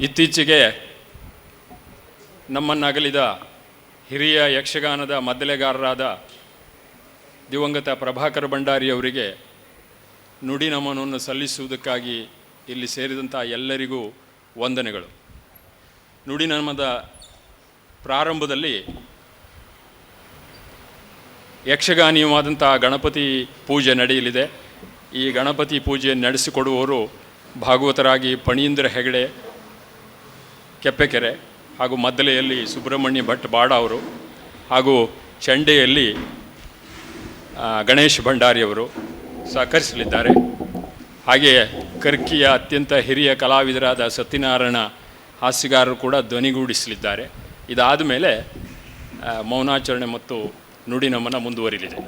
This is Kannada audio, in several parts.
ಇತ್ತೀಚೆಗೆ ನಮ್ಮನ್ನಗಲಿದ ಹಿರಿಯ ಯಕ್ಷಗಾನದ ಮದ್ದಲೆಗಾರರಾದ ದಿವಂಗತ ಪ್ರಭಾಕರ ಭಂಡಾರಿಯವರಿಗೆ ನುಡಿ ನಮನವನ್ನು ಸಲ್ಲಿಸುವುದಕ್ಕಾಗಿ ಇಲ್ಲಿ ಸೇರಿದಂಥ ಎಲ್ಲರಿಗೂ ವಂದನೆಗಳು. ನುಡಿ ನಮನದ ಪ್ರಾರಂಭದಲ್ಲಿ ಯಕ್ಷಗಾನೀಯವಾದಂಥ ಗಣಪತಿ ಪೂಜೆ ನಡೆಯಲಿದೆ. ಈ ಗಣಪತಿ ಪೂಜೆಯನ್ನು ನಡೆಸಿಕೊಡುವವರು ಭಾಗವತರಾಗಿ ಫಣೀಂದ್ರ ಹೆಗಡೆ ಕೆಪ್ಪೆಕೆರೆ, ಹಾಗೂ ಮದ್ದಲೆಯಲ್ಲಿ ಸುಬ್ರಹ್ಮಣ್ಯ ಭಟ್ ಬಾಡ ಅವರು, ಹಾಗೂ ಚಂಡೆಯಲ್ಲಿ ಗಣೇಶ್ ಭಂಡಾರಿಯವರು ಸಹಕರಿಸಲಿದ್ದಾರೆ. ಹಾಗೆಯೇ ಕರ್ಕಿಯ ಅತ್ಯಂತ ಹಿರಿಯ ಕಲಾವಿದರಾದ ಸತ್ಯನಾರಾಯಣ ಹಾಸ್ಯಗಾರರು ಕೂಡ ಧ್ವನಿಗೂಡಿಸಲಿದ್ದಾರೆ. ಇದಾದ ಮೇಲೆ ಮೌನಾಚರಣೆ ಮತ್ತು ನುಡಿ ನಮನ ಮುಂದುವರಿಲಿದೆ.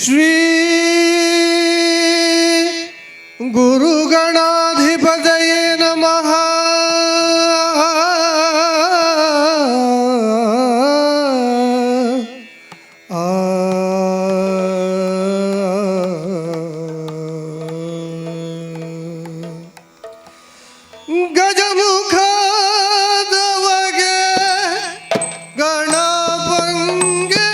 ಶ್ರೀ ಗುರುಗಣಾಧಿಪತಯೇ ನಮಃ. ಗಜಮುಖದವಗೆ ಗಣಪಂಗೆ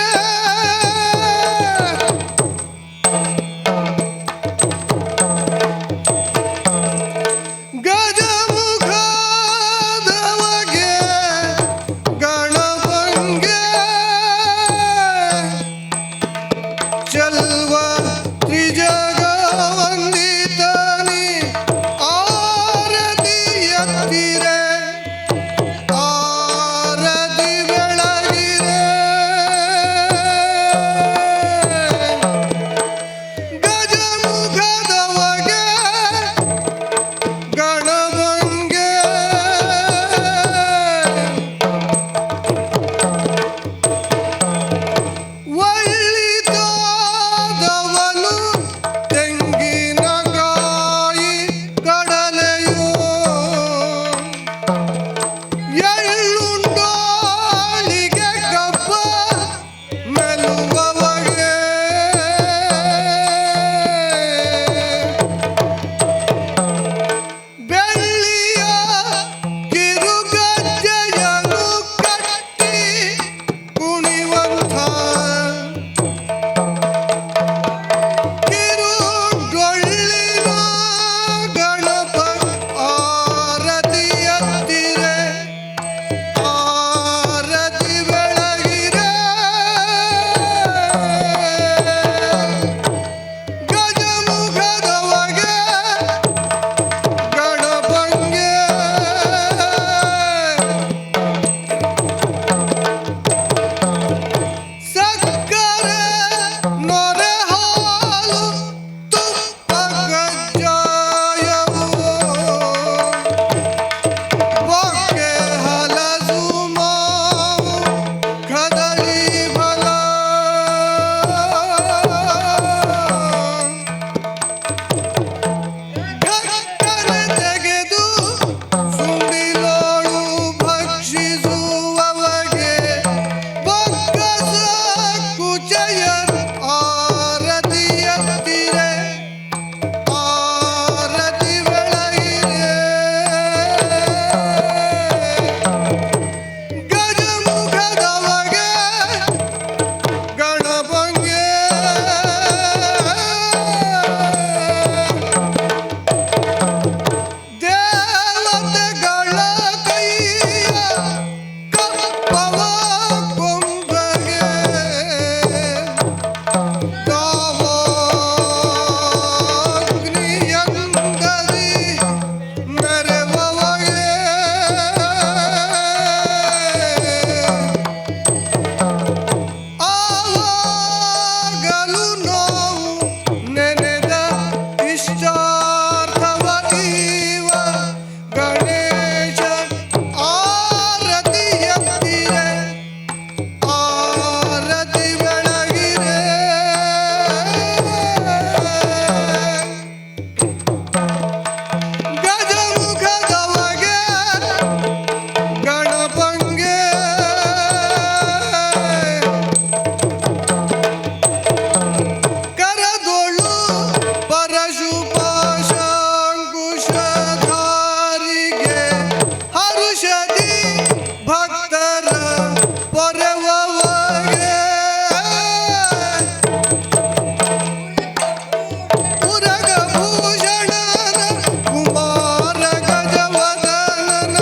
ಮುರಗಭೂಷಣನ ಕುಮಾರ ಗಜವದನನ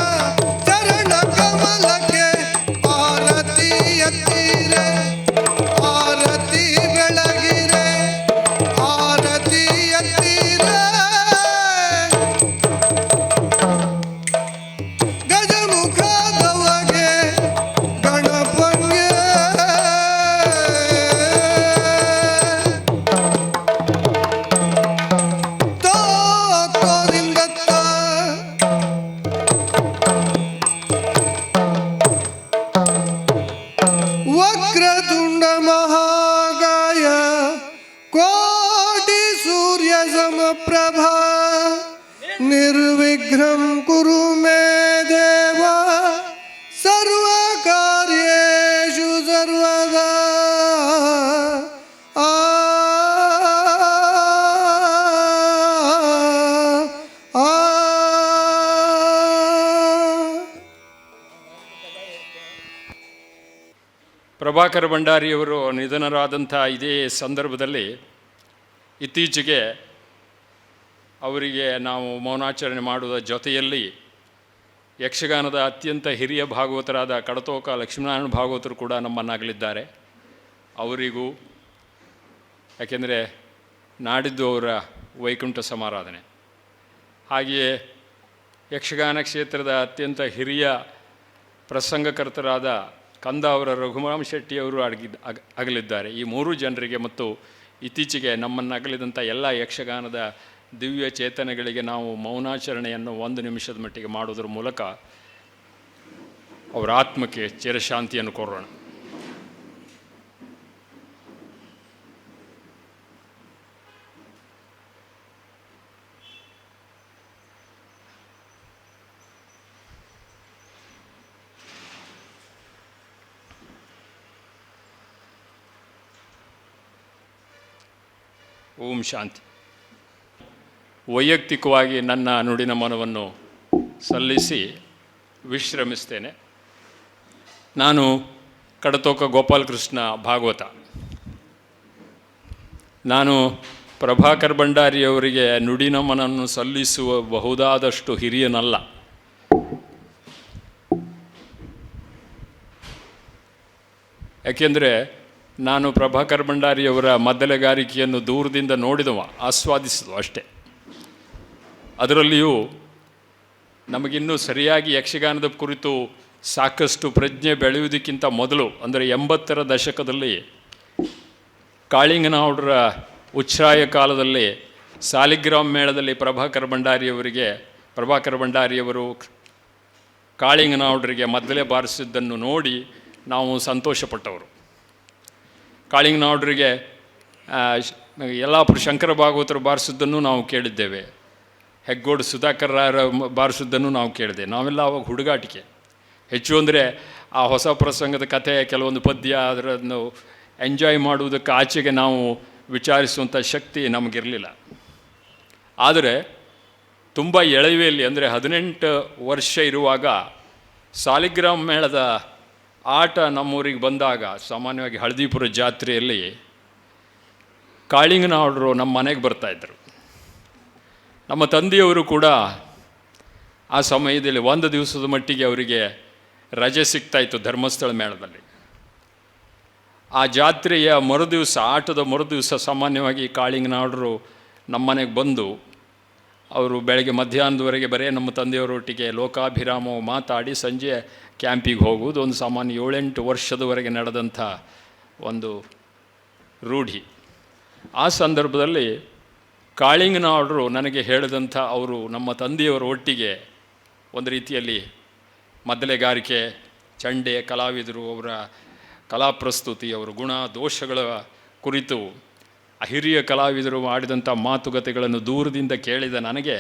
ಚರಣ ಕಮಲಕ್ಕೆ ಆರತಿ ಎತ್ತಿರೆ, ಆರತಿ ಬೆಳಗಿರೆ, ಆರತಿ ಎತ್ತಿರೆ. ಗಜಮುಖದವಗೆ ಗಣಪಂಗೆ ತೋರಿಂದತ್ತ ವಕ್ರತುಂಡ ಮಹಾಗಾಯ ಕೋಟಿ ಸೂರ್ಯ ಸಮಪ್ರಭಾ ನಿರ್ವಿಘ್ನಂ ಕುರು ಮೇ ದೇವ ಸರ್ವಕಾರ್ಯೇಷು ಸರ್ವದಾ. ಆ ಆ ಪ್ರಭಾಕರ ಭಂಡಾರಿಯವರು ನಿಧನರಾದಂಥ ಇದೇ ಸಂದರ್ಭದಲ್ಲಿ ಇತ್ತೀಚೆಗೆ ಅವರಿಗೆ ನಾವು ಮೌನಾಚರಣೆ ಮಾಡುವ ಜೊತೆಯಲ್ಲಿ ಯಕ್ಷಗಾನದ ಅತ್ಯಂತ ಹಿರಿಯ ಭಾಗವತರಾದ ಕಡತೋಕ ಲಕ್ಷ್ಮೀನಾರಾಯಣ ಭಾಗವತರು ಕೂಡ ನಮ್ಮನ್ನಾಗಲಿದ್ದಾರೆ. ಅವರಿಗೂ, ಯಾಕೆಂದರೆ ನಾಡಿದ್ದು ಅವರ ವೈಕುಂಠ ಸಮಾರಾಧನೆ. ಹಾಗೆಯೇ ಯಕ್ಷಗಾನ ಕ್ಷೇತ್ರದ ಅತ್ಯಂತ ಹಿರಿಯ ಪ್ರಸಂಗಕರ್ತರಾದ ಕಂದ ಅವರ ರಘುರಾಮ ಶೆಟ್ಟಿಯವರು ಅಗಲಿದ್ದಾರೆ. ಈ ಮೂರು ಜನರಿಗೆ ಮತ್ತು ಇತ್ತೀಚೆಗೆ ನಮ್ಮನ್ನಗಲಿದಂಥ ಎಲ್ಲ ಯಕ್ಷಗಾನದ ದಿವ್ಯ ಚೇತನಗಳಿಗೆ ನಾವು ಮೌನಾಚರಣೆಯನ್ನು 1 ನಿಮಿಷದ ಮಟ್ಟಿಗೆ ಮಾಡೋದ್ರ ಮೂಲಕ ಅವರ ಆತ್ಮಕ್ಕೆ ಚಿರಶಾಂತಿಯನ್ನು ಕೋರೋಣ. ಓಂ ಶಾಂತಿ. ವೈಯಕ್ತಿಕವಾಗಿ ನನ್ನ ನುಡಿನ ಮನವನ್ನು ಸಲ್ಲಿಸಿ ವಿಶ್ರಮಿಸ್ತೇನೆ. ನಾನು ಕಡತೋಕ ಗೋಪಾಲಕೃಷ್ಣ ಭಾಗವತ. ನಾನು ಪ್ರಭಾಕರ್ ಭಂಡಾರಿಯವರಿಗೆ ನುಡಿನಮನನ್ನು ಸಲ್ಲಿಸುವ ಬಹುದಾದಷ್ಟು ಹಿರಿಯನಲ್ಲ. ಯಾಕೆಂದರೆ ನಾನು ಪ್ರಭಾಕರ್ ಭಂಡಾರಿಯವರ ಮದ್ದಲೆಗಾರಿಕೆಯನ್ನು ದೂರದಿಂದ ನೋಡಿದವ, ಆಸ್ವಾದಿಸಿದ ಅಷ್ಟೇ. ಅದರಲ್ಲಿಯೂ ನಮಗಿನ್ನೂ ಸರಿಯಾಗಿ ಯಕ್ಷಗಾನದ ಕುರಿತು ಸಾಕಷ್ಟು ಪ್ರಜ್ಞೆ ಬೆಳೆಯುವುದಕ್ಕಿಂತ ಮೊದಲು, ಅಂದರೆ 80ರ ದಶಕದಲ್ಲಿ ಕಾಳಿಂಗನಗೌಡರ ಉಚ್ಛ್ರಾಯ ಕಾಲದಲ್ಲಿ ಸಾಲಿಗ್ರಾಮ ಮೇಳದಲ್ಲಿ ಪ್ರಭಾಕರ್ ಭಂಡಾರಿಯವರು ಕಾಳಿಂಗನಗೌಡರಿಗೆ ಮದ್ದಲೆ ಬಾರಿಸಿದ್ದನ್ನು ನೋಡಿ ನಾವು ಸಂತೋಷಪಟ್ಟವರು. ಕಾಳಿಂಗನಗೌಡರಿಗೆ ಯಲ್ಲಾಪುರ ಶಂಕರ ಭಾಗವತರು ಬಾರಿಸಿದ್ದನ್ನು ನಾವು ಕೇಳಿದ್ದೇವೆ. ಹೆಗ್ಗೋಡು ಸುಧಾಕರ್ ರಾಯರ ಬಾರಿಸಿದ್ದನ್ನು ನಾವು ಕೇಳಿದೆ. ನಾವೆಲ್ಲ ಅವಾಗ ಹುಡುಗಾಟಿಕೆ ಹೆಚ್ಚು, ಅಂದರೆ ಆ ಹೊಸ ಪ್ರಸಂಗದ ಕಥೆ, ಕೆಲವೊಂದು ಪದ್ಯ, ಅದರನ್ನು ಎಂಜಾಯ್ ಮಾಡುವುದಕ್ಕೆ ಆಚೆಗೆ ನಾವು ವಿಚಾರಿಸುವಂಥ ಶಕ್ತಿ ನಮಗಿರಲಿಲ್ಲ. ಆದರೆ ತುಂಬ ಎಳವೆಯಲ್ಲಿ, ಅಂದರೆ 18 ವರ್ಷ ಇರುವಾಗ ಸಾಲಿಗ್ರಾಮ ಮೇಳದ ಆಟ ನಮ್ಮೂರಿಗೆ ಬಂದಾಗ, ಸಾಮಾನ್ಯವಾಗಿ ಹಳದಿಪುರ ಜಾತ್ರೆಯಲ್ಲಿ ಕಾಳಿಂಗನಗೌಡರು ನಮ್ಮ ಮನೆಗೆ ಬರ್ತಾಯಿದ್ರು. ನಮ್ಮ ತಂದೆಯವರು ಕೂಡ ಆ ಸಮಯದಲ್ಲಿ 1 ದಿವಸದ ಮಟ್ಟಿಗೆ ಅವರಿಗೆ ರಜೆ ಸಿಗ್ತಾಯಿತ್ತು ಧರ್ಮಸ್ಥಳ ಮೇಳದಲ್ಲಿ. ಆ ಜಾತ್ರೆಯ ಮರುದಿವಸ, ಆಟದ ಮರುದಿವಸ ಸಾಮಾನ್ಯವಾಗಿ ಕಾಳಿಂಗನಗೌಡರು ನಮ್ಮ ಮನೆಗೆ ಬಂದು ಅವರು ಬೆಳಗ್ಗೆ ಮಧ್ಯಾಹ್ನದವರೆಗೆ ಬರೀ ನಮ್ಮ ತಂದೆಯವರೊಟ್ಟಿಗೆ ಲೋಕಾಭಿರಾಮವು ಮಾತಾಡಿ ಸಂಜೆ ಕ್ಯಾಂಪಿಗೆ ಹೋಗುವುದು ಒಂದು ಸಾಮಾನ್ಯ 7-8 ವರ್ಷದವರೆಗೆ ನಡೆದಂಥ ಒಂದು ರೂಢಿ. ಆ ಸಂದರ್ಭದಲ್ಲಿ ಕಾಳಿಂಗನಗೌಡರು ನನಗೆ ಹೇಳಿದಂಥ, ಅವರು ನಮ್ಮ ತಂದೆಯವರ ಒಟ್ಟಿಗೆ ಒಂದು ರೀತಿಯಲ್ಲಿ ಮದ್ದಲೆಗಾರಿಕೆ, ಚಂಡೆ, ಕಲಾವಿದರು, ಅವರ ಕಲಾ ಪ್ರಸ್ತುತಿ, ಅವರ ಗುಣ ದೋಷಗಳ ಕುರಿತು ಹಿರಿಯ ಕಲಾವಿದರು ಮಾಡಿದಂಥ ಮಾತುಕತೆಗಳನ್ನು ದೂರದಿಂದ ಕೇಳಿದ ನನಗೆ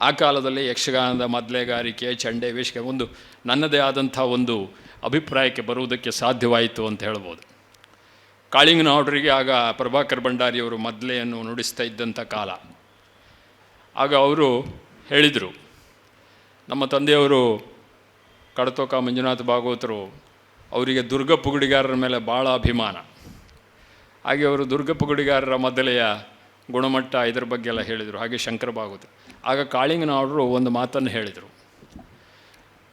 ಆ ಕಾಲದಲ್ಲಿ ಯಕ್ಷಗಾನದ ಮದ್ದಲೆಗಾರಿಕೆ, ಚಂಡೆ, ವೇಷಕ್ಕೆ ಒಂದು ನನ್ನದೇ ಆದಂಥ ಒಂದು ಅಭಿಪ್ರಾಯಕ್ಕೆ ಬರುವುದಕ್ಕೆ ಸಾಧ್ಯವಾಯಿತು ಅಂತ ಹೇಳ್ಬೋದು. ಕಾಳಿಂಗನಗೌಡರಿಗೆ ಆಗ ಪ್ರಭಾಕರ್ ಭಂಡಾರಿಯವರು ಮದ್ದಲೆಯನ್ನು ನುಡಿಸ್ತಾ ಇದ್ದಂಥ ಕಾಲ. ಆಗ ಅವರು ಹೇಳಿದರು, ನಮ್ಮ ತಂದೆಯವರು ಕಡತೋಕ ಮಂಜುನಾಥ ಭಾಗವತರು, ಅವರಿಗೆ ದುರ್ಗ ಪುಗುಡಿಗಾರರ ಮೇಲೆ ಭಾಳ ಅಭಿಮಾನ. ಹಾಗೆ ಅವರು ದುರ್ಗ ಪುಗುಡಿಗಾರರ ಮದ್ದಲೆಯ ಗುಣಮಟ್ಟ ಇದ್ರ ಬಗ್ಗೆ ಎಲ್ಲ ಹೇಳಿದರು. ಹಾಗೆ ಶಂಕರ ಭಾಗವತರು. ಆಗ ಕಾಳಿಂಗನವರು ಒಂದು ಮಾತನ್ನು ಹೇಳಿದರು.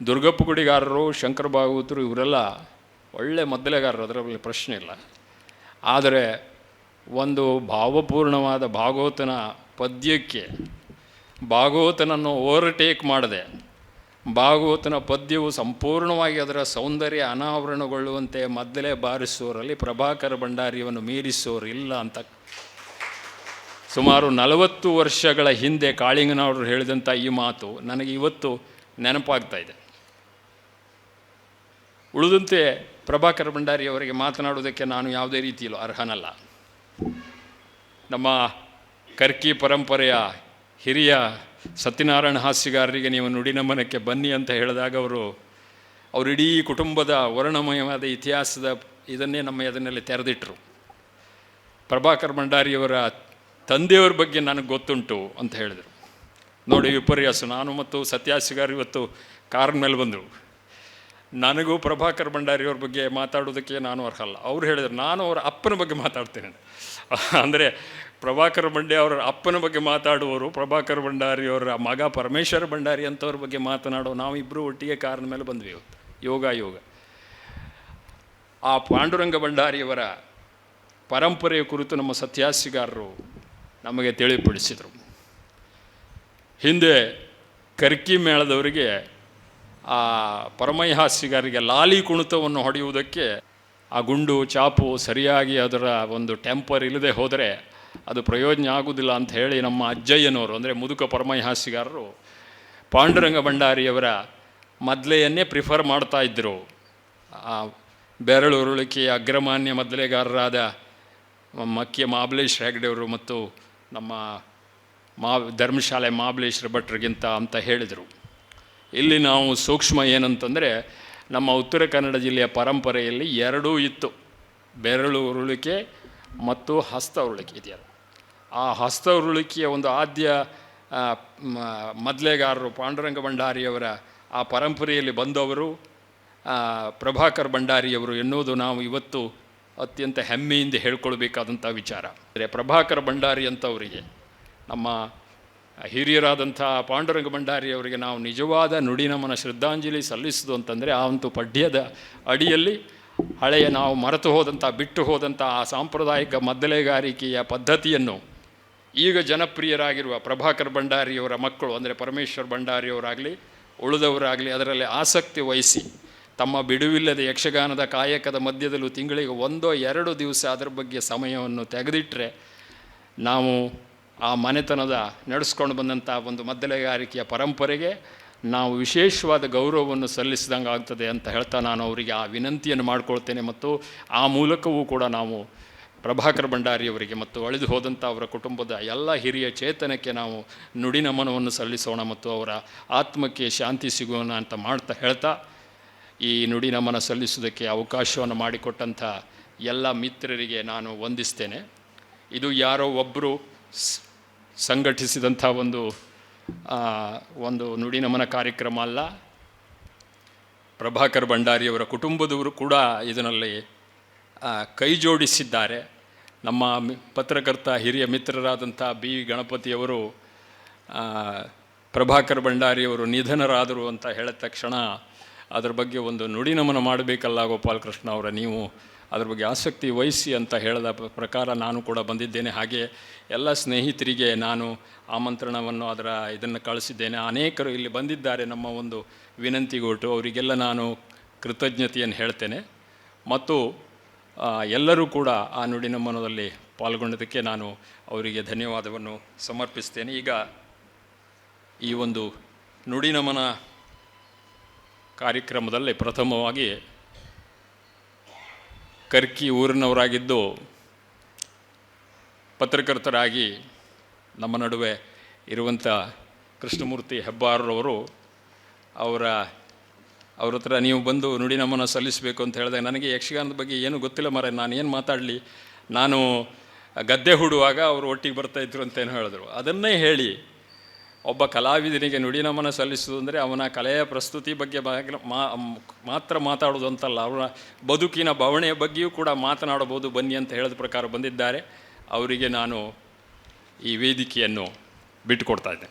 ದುರ್ಗಪ್ಪ ಗುಡಿಗಾರರು, ಶಂಕರ ಭಾಗವತರು ಇವರೆಲ್ಲ ಒಳ್ಳೆ ಮದ್ದಲೆಗಾರರು, ಅದರಲ್ಲಿ ಪ್ರಶ್ನೆ ಇಲ್ಲ. ಆದರೆ ಒಂದು ಭಾವಪೂರ್ಣವಾದ ಭಾಗವತನ ಪದ್ಯಕ್ಕೆ ಭಾಗವತನನ್ನು ಓವರ್ಟೇಕ್ ಮಾಡದೆ ಭಾಗವತನ ಪದ್ಯವು ಸಂಪೂರ್ಣವಾಗಿ ಅದರ ಸೌಂದರ್ಯ ಅನಾವರಣಗೊಳ್ಳುವಂತೆ ಮದ್ದಲೆ ಬಾರಿಸುವವರಲ್ಲಿ ಪ್ರಭಾಕರ ಭಂಡಾರಿಯನ್ನು ಮೀರಿಸುವವರಿಲ್ಲ ಅಂತ ಸುಮಾರು 40 ವರ್ಷಗಳ ಹಿಂದೆ ಕಾಳಿಂಗನವರು ಹೇಳಿದಂಥ ಈ ಮಾತು ನನಗೆ ಇವತ್ತು ನೆನಪಾಗ್ತಾ ಇದೆ. ಉಳಿದಂತೆ ಪ್ರಭಾಕರ ಭಂಡಾರಿಯವರಿಗೆ ಮಾತನಾಡುವುದಕ್ಕೆ ನಾನು ಯಾವುದೇ ರೀತಿಯಲ್ಲೂ ಅರ್ಹನಲ್ಲ. ನಮ್ಮ ಕರ್ಕಿ ಪರಂಪರೆಯ ಹಿರಿಯ ಸತ್ಯನಾರಾಯಣ ಹಾಸ್ಯಗಾರರಿಗೆ ನೀವು ನುಡಿನಮನಕ್ಕೆ ಬನ್ನಿ ಅಂತ ಹೇಳಿದಾಗ ಅವರು ಇಡೀ ಕುಟುಂಬದ ವರ್ಣಮಯವಾದ ಇತಿಹಾಸದ ಇದನ್ನೇ ನಮ್ಮ ಎದುರಿನಲ್ಲಿ ತೆರೆದಿಟ್ಟರು. ಪ್ರಭಾಕರ ಭಂಡಾರಿಯವರ ತಂದೆಯವರ ಬಗ್ಗೆ ನನಗೆ ಗೊತ್ತುಂಟು ಅಂತ ಹೇಳಿದರು. ನೋಡಿ ವಿಪರ್ಯಾಸ, ನಾನು ಮತ್ತು ಸತ್ಯಾಸಿಗಾರ ಇವತ್ತು ಕಾರ್ ಮೇಲೆ ಬಂದರು. ನನಗೂ ಪ್ರಭಾಕರ ಭಂಡಾರಿಯವ್ರ ಬಗ್ಗೆ ಮಾತಾಡೋದಕ್ಕೆ ನಾನು ಅರ್ಹಲ್ಲ. ಅವ್ರು ಹೇಳಿದರು ನಾನು ಅವರ ಅಪ್ಪನ ಬಗ್ಗೆ ಮಾತಾಡ್ತೇನೆ. ಅಂದರೆ ಪ್ರಭಾಕರ ಅವರ ಅಪ್ಪನ ಬಗ್ಗೆ ಮಾತಾಡುವವರು, ಪ್ರಭಾಕರ ಭಂಡಾರಿಯವರ ಮಗ ಪರಮೇಶ್ವರ ಭಂಡಾರಿ ಅಂಥವ್ರ ಬಗ್ಗೆ ಮಾತನಾಡೋ ನಾವಿಬ್ಬರು ಒಟ್ಟಿಗೆ ಕಾರಿನ ಮೇಲೆ ಬಂದ್ವಿ. ಯೋಗ ಆ ಪಾಂಡುರಂಗ ಭಂಡಾರಿಯವರ ಪರಂಪರೆಯ ಕುರಿತು ನಮ್ಮ ಸತ್ಯಾಸಿಗಾರರು ನಮಗೆ ತಿಳಿಪಡಿಸಿದರು. ಹಿಂದೆ ಕರ್ಕಿ ಮೇಳದವರಿಗೆ ಆ ಪರಮಯ್ಯ ಹಾಸ್ಯಗಾರರಿಗೆ ಲಾಲಿ ಕುಣಿತವನ್ನು ಹೊಡೆಯುವುದಕ್ಕೆ ಆ ಗುಂಡು ಚಾಪು ಸರಿಯಾಗಿ ಅದರ ಒಂದು ಟೆಂಪರ್ ಇಲ್ಲದೆ ಹೋದರೆ ಅದು ಪ್ರಯೋಜನ ಆಗುವುದಿಲ್ಲ ಅಂತ ಹೇಳಿ ನಮ್ಮ ಅಜ್ಜಯ್ಯನವರು ಅಂದರೆ ಮುದುಕ ಪರಮಯ್ಯ ಹಾಸ್ಯಗಾರರು ಪಾಂಡುರಂಗ ಭಂಡಾರಿಯವರ ಮದ್ಲೆಯನ್ನೇ ಪ್ರಿಫರ್ ಮಾಡ್ತಾ ಇದ್ದರು. ಆ ಬೆರಳುರುಳಿಕೆಯ ಅಗ್ರಮಾನ್ಯ ಮದ್ಲೆಗಾರರಾದ ಮಕ್ಕಿಯ ಮಹಾಬಲೇಶ್ವರ ಹೆಗ್ಡೆಯವರು ಮತ್ತು ನಮ್ಮ ಧರ್ಮಶಾಲೆ ಮಹಾಬಲೇಶ್ವರ ಭಟ್ರಿಗಿಂತ ಅಂತ ಹೇಳಿದರು. ಇಲ್ಲಿ ನಾವು ಸೂಕ್ಷ್ಮ ಏನಂತಂದರೆ ನಮ್ಮ ಉತ್ತರ ಕನ್ನಡ ಜಿಲ್ಲೆಯ ಪರಂಪರೆಯಲ್ಲಿ ಎರಡೂ ಇತ್ತು, ಬೆರಳು ಉರುಳಿಕೆ ಮತ್ತು ಹಸ್ತ ಉರುಳಿಕೆ ಇದೆಯಲ್ಲ. ಆ ಹಸ್ತ ಉರುಳಿಕೆಯ ಒಂದು ಆದ್ಯ ಮದ್ಲೆಗಾರರು ಪಾಂಡುರಂಗ ಭಂಡಾರಿಯವರ ಆ ಪರಂಪರೆಯಲ್ಲಿ ಬಂದವರು ಪ್ರಭಾಕರ ಭಂಡಾರಿಯವರು ಎನ್ನುವುದು ನಾವು ಇವತ್ತು ಅತ್ಯಂತ ಹೆಮ್ಮೆಯಿಂದ ಹೇಳ್ಕೊಳ್ಬೇಕಾದಂಥ ವಿಚಾರ. ಅಂದರೆ ಪ್ರಭಾಕರ ಭಂಡಾರಿ ಅಂತವರಿಗೆ, ನಮ್ಮ ಹಿರಿಯರಾದಂಥ ಪಾಂಡುರಂಗ ಭಂಡಾರಿಯವರಿಗೆ ನಾವು ನಿಜವಾದ ನುಡಿನಮನ ಶ್ರದ್ಧಾಂಜಲಿ ಸಲ್ಲಿಸೋದು ಅಂತಂದರೆ ಆ ಒಂದು ಪಠ್ಯದ ಅಡಿಯಲ್ಲಿ ಹಳೆಯ ನಾವು ಮರೆತು ಹೋದಂಥ ಬಿಟ್ಟು ಹೋದಂಥ ಆ ಸಾಂಪ್ರದಾಯಿಕ ಮದ್ದಲೆಗಾರಿಕೆಯ ಪದ್ಧತಿಯನ್ನು ಈಗ ಜನಪ್ರಿಯರಾಗಿರುವ ಪ್ರಭಾಕರ ಭಂಡಾರಿಯವರ ಮಕ್ಕಳು ಅಂದರೆ ಪರಮೇಶ್ವರ ಭಂಡಾರಿಯವರಾಗಲಿ ಉಳಿದವರಾಗಲಿ ಅದರಲ್ಲಿ ಆಸಕ್ತಿ ವಹಿಸಿ ತಮ್ಮ ಬಿಡುವಿಲ್ಲದೆ ಯಕ್ಷಗಾನದ ಕಾಯಕದ ಮಧ್ಯದಲ್ಲೂ ತಿಂಗಳಿಗೆ 1-2 ದಿವಸ ಅದರ ಬಗ್ಗೆ ಸಮಯವನ್ನು ತೆಗೆದಿಟ್ಟರೆ ನಾವು ಆ ಮನೆತನದ ನಡೆಸ್ಕೊಂಡು ಬಂದಂಥ ಒಂದು ಮದ್ದಲೆಗಾರಿಕೆಯ ಪರಂಪರೆಗೆ ನಾವು ವಿಶೇಷವಾದ ಗೌರವವನ್ನು ಸಲ್ಲಿಸಿದಂಗೆ ಆಗ್ತದೆ ಅಂತ ಹೇಳ್ತಾ ನಾನು ಅವರಿಗೆ ಆ ವಿನಂತಿಯನ್ನು ಮಾಡಿಕೊಳ್ತೇನೆ. ಮತ್ತು ಆ ಮೂಲಕವೂ ಕೂಡ ನಾವು ಪ್ರಭಾಕರ ಭಂಡಾರಿಯವರಿಗೆ ಮತ್ತು ಅಳಿದು ಹೋದಂಥ ಅವರ ಕುಟುಂಬದ ಎಲ್ಲ ಹಿರಿಯ ಚೇತನಕ್ಕೆ ನಾವು ನುಡಿನಮನವನ್ನು ಸಲ್ಲಿಸೋಣ ಮತ್ತು ಅವರ ಆತ್ಮಕ್ಕೆ ಶಾಂತಿ ಸಿಗೋಣ ಅಂತ ಮಾಡ್ತಾ ಹೇಳ್ತಾ ಈ ನುಡಿನಮನ ಸಲ್ಲಿಸೋದಕ್ಕೆ ಅವಕಾಶವನ್ನು ಮಾಡಿಕೊಟ್ಟಂಥ ಎಲ್ಲ ಮಿತ್ರರಿಗೆ ನಾನು ವಂದಿಸ್ತೇನೆ. ಇದು ಯಾರೋ ಒಬ್ಬರು ಸಂಘಟಿಸಿದಂಥ ಒಂದು ನುಡಿನಮನ ಕಾರ್ಯಕ್ರಮ ಅಲ್ಲ. ಪ್ರಭಾಕರ ಭಂಡಾರಿಯವರ ಕುಟುಂಬದವರು ಕೂಡ ಇದರಲ್ಲಿ ಕೈ ಜೋಡಿಸಿದ್ದಾರೆ. ನಮ್ಮ ಪತ್ರಕರ್ತ ಹಿರಿಯ ಮಿತ್ರರಾದಂಥ ಬಿ ಗಣಪತಿಯವರು ಪ್ರಭಾಕರ ಭಂಡಾರಿಯವರು ನಿಧನರಾದರು ಅಂತ ಹೇಳಿದ ತಕ್ಷಣ ಅದರ ಬಗ್ಗೆ ಒಂದು ನುಡಿನಮನ ಮಾಡಬೇಕಲ್ಲ ಗೋಪಾಲಕೃಷ್ಣ ಅವರ, ನೀವು ಅದ್ರ ಬಗ್ಗೆ ಆಸಕ್ತಿ ವಹಿಸಿ ಅಂತ ಹೇಳಿದ ಪ್ರಕಾರ ನಾನು ಕೂಡ ಬಂದಿದ್ದೇನೆ. ಹಾಗೆ ಎಲ್ಲ ಸ್ನೇಹಿತರಿಗೆ ನಾನು ಆಮಂತ್ರಣವನ್ನು ಇದನ್ನು ಕಳಿಸಿದ್ದೇನೆ. ಅನೇಕರು ಇಲ್ಲಿ ಬಂದಿದ್ದಾರೆ ನಮ್ಮ ಒಂದು ವಿನಂತಿಗೊಟ್ಟು, ಅವರಿಗೆಲ್ಲ ನಾನು ಕೃತಜ್ಞತೆಯನ್ನು ಹೇಳ್ತೇನೆ. ಮತ್ತು ಎಲ್ಲರೂ ಕೂಡ ಆ ನುಡಿನಮನದಲ್ಲಿ ಪಾಲ್ಗೊಂಡದಕ್ಕೆ ನಾನು ಅವರಿಗೆ ಧನ್ಯವಾದವನ್ನು ಸಮರ್ಪಿಸ್ತೇನೆ. ಈಗ ಈ ಒಂದು ನುಡಿನಮನ ಕಾರ್ಯಕ್ರಮದಲ್ಲಿ ಪ್ರಥಮವಾಗಿ ಕರ್ಕಿ ಊರಿನವರಾಗಿದ್ದು ಪತ್ರಕರ್ತರಾಗಿ ನಮ್ಮ ನಡುವೆ ಇರುವಂಥ ಕೃಷ್ಣಮೂರ್ತಿ ಹೆಬ್ಬಾರರವರು ಅವ್ರ ಹತ್ರ ನೀವು ಬಂದು ನುಡಿನಮನ ಸಲ್ಲಿಸಬೇಕು ಅಂತ ಹೇಳಿದಾಗ ನನಗೆ ಯಕ್ಷಗಾನದ ಬಗ್ಗೆ ಏನೂ ಗೊತ್ತಿಲ್ಲ ಮಾರೆ, ನಾನು ಏನು ಮಾತಾಡಲಿ, ನಾನು ಗದ್ದೆ ಹೂಡುವಾಗ ಅವರು ಒಟ್ಟಿಗೆ ಬರ್ತಾಯಿದ್ರು ಅಂತೇನು ಹೇಳಿದ್ರು. ಅದನ್ನೇ ಹೇಳಿ ಒಬ್ಬ ಕಲಾವಿದನಿಗೆ ನುಡಿನಮನ ಸಲ್ಲಿಸೋದು ಅಂದರೆ ಅವನ ಕಲೆಯ ಪ್ರಸ್ತುತಿ ಬಗ್ಗೆ ಮಾತ್ರ ಮಾತಾಡೋದು ಅಂತಲ್ಲ, ಅವರ ಬದುಕಿನ ಬವಣೆಯ ಬಗ್ಗೆಯೂ ಕೂಡ ಮಾತನಾಡಬಹುದು ಬನ್ನಿ ಅಂತ ಹೇಳಿದ ಪ್ರಕಾರ ಬಂದಿದ್ದಾರೆ. ಅವರಿಗೆ ನಾನು ಈ ವೇದಿಕೆಯನ್ನು ಬಿಟ್ಟುಕೊಡ್ತಾ ಇದ್ದೆ.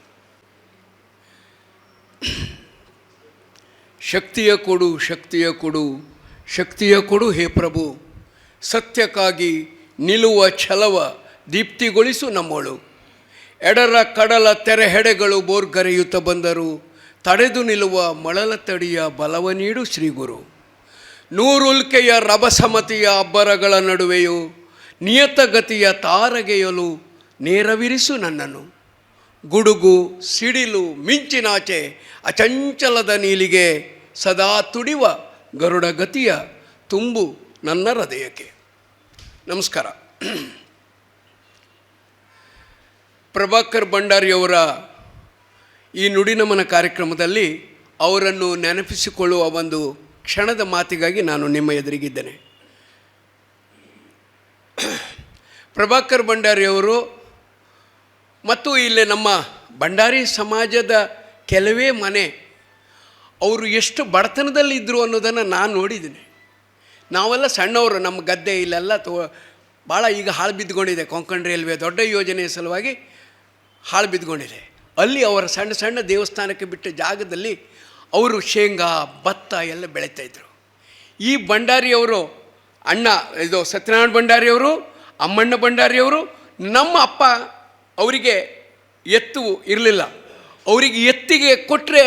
ಶಕ್ತಿಯ ಕೊಡು, ಶಕ್ತಿಯ ಕೊಡು, ಶಕ್ತಿಯ ಕೊಡು ಹೇ ಪ್ರಭು. ಸತ್ಯಕ್ಕಾಗಿ ನಿಲ್ಲುವ ಛಲವ ದೀಪ್ತಿಗೊಳಿಸು ನಮ್ಮಳು. ಎಡರ ಕಡಲ ತೆರೆಹೆಡೆಗಳು ಬೋರ್ಗರೆಯುತ್ತ ಬಂದರು. ತಡೆದು ನಿಲ್ಲುವ ಮಳಲ ತಡಿಯ ಬಲವ ನೀಡು ಶ್ರೀಗುರು. ನೂರುಲ್ಕೆಯ ರಭಸಮತಿಯ ಅಬ್ಬರಗಳ ನಡುವೆಯೂ ನಿಯತಗತಿಯ ತಾರಗೆಯಲು ನೇರವಿರಿಸು ನನ್ನನ್ನು. ಗುಡುಗು ಸಿಡಿಲು ಮಿಂಚಿನಾಚೆ ಅಚಂಚಲದ ನೀಲಿಗೆ ಸದಾ ತುಡಿವ ಗರುಡ ಗತಿಯ ತುಂಬು ನನ್ನ ಹೃದಯಕ್ಕೆ. ನಮಸ್ಕಾರ. ಪ್ರಭಾಕರ್ ಭಂಡಾರಿಯವರ ಈ ನುಡಿನಮನ ಕಾರ್ಯಕ್ರಮದಲ್ಲಿ ಅವರನ್ನು ನೆನಪಿಸಿಕೊಳ್ಳುವ ಒಂದು ಕ್ಷಣದ ಮಾತಿಗಾಗಿ ನಾನು ನಿಮ್ಮ ಎದುರಿಗಿದ್ದೇನೆ. ಪ್ರಭಾಕರ್ ಭಂಡಾರಿಯವರು ಮತ್ತು ಇಲ್ಲಿ ನಮ್ಮ ಭಂಡಾರಿ ಸಮಾಜದ ಕೆಲವೇ ಮನೆ ಅವರು ಎಷ್ಟು ಬಡತನದಲ್ಲಿದ್ದರು ಅನ್ನೋದನ್ನು ನಾನು ನೋಡಿದ್ದೀನಿ. ನಾವೆಲ್ಲ ಸಣ್ಣವರು, ನಮ್ಮ ಗದ್ದೆ ಇಲ್ಲೆಲ್ಲ ಭಾಳ ಈಗ ಹಾಳು ಬಿದ್ದುಕೊಂಡಿದೆ. ಕೊಂಕಣ್ ರೈಲ್ವೆ ದೊಡ್ಡ ಯೋಜನೆಯ ಸಲುವಾಗಿ ಹಾಳು ಬಿದ್ದುಕೊಂಡಿದೆ. ಅಲ್ಲಿ ಅವರ ಸಣ್ಣ ಸಣ್ಣ ದೇವಸ್ಥಾನಕ್ಕೆ ಬಿಟ್ಟ ಜಾಗದಲ್ಲಿ ಅವರು ಶೇಂಗಾ ಭತ್ತ ಎಲ್ಲ ಬೆಳೀತಾಯಿದ್ರು. ಈ ಭಂಡಾರಿಯವರು ಅಣ್ಣ ಇದು ಸತ್ಯನಾರಾಯಣ ಭಂಡಾರಿಯವರು, ಅಮ್ಮಣ್ಣ ಭಂಡಾರಿಯವರು, ನಮ್ಮ ಅಪ್ಪ ಅವರಿಗೆ ಎತ್ತು ಇರಲಿಲ್ಲ. ಅವರಿಗೆ ಎತ್ತಿಗೆ ಕೊಟ್ಟರೆ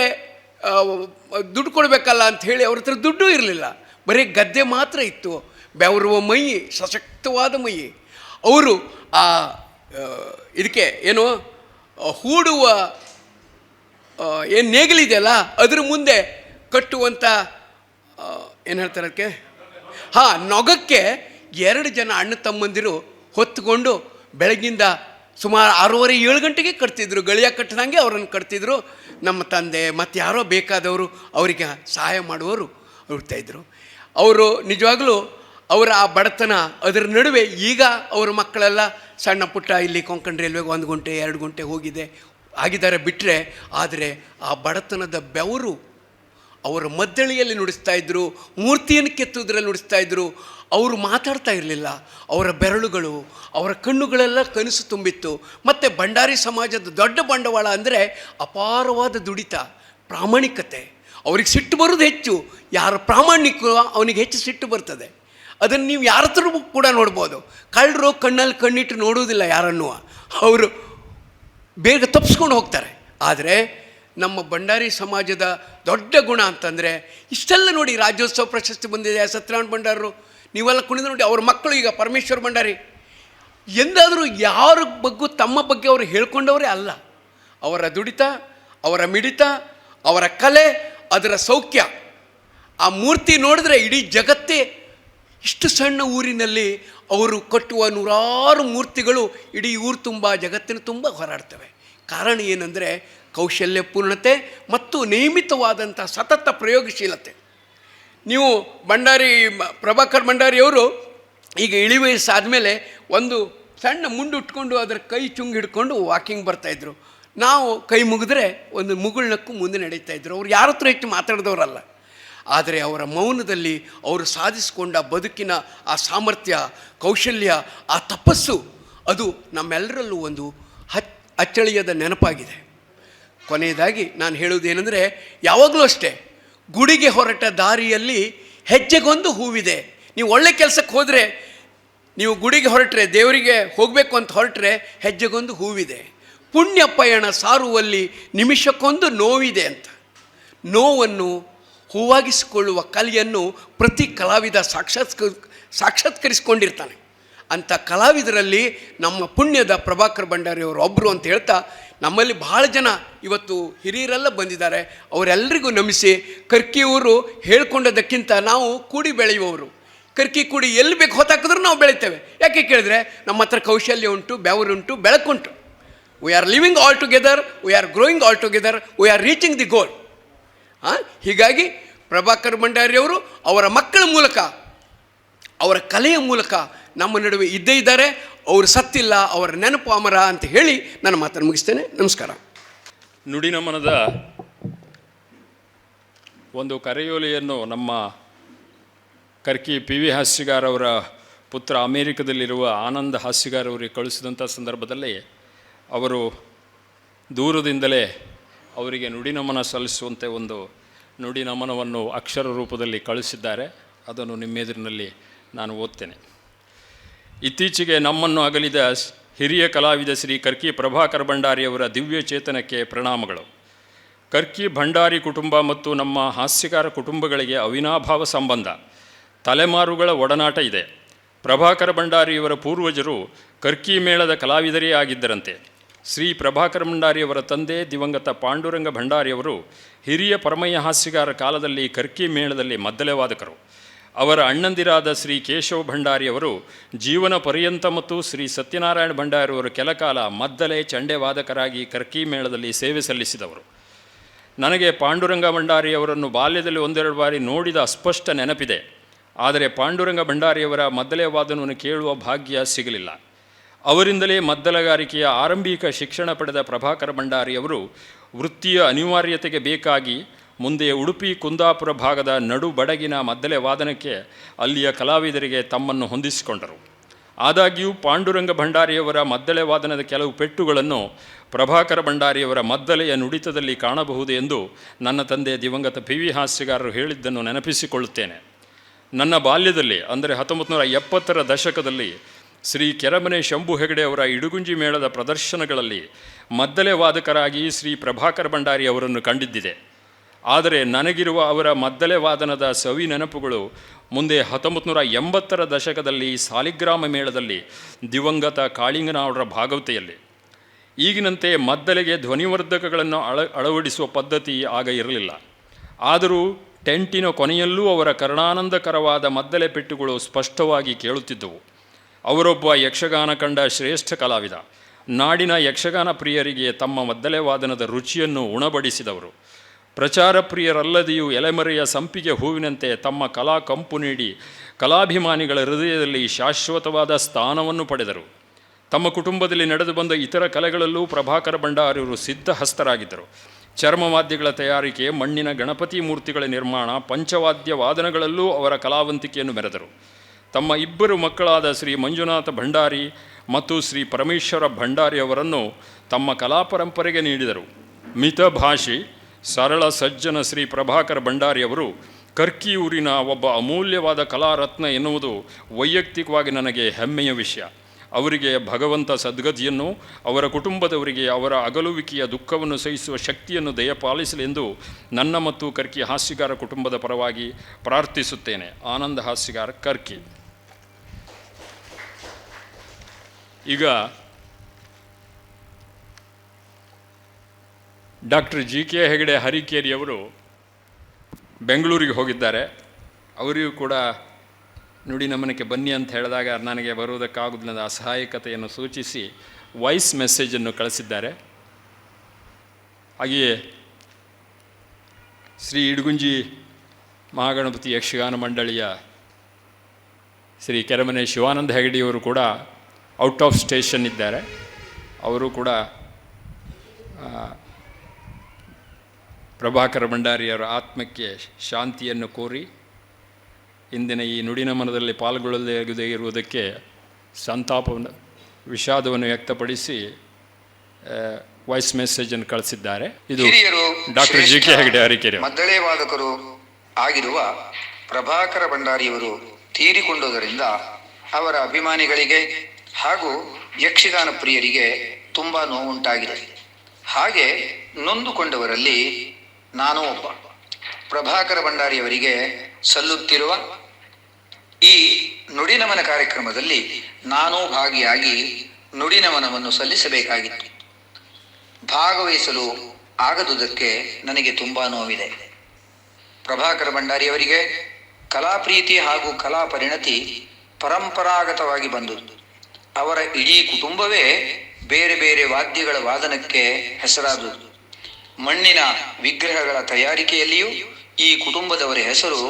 ದುಡ್ಡು ಕೊಡಬೇಕಲ್ಲ ಅಂಥೇಳಿ ಅವ್ರ ಹತ್ರ ದುಡ್ಡು ಇರಲಿಲ್ಲ. ಬರೀ ಗದ್ದೆ ಮಾತ್ರ ಇತ್ತು. ಬೆವರುವ ಮೈ, ಸಶಕ್ತವಾದ ಮೈ. ಅವರು ಆ ಇದಕ್ಕೆ ಏನು ಹೂಡುವ ಏನು ನೇಗಿಲಿದೆಯಲ್ಲ ಅದ್ರ ಮುಂದೆ ಕಟ್ಟುವಂಥ ಏನು ಹೇಳ್ತಾರೆ ಅದಕ್ಕೆ, ನೊಗಕ್ಕೆ 2 ಜನ ಅಣ್ಣ ತಮ್ಮಂದಿರು ಹೊತ್ತುಕೊಂಡು ಬೆಳಗಿಂದ ಸುಮಾರು 6:30-7 ಗಂಟೆಗೆ ಕಟ್ತಿದ್ರು. ಗಳಿಯ ಕಟ್ಟಿದಂಗೆ ಅವರನ್ನು ಕಟ್ತಿದ್ರು. ನಮ್ಮ ತಂದೆ ಮತ್ತು ಯಾರೋ ಬೇಕಾದವರು ಅವರಿಗೆ ಸಹಾಯ ಮಾಡುವವರು ಇರ್ತಾಯಿದ್ರು. ಅವರು ನಿಜವಾಗಲೂ ಅವರ ಆ ಬಡತನ ಅದರ ನಡುವೆ ಈಗ ಅವರ ಮಕ್ಕಳೆಲ್ಲ ಸಣ್ಣ ಪುಟ್ಟ ಇಲ್ಲಿ ಕೊಂಕಣ್ ರೈಲ್ವೆಗೆ 1 ಗಂಟೆ 2 ಗಂಟೆ ಆಗಿದ್ದಾರೆ ಬಿಟ್ಟರೆ, ಆದರೆ ಆ ಬಡತನದ ಬೆವರು ಅವರ ಮದ್ದಳೆಯಲ್ಲಿ ನುಡಿಸ್ತಾಯಿದ್ರು, ಮೂರ್ತಿಯನ್ನು ಕೆತ್ತುವುದರಲ್ಲಿ ನುಡಿಸ್ತಾಯಿದ್ರು. ಅವರು ಮಾತಾಡ್ತಾ ಇರಲಿಲ್ಲ. ಅವರ ಬೆರಳುಗಳು, ಅವರ ಕಣ್ಣುಗಳೆಲ್ಲ ಕನಸು ತುಂಬಿತ್ತು. ಮತ್ತು ಭಂಡಾರಿ ಸಮಾಜದ ದೊಡ್ಡ ಬಂಡವಾಳ ಅಂದರೆ ಅಪಾರವಾದ ದುಡಿತ, ಪ್ರಾಮಾಣಿಕತೆ. ಅವ್ರಿಗೆ ಸಿಟ್ಟು ಬರೋದು ಹೆಚ್ಚು. ಯಾರು ಪ್ರಾಮಾಣಿಕರು ಅವನಿಗೆ ಹೆಚ್ಚು ಸಿಟ್ಟು ಬರ್ತದೆ. ಅದನ್ನು ನೀವು ಯಾರ ಹತ್ರ ಕೂಡ ನೋಡ್ಬೋದು. ಕಳ್ಳರು ಕಣ್ಣಲ್ಲಿ ಕಣ್ಣಿಟ್ಟು ನೋಡುವುದಿಲ್ಲ ಯಾರನ್ನೂ, ಅವರು ಬೇಗ ತಪ್ಪಿಸ್ಕೊಂಡು ಹೋಗ್ತಾರೆ. ಆದರೆ ನಮ್ಮ ಭಂಡಾರಿ ಸಮಾಜದ ದೊಡ್ಡ ಗುಣ ಅಂತಂದರೆ ಇಷ್ಟೆಲ್ಲ ನೋಡಿ, ರಾಜ್ಯೋತ್ಸವ ಪ್ರಶಸ್ತಿ ಬಂದಿದೆ ಸತ್ಯನಾರಾಯಣ ಭಂಡಾರರು, ನೀವೆಲ್ಲ ಕುಣಿದು ನೋಡಿ. ಅವ್ರ ಮಕ್ಕಳು ಈಗ ಪರಮೇಶ್ವರ್ ಭಂಡಾರಿ ಎಂದಾದರೂ ಯಾರ ಬಗ್ಗೆ ತಮ್ಮ ಬಗ್ಗೆ ಅವರು ಹೇಳ್ಕೊಂಡವರೇ ಅಲ್ಲ. ಅವರ ದುಡಿತ, ಅವರ ಮಿಡಿತ, ಅವರ ಕಲೆ, ಅದರ ಸೌಖ್ಯ, ಆ ಮೂರ್ತಿ ನೋಡಿದ್ರೆ ಇಡೀ ಜಗತ್ತೇ, ಇಷ್ಟು ಸಣ್ಣ ಊರಿನಲ್ಲಿ ಅವರು ಕಟ್ಟುವ 100 ಮೂರ್ತಿಗಳು ಇಡೀ ಊರು ತುಂಬ, ಜಗತ್ತಿನ ತುಂಬ ಹೊರಾಡ್ತವೆ. ಕಾರಣ ಏನಂದರೆ ಕೌಶಲ್ಯಪೂರ್ಣತೆ ಮತ್ತು ನಿಯಮಿತವಾದಂಥ ಸತತ ಪ್ರಯೋಗಶೀಲತೆ. ನೀವು ಪ್ರಭಾಕರ್ ಭಂಡಾರಿಯವರು ಈಗ ಇಳಿ ವಯಸ್ಸಾದಮೇಲೆ ಒಂದು ಸಣ್ಣ ಮುಂಡು ಉಟ್ಕೊಂಡು ಅದರ ಕೈ ಚುಂಗ್ ಹಿಡ್ಕೊಂಡು ವಾಕಿಂಗ್ ಬರ್ತಾಯಿದ್ರು. ನಾವು ಕೈ ಮುಗಿದ್ರೆ ಒಂದು ಮುಗುಳ್ನಕ್ಕೂ ಮುಂದೆ ನಡೀತಾಯಿದ್ರು. ಅವ್ರು ಯಾರ ಹತ್ರ ಹೆಚ್ಚು ಮಾತಾಡಿದವರಲ್ಲ. ಆದರೆ ಅವರ ಮೌನದಲ್ಲಿ ಅವರು ಸಾಧಿಸಿಕೊಂಡ ಬದುಕಿನ ಆ ಸಾಮರ್ಥ್ಯ, ಕೌಶಲ್ಯ, ಆ ತಪಸ್ಸು, ಅದು ನಮ್ಮೆಲ್ಲರಲ್ಲೂ ಒಂದು ಅಚ್ಚಳಿಯದ ನೆನಪಾಗಿದೆ. ಕೊನೆಯದಾಗಿ ನಾನು ಹೇಳುವುದೇನೆಂದರೆ, ಯಾವಾಗಲೂ ಅಷ್ಟೇ, ಗುಡಿಗೆ ಹೊರಟ ದಾರಿಯಲ್ಲಿ ಹೆಜ್ಜೆಗೊಂದು ಹೂವಿದೆ. ನೀವು ಒಳ್ಳೆ ಕೆಲಸಕ್ಕೆ ಹೋದರೆ, ನೀವು ಗುಡಿಗೆ ಹೊರಟ್ರೆ, ದೇವರಿಗೆ ಹೋಗಬೇಕು ಅಂತ ಹೊರಟ್ರೆ ಹೆಜ್ಜೆಗೊಂದು ಹೂವಿದೆ. ಪುಣ್ಯ ಪಯಣ ಸಾರುವಲ್ಲಿ ನಿಮಿಷಕ್ಕೊಂದು ನೋವಿದೆ ಅಂತ. ನೋವನ್ನು ಹೂವಾಗಿಸಿಕೊಳ್ಳುವ ಕಲೆಯನ್ನು ಪ್ರತಿ ಕಲಾವಿದ ಸಾಕ್ಷಾತ್ಕರಿಸಿಕೊಂಡಿರ್ತಾನೆ. ಅಂಥ ಕಲಾವಿದರಲ್ಲಿ ನಮ್ಮ ಪುಣ್ಯದ ಪ್ರಭಾಕರ್ ಭಂಡಾರಿಯವರು ಒಬ್ಬರು ಅಂತ ಹೇಳ್ತಾ, ನಮ್ಮಲ್ಲಿ ಭಾಳ ಜನ ಇವತ್ತು ಹಿರಿಯರೆಲ್ಲ ಬಂದಿದ್ದಾರೆ. ಅವರೆಲ್ಲರಿಗೂ ನಮಿಸಿ, ಕರ್ಕಿಯವರು ಹೇಳ್ಕೊಂಡದಕ್ಕಿಂತ ನಾವು ಕೂಡಿ ಬೆಳೆಯುವವರು. ಕರ್ಕಿ ಕೂಡಿ ಎಲ್ಲಿ ಬೇಕು ಹೊತ್ತಾಕಿದ್ರೂ ನಾವು ಬೆಳಿತೇವೆ. ಯಾಕೆ ಕೇಳಿದ್ರೆ ನಮ್ಮ ಹತ್ರ ಕೌಶಲ್ಯ ಉಂಟು, ಬೆವರುಂಟು, ಬೆಳಕುಂಟು. We are living all together, we are growing all together, we are reaching the goal. ಹೀಗಾಗಿ ಪ್ರಭಾಕರ್ ಭಂಡಾರಿಯವರು ಅವರ ಮಕ್ಕಳ ಮೂಲಕ, ಅವರ ಕಲೆಯ ಮೂಲಕ ನಮ್ಮ ನಡುವೆ ಇದ್ದೇ ಇದ್ದಾರೆ. ಅವರು ಸತ್ತಿಲ್ಲ, ಅವರ ನೆನಪು ಅಮರ ಅಂತ ಹೇಳಿ ನಾನು ಮಾತನ್ನು ಮುಗಿಸ್ತೇನೆ. ನಮಸ್ಕಾರ. ನುಡಿನಮನದ ಒಂದು ಕರೆಯೋಲೆಯನ್ನು ನಮ್ಮ ಕರ್ಕಿ PV ಹಾಸ್ಯಗಾರವರ ಪುತ್ರ ಅಮೇರಿಕದಲ್ಲಿರುವ ಆನಂದ್ ಹಾಸ್ಯಗಾರವರಿಗೆ ಕಳಿಸಿದಂಥ ಸಂದರ್ಭದಲ್ಲಿ ಅವರು ದೂರದಿಂದಲೇ ಅವರಿಗೆ ನುಡಿನಮನ ಸಲ್ಲಿಸುವಂತೆ ಒಂದು ನುಡಿನಮನವನ್ನು ಅಕ್ಷರ ರೂಪದಲ್ಲಿ ಕಳಿಸಿದ್ದಾರೆ. ಅದನ್ನು ನಿಮ್ಮೆದುರಿನಲ್ಲಿ ನಾನು ಓದ್ತೇನೆ. ಇತ್ತೀಚೆಗೆ ನಮ್ಮನ್ನು ಅಗಲಿದ ಹಿರಿಯ ಕಲಾವಿದ ಶ್ರೀ ಕರ್ಕಿ ಪ್ರಭಾಕರ್ ಭಂಡಾರಿಯವರ ದಿವ್ಯ ಚೇತನಕ್ಕೆ ಪ್ರಣಾಮಗಳು. ಕರ್ಕಿ ಭಂಡಾರಿ ಕುಟುಂಬ ಮತ್ತು ನಮ್ಮ ಹಾಸ್ಯಕಾರ ಕುಟುಂಬಗಳಿಗೆ ಅವಿನಾಭಾವ ಸಂಬಂಧ, ತಲೆಮಾರುಗಳ ಒಡನಾಟ ಇದೆ. ಪ್ರಭಾಕರ ಭಂಡಾರಿಯವರ ಪೂರ್ವಜರು ಕರ್ಕಿ ಮೇಳದ ಕಲಾವಿದರೇ ಆಗಿದ್ದರಂತೆ. ಶ್ರೀ ಪ್ರಭಾಕರ ಭಂಡಾರಿಯವರ ತಂದೆ ದಿವಂಗತ ಪಾಂಡುರಂಗ ಭಂಡಾರಿಯವರು ಹಿರಿಯ ಪರಮಯ್ಯ ಹಾಸ್ಯಗಾರ ಕಾಲದಲ್ಲಿ ಕರ್ಕಿ ಮೇಳದಲ್ಲಿ ಮದ್ದಲೆ ವಾದಕರು. ಅವರ ಅಣ್ಣಂದಿರಾದ ಶ್ರೀ ಕೇಶವ ಭಂಡಾರಿಯವರು ಜೀವನ ಪರ್ಯಂತ ಮತ್ತು ಶ್ರೀ ಸತ್ಯನಾರಾಯಣ ಭಂಡಾರಿಯವರು ಕೆಲಕಾಲ ಮದ್ದಲೆ ಚಂಡೆ ವಾದಕರಾಗಿ ಕರ್ಕಿ ಮೇಳದಲ್ಲಿ ಸೇವೆ ಸಲ್ಲಿಸಿದವರು. ನನಗೆ ಪಾಂಡುರಂಗ ಭಂಡಾರಿಯವರನ್ನು ಬಾಲ್ಯದಲ್ಲಿ ಒಂದೆರಡು ಬಾರಿ ನೋಡಿದ ಅಸ್ಪಷ್ಟ ನೆನಪಿದೆ. ಆದರೆ ಪಾಂಡುರಂಗ ಭಂಡಾರಿಯವರ ಮದ್ದಲೆ ವಾದನವನ್ನು ಕೇಳುವ ಭಾಗ್ಯ ಸಿಗಲಿಲ್ಲ. ಅವರಿಂದಲೇ ಮದ್ದಲೆಗಾರಿಕೆಯ ಆರಂಭಿಕ ಶಿಕ್ಷಣ ಪಡೆದ ಪ್ರಭಾಕರ ಭಂಡಾರಿಯವರು ವೃತ್ತಿಯ ಅನಿವಾರ್ಯತೆಗೆ ಬೇಕಾಗಿ ಮುಂದೆ ಉಡುಪಿ ಕುಂದಾಪುರ ಭಾಗದ ನಡು ಬಡಗಿನ ಮದ್ದಲೆ ವಾದನಕ್ಕೆ ಅಲ್ಲಿಯ ಕಲಾವಿದರಿಗೆ ತಮ್ಮನ್ನು ಹೊಂದಿಸಿಕೊಂಡರು. ಆದಾಗ್ಯೂ ಪಾಂಡುರಂಗ ಭಂಡಾರಿಯವರ ಮದ್ದಲೆ ವಾದನದ ಕೆಲವು ಪೆಟ್ಟುಗಳನ್ನು ಪ್ರಭಾಕರ ಭಂಡಾರಿಯವರ ಮದ್ದಲೆಯ ನುಡಿತದಲ್ಲಿ ಕಾಣಬಹುದು ಎಂದು ನನ್ನ ತಂದೆ ದಿವಂಗತ PV ಹಾಸ್ಯಗಾರರು ಹೇಳಿದ್ದನ್ನು ನೆನಪಿಸಿಕೊಳ್ಳುತ್ತೇನೆ. ನನ್ನ ಬಾಲ್ಯದಲ್ಲಿ ಅಂದರೆ 1970ರ ದಶಕದಲ್ಲಿ ಶ್ರೀ ಕೆರಮನೆ ಶಂಭು ಹೆಗಡೆ ಅವರ ಇಡುಗುಂಜಿ ಮೇಳದ ಪ್ರದರ್ಶನಗಳಲ್ಲಿ ಮದ್ದಲೆ ವಾದಕರಾಗಿ ಶ್ರೀ ಪ್ರಭಾಕರ ಭಂಡಾರಿ ಅವರನ್ನು ಕಂಡಿದ್ದಿದೆ. ಆದರೆ ನನಗಿರುವ ಅವರ ಮದ್ದಲೆ ವಾದನದ ಸವಿ ನೆನಪುಗಳು ಮುಂದೆ 1980ರ ದಶಕದಲ್ಲಿ ಸಾಲಿಗ್ರಾಮ ಮೇಳದಲ್ಲಿ ದಿವಂಗತ ಕಾಳಿಂಗನವರ ಭಾಗವತೆಯಲ್ಲಿ. ಈಗಿನಂತೆ ಮದ್ದಲೆಗೆ ಧ್ವನಿವರ್ಧಕಗಳನ್ನು ಅಳವಡಿಸುವ ಪದ್ಧತಿ ಆಗ ಇರಲಿಲ್ಲ. ಆದರೂ ಟೆಂಟಿನ ಕೊನೆಯಲ್ಲೂ ಅವರ ಕರುಣಾನಂದಕರವಾದ ಮದ್ದಲೆ ಪೆಟ್ಟುಗಳು ಸ್ಪಷ್ಟವಾಗಿ ಕೇಳುತ್ತಿದ್ದವು. ಅವರೊಬ್ಬ ಯಕ್ಷಗಾನ ಕಂಡ ಶ್ರೇಷ್ಠ ಕಲಾವಿದ. ನಾಡಿನ ಯಕ್ಷಗಾನ ಪ್ರಿಯರಿಗೆ ತಮ್ಮ ಮದ್ದಲೆ ವಾದನದ ರುಚಿಯನ್ನು ಉಣಬಡಿಸಿದವರು. ಪ್ರಚಾರ ಪ್ರಿಯರಲ್ಲದೆಯೂ ಎಲೆಮರೆಯ ಸಂಪಿಗೆ ಹೂವಿನಂತೆ ತಮ್ಮ ಕಲಾ ಕಂಪು ನೀಡಿ ಕಲಾಭಿಮಾನಿಗಳ ಹೃದಯದಲ್ಲಿ ಶಾಶ್ವತವಾದ ಸ್ಥಾನವನ್ನು ಪಡೆದರು. ತಮ್ಮ ಕುಟುಂಬದಲ್ಲಿ ನಡೆದು ಬಂದ ಇತರ ಕಲೆಗಳಲ್ಲೂ ಪ್ರಭಾಕರ ಭಂಡಾರಿಯವರು ಸಿದ್ಧಹಸ್ತರಾಗಿದ್ದರು. ಚರ್ಮವಾದ್ಯಗಳ ತಯಾರಿಕೆ, ಮಣ್ಣಿನ ಗಣಪತಿ ಮೂರ್ತಿಗಳ ನಿರ್ಮಾಣ, ಪಂಚವಾದ್ಯ ವಾದನಗಳಲ್ಲೂ ಅವರ ಕಲಾವಂತಿಕೆಯನ್ನು ಮೆರೆದರು. ತಮ್ಮ ಇಬ್ಬರು ಮಕ್ಕಳಾದ ಶ್ರೀ ಮಂಜುನಾಥ ಭಂಡಾರಿ ಮತ್ತು ಶ್ರೀ ಪರಮೇಶ್ವರ ಭಂಡಾರಿ ಅವರನ್ನು ತಮ್ಮ ಕಲಾ ಪರಂಪರೆಗೆ ನೀಡಿದರು. ಮಿತಭಾಷಿ, ಸರಳ ಸಜ್ಜನ ಶ್ರೀ ಪ್ರಭಾಕರ ಭಂಡಾರಿಯವರು ಕರ್ಕಿ ಊರಿನ ಒಬ್ಬ ಅಮೂಲ್ಯವಾದ ಕಲಾರತ್ನ ಎನ್ನುವುದು ವೈಯಕ್ತಿಕವಾಗಿ ನನಗೆ ಹೆಮ್ಮೆಯ ವಿಷಯ. ಅವರಿಗೆ ಭಗವಂತ ಸದ್ಗತಿಯನ್ನು, ಅವರ ಕುಟುಂಬದವರಿಗೆ ಅವರ ಅಗಲುವಿಕೆಯ ದುಃಖವನ್ನು ಸಹಿಸುವ ಶಕ್ತಿಯನ್ನು ದಯಪಾಲಿಸಲೆಂದು ನನ್ನ ಮತ್ತು ಕರ್ಕಿ ಹಾಸ್ಯಗಾರ ಕುಟುಂಬದ ಪರವಾಗಿ ಪ್ರಾರ್ಥಿಸುತ್ತೇನೆ. ಆನಂದ ಹಾಸ್ಯಗಾರ, ಕರ್ಕಿ. ಈಗ ಡಾಕ್ಟರ್ GK ಹೆಗಡೆ ಹರಿಕೇರಿಯವರು ಬೆಂಗಳೂರಿಗೆ ಹೋಗಿದ್ದಾರೆ. ಅವರಿಗೂ ಕೂಡ ನುಡಿ ನಮನಕ್ಕೆ ಬನ್ನಿ ಅಂತ ಹೇಳಿದಾಗ ನನಗೆ ಬರುವುದಕ್ಕಾಗುವುದಿಲ್ಲದ ಅಸಹಾಯಕತೆಯನ್ನು ಸೂಚಿಸಿ ವಾಯ್ಸ್ ಮೆಸೇಜನ್ನು ಕಳಿಸಿದ್ದಾರೆ. ಹಾಗೆಯೇ ಶ್ರೀ ಇಡುಗುಂಜಿ ಮಹಾಗಣಪತಿ ಯಕ್ಷಗಾನ ಮಂಡಳಿಯ ಶ್ರೀ ಕೆರಮನೆ ಶಿವಾನಂದ ಹೆಗಡೆಯವರು ಕೂಡ ಔಟ್ ಆಫ್ ಸ್ಟೇಷನ್ ಇದ್ದಾರೆ. ಅವರು ಕೂಡ ಪ್ರಭಾಕರ ಭಂಡಾರಿಯವರ ಆತ್ಮಕ್ಕೆ ಶಾಂತಿಯನ್ನು ಕೋರಿ ಇಂದಿನ ಈ ನುಡಿನಮನದಲ್ಲಿ ಪಾಲ್ಗೊಳ್ಳದೇ ಇರುವುದಕ್ಕೆ ಸಂತಾಪವನ್ನು, ವಿಷಾದವನ್ನು ವ್ಯಕ್ತಪಡಿಸಿ ವಾಯ್ಸ್ ಮೆಸೇಜನ್ನು ಕಳಿಸಿದ್ದಾರೆ. ಇದು ಡಾಕ್ಟರ್ GK ಹೆಗಡೆ ಹರಿಕೆರೆ. ಮದ್ದಳೆ ವಾದಕರು ಆಗಿರುವ ಪ್ರಭಾಕರ ಭಂಡಾರಿಯವರು ತೀರಿಕೊಂಡುದರಿಂದ ಅವರ ಅಭಿಮಾನಿಗಳಿಗೆ ಹಾಗೂ ಯಕ್ಷಗಾನ ಪ್ರಿಯರಿಗೆ ತುಂಬ ನೋವುಂಟಾಗಿದೆ. ಹಾಗೆ ನೊಂದುಕೊಂಡವರಲ್ಲಿ ನಾನು ಒಬ್ಬ. ಪ್ರಭಾಕರ ಭಂಡಾರಿಯವರಿಗೆ ಸಲ್ಲುತ್ತಿರುವ ಈ ನುಡಿನಮನ ಕಾರ್ಯಕ್ರಮದಲ್ಲಿ ನಾನೂ ಭಾಗಿಯಾಗಿ ನುಡಿನಮನವನ್ನು ಸಲ್ಲಿಸಬೇಕಾಗಿತ್ತು. ಭಾಗವಹಿಸಲು ಆಗದುದಕ್ಕೆ ನನಗೆ ತುಂಬ ನೋವಿದೆ. ಪ್ರಭಾಕರ ಭಂಡಾರಿಯವರಿಗೆ ಕಲಾಪ್ರೀತಿ ಹಾಗೂ ಕಲಾ ಪರಿಣತಿ ಪರಂಪರಾಗತವಾಗಿ ಬಂದುದು. ಅವರ ಇಡೀ ಕುಟುಂಬವೇ ಬೇರೆ ಬೇರೆ ವಾದ್ಯಗಳ ವಾದನಕ್ಕೆ ಹೆಸರಾದುದು. ಮಣ್ಣಿನ ವಿಗ್ರಹಗಳ ತಯಾರಿಕೆಯಲ್ಲಿಯೂ ಈ ಕುಟುಂಬದವರ ಹೆಸರು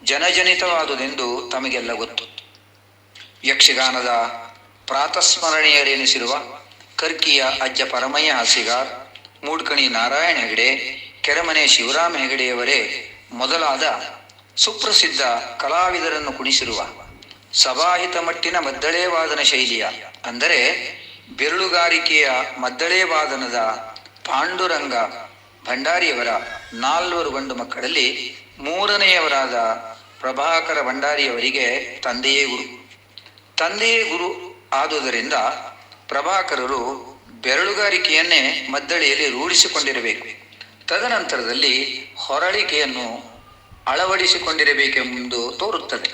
ಜನಜನಿತವಾದುದೆಂದು ತಮಗೆಲ್ಲ ಗೊತ್ತು. ಯಕ್ಷಗಾನದ ಪ್ರಾತಸ್ಮರಣೀಯರೆನಿಸಿರುವ ಕರ್ಕಿಯ ಅಜ್ಜ ಪರಮಯ್ಯ ಹಾಸ್ಯಗಾರ್, ಮೂಡ್ಕಣಿ ನಾರಾಯಣ ಹೆಗಡೆ, ಕೆರಮನೆ ಶಿವರಾಮ ಹೆಗಡೆಯವರೇ ಮೊದಲಾದ ಸುಪ್ರಸಿದ್ಧ ಕಲಾವಿದರನ್ನು ಕುಣಿಸಿರುವ ಸಭಾಹಿತ ಮಟ್ಟಿನ ಮದ್ದಳೆ ವಾದನ ಶೈಲಿಯ ಅಂದರೆ ಬೆರಳುಗಾರಿಕೆಯ ಮದ್ದಳೆ ವಾದನದ ಪಾಂಡುರಂಗ ಭಂಡಾರಿಯವರ 4 ಗಂಡು ಮಕ್ಕಳಲ್ಲಿ 3ನೇಯವರಾದ ಪ್ರಭಾಕರ ಭಂಡಾರಿಯವರಿಗೆ ತಂದೆಯೇ ಗುರು ಆದುದರಿಂದ ಪ್ರಭಾಕರರು ಬೆರಳುಗಾರಿಕೆಯನ್ನೇ ಮದ್ದಳೆಯಲ್ಲಿ ರೂಢಿಸಿಕೊಂಡಿರಬೇಕು. ತದನಂತರದಲ್ಲಿ ಹೊರಳಿಕೆಯನ್ನು ಅಳವಡಿಸಿಕೊಂಡಿರಬೇಕೆಂದು ತೋರುತ್ತದೆ.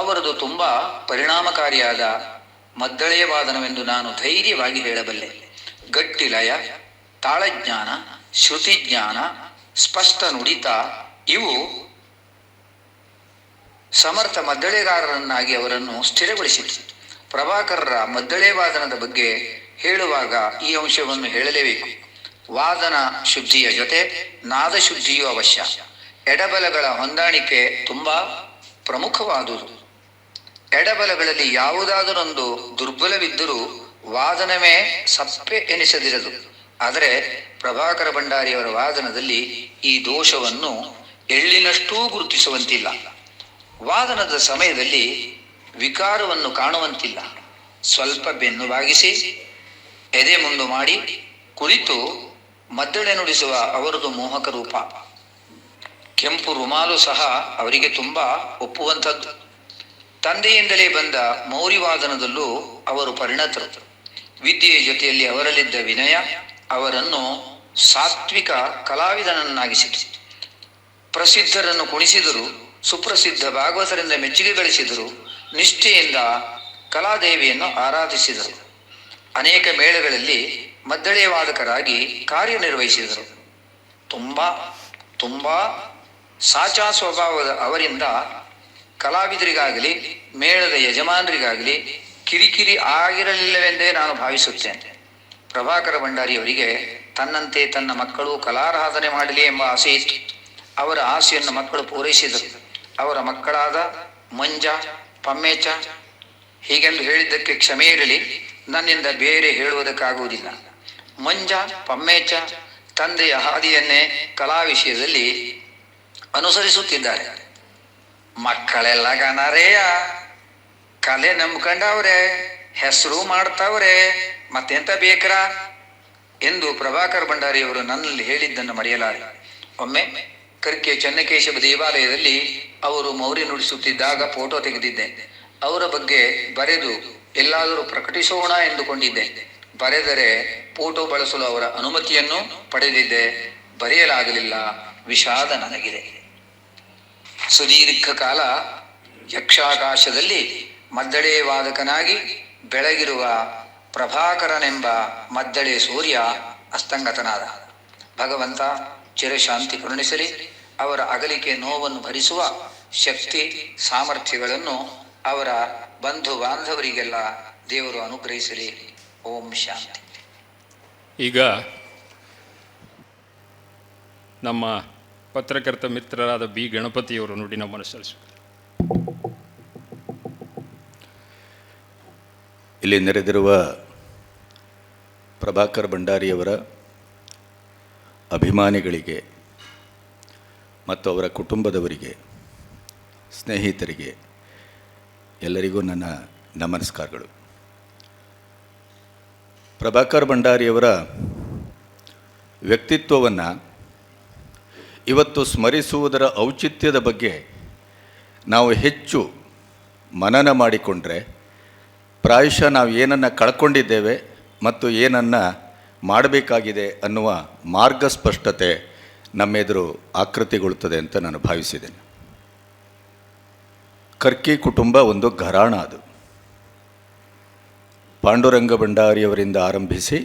ಅವರದು ತುಂಬ ಪರಿಣಾಮಕಾರಿಯಾದ ಮದ್ದಳೆಯ ವಾದನವೆಂದು ನಾನು ಧೈರ್ಯವಾಗಿ ಹೇಳಬಲ್ಲೆ. ಗಟ್ಟಿ ಲಯ, ತಾಳಜ್ಞಾನ, ಶ್ರುತಿಜ್ಞಾನ, ಸ್ಪಷ್ಟ ನುಡಿತ ಇವು ಸಮರ್ಥ ಮದ್ದಳೆಗಾರರನ್ನಾಗಿ ಅವರನ್ನು ಸ್ಥಿರಗೊಳಿಸಿತು. ಪ್ರಭಾಕರರ ಮದ್ದಳೆ ವಾದನದ ಬಗ್ಗೆ ಹೇಳುವಾಗ ಈ ಅಂಶವನ್ನು ಹೇಳಲೇಬೇಕು. ವಾದನ ಶುದ್ಧಿಯ ಜೊತೆ ನಾದ ಶುದ್ಧಿಯೂ ಅವಶ್ಯ. ಎಡಬಲಗಳ ಹೊಂದಾಣಿಕೆ ತುಂಬ ಪ್ರಮುಖವಾದುದು. ಎಡಬಲಗಳಲ್ಲಿ ಯಾವುದಾದರೊಂದು ದುರ್ಬಲವಿದ್ದರೂ ವಾದನವೇ ಸಪ್ಪೆ ಎನಿಸದಿರದು. ಆದರೆ ಪ್ರಭಾಕರ ಭಂಡಾರಿಯವರ ವಾದನದಲ್ಲಿ ಈ ದೋಷವನ್ನು ಎಳ್ಳಿನಷ್ಟೂ ಗುರುತಿಸುವಂತಿಲ್ಲ. ವಾದನದ ಸಮಯದಲ್ಲಿ ವಿಕಾರವನ್ನು ಕಾಣುವಂತಿಲ್ಲ. ಸ್ವಲ್ಪ ಬೆನ್ನು ಬಾಗಿಸಿ ಎದೆ ಮುಂದು ಮಾಡಿ ಕುಳಿತು ಮದ್ದಳೆ ನುಡಿಸುವ ಅವರದು ಮೋಹಕ ರೂಪ. ಕೆಂಪು ರುಮಾಲು ಸಹ ಅವರಿಗೆ ತುಂಬ ಒಪ್ಪುವಂಥದ್ದು. ತಂದೆಯಿಂದಲೇ ಬಂದ ಮೌರಿವಾದನದಲ್ಲೂ ಅವರು ಪರಿಣತರು. ವಿದ್ಯೆಯ ಜೊತೆಯಲ್ಲಿ ಅವರಲ್ಲಿದ್ದ ವಿನಯ ಅವರನ್ನು ಸಾತ್ವಿಕ ಕಲಾವಿದನನ್ನಾಗಿಸಿತು. ಪ್ರಸಿದ್ಧರನ್ನು ಕುಣಿಸಿದರು, ಸುಪ್ರಸಿದ್ಧ ಭಾಗವತರಿಂದ ಮೆಚ್ಚುಗೆ ಗಳಿಸಿದರು, ನಿಷ್ಠೆಯಿಂದ ಕಲಾದೇವಿಯನ್ನು ಆರಾಧಿಸಿದರು. ಅನೇಕ ಮೇಳಗಳಲ್ಲಿ ಮದ್ದಳೆ ವಾದಕರಾಗಿ ಕಾರ್ಯನಿರ್ವಹಿಸಿದರು. ತುಂಬ ಸಾಚಾ ಸ್ವಭಾವದ ಅವರಿಂದ ಕಲಾವಿದರಿಗಾಗಲಿ ಮೇಳದ ಯಜಮಾನರಿಗಾಗಲಿ ಕಿರಿಕಿರಿ ಆಗಿರಲಿಲ್ಲವೆಂದೇ ನಾನು ಭಾವಿಸುತ್ತೇನೆ. ಪ್ರಭಾಕರ ಭಂಡಾರಿಯವರಿಗೆ ತನ್ನಂತೆ ತನ್ನ ಮಕ್ಕಳು ಕಲಾರಾಧನೆ ಮಾಡಲಿ ಎಂಬ ಆಸೆ ಇತ್ತು. ಅವರ ಆಸೆಯನ್ನು ಮಕ್ಕಳು ಪೂರೈಸಿದರು. ಅವರ ಮಕ್ಕಳಾದ ಮಂಜ, ಪಮ್ಮೇಚ ಹೀಗೆಂದು ಹೇಳಿದ್ದಕ್ಕೆ ಕ್ಷಮೆ ಇರಲಿ, ನನ್ನಿಂದ ಬೇರೆ ಹೇಳುವುದಕ್ಕಾಗುವುದಿಲ್ಲ. ಮಂಜ, ಪಮ್ಮೇಚ ತಂದೆಯ ಹಾದಿಯನ್ನೇ ಕಲಾ ವಿಷಯದಲ್ಲಿ ಅನುಸರಿಸುತ್ತಿದ್ದಾರೆ. ಮಕ್ಕಳೆಲ್ಲ ಗಣರೇಯ, ಕಲೆ ನಂಬ್ಕೊಂಡವ್ರೆ, ಹೆಸರು ಮಾಡ್ತಾವ್ರೆ, ಮತ್ತೆಂತ ಬೇಕ್ರ ಎಂದು ಪ್ರಭಾಕರ ಭಂಡಾರಿಯವರು ನನ್ನಲ್ಲಿ ಹೇಳಿದ್ದನ್ನು ಮರೆಯಲಾರೆ. ಒಮ್ಮೆ ಕರ್ಕೆ ಚೆನ್ನಕೇಶವ ದೇವಾಲಯದಲ್ಲಿ ಅವರು ಮೌರ್ಯ ನುಡಿಸುತ್ತಿದ್ದಾಗ ಫೋಟೋ ತೆಗೆದಿದ್ದೆ. ಅವರ ಬಗ್ಗೆ ಬರೆದು ಎಲ್ಲಾದರೂ ಪ್ರಕಟಿಸೋಣ ಎಂದುಕೊಂಡಿದ್ದೆ. ಬರೆದರೆ ಫೋಟೋ ಬಳಸಲು ಅವರ ಅನುಮತಿಯನ್ನು ಪಡೆದಿದ್ದೆ. ಬರೆಯಲಾಗಲಿಲ್ಲ. ವಿಷಾದ ನನಗಿದೆ. ಸುದೀರ್ಘ ಕಾಲ ಯಕ್ಷಾಕಾಶದಲ್ಲಿ ಮದ್ದಳೆ ವಾದಕನಾಗಿ ಬೆಳಗಿರುವ ಪ್ರಭಾಕರನೆಂಬ ಮದ್ದಳೆ ಸೂರ್ಯ ಅಸ್ತಂಗತನಾದ. ಭಗವಂತ ಚಿರಶಾಂತಿ ಕರುಣಿಸಲಿ. ಅವರ ಅಗಲಿಕೆ ನೋವನ್ನು ಭರಿಸುವ ಶಕ್ತಿ ಸಾಮರ್ಥ್ಯಗಳನ್ನು ಅವರ ಬಂಧು ಬಾಂಧವರಿಗೆಲ್ಲ ದೇವರು ಅನುಗ್ರಹಿಸಲಿ. ಓಂ ಶಾಂತಿ. ಈಗ ನಮ್ಮ ಪತ್ರಕರ್ತ ಮಿತ್ರರಾದ ಬಿ ಗಣಪತಿಯವರು ನುಡಿ ನಮ್ಮನ್ನು ಸಲ್ಲಿಸುತ್ತಾರೆ. ಇಲ್ಲಿ ನೆರೆದಿರುವ ಪ್ರಭಾಕರ್ ಭಂಡಾರಿಯವರ ಅಭಿಮಾನಿಗಳಿಗೆ ಮತ್ತು ಅವರ ಕುಟುಂಬದವರಿಗೆ, ಸ್ನೇಹಿತರಿಗೆ ಎಲ್ಲರಿಗೂ ನನ್ನ ನಮಸ್ಕಾರಗಳು. ಪ್ರಭಾಕರ್ ಭಂಡಾರಿಯವರ ವ್ಯಕ್ತಿತ್ವವನ್ನು ಇವತ್ತು ಸ್ಮರಿಸುವುದರ ಔಚಿತ್ಯದ ಬಗ್ಗೆ ನಾವು ಹೆಚ್ಚು ಮನನ ಮಾಡಿಕೊಂಡ್ರೆ ಪ್ರಾಯಶಃ ನಾವು ಏನನ್ನು ಕಳ್ಕೊಂಡಿದ್ದೇವೆ ಮತ್ತು ಏನನ್ನು ಮಾಡಬೇಕಾಗಿದೆ ಅನ್ನುವ ಮಾರ್ಗಸ್ಪಷ್ಟತೆ ನಮ್ಮೆದುರು ಆಕೃತಿಗೊಳ್ಳುತ್ತದೆ ಅಂತ ನಾನು ಭಾವಿಸಿದ್ದೇನೆ. ಕರ್ಕಿ ಕುಟುಂಬ ಒಂದು ಘರಾಣ. ಅದು ಪಾಂಡುರಂಗ ಭಂಡಾರಿಯವರಿಂದ ಆರಂಭಿಸಿ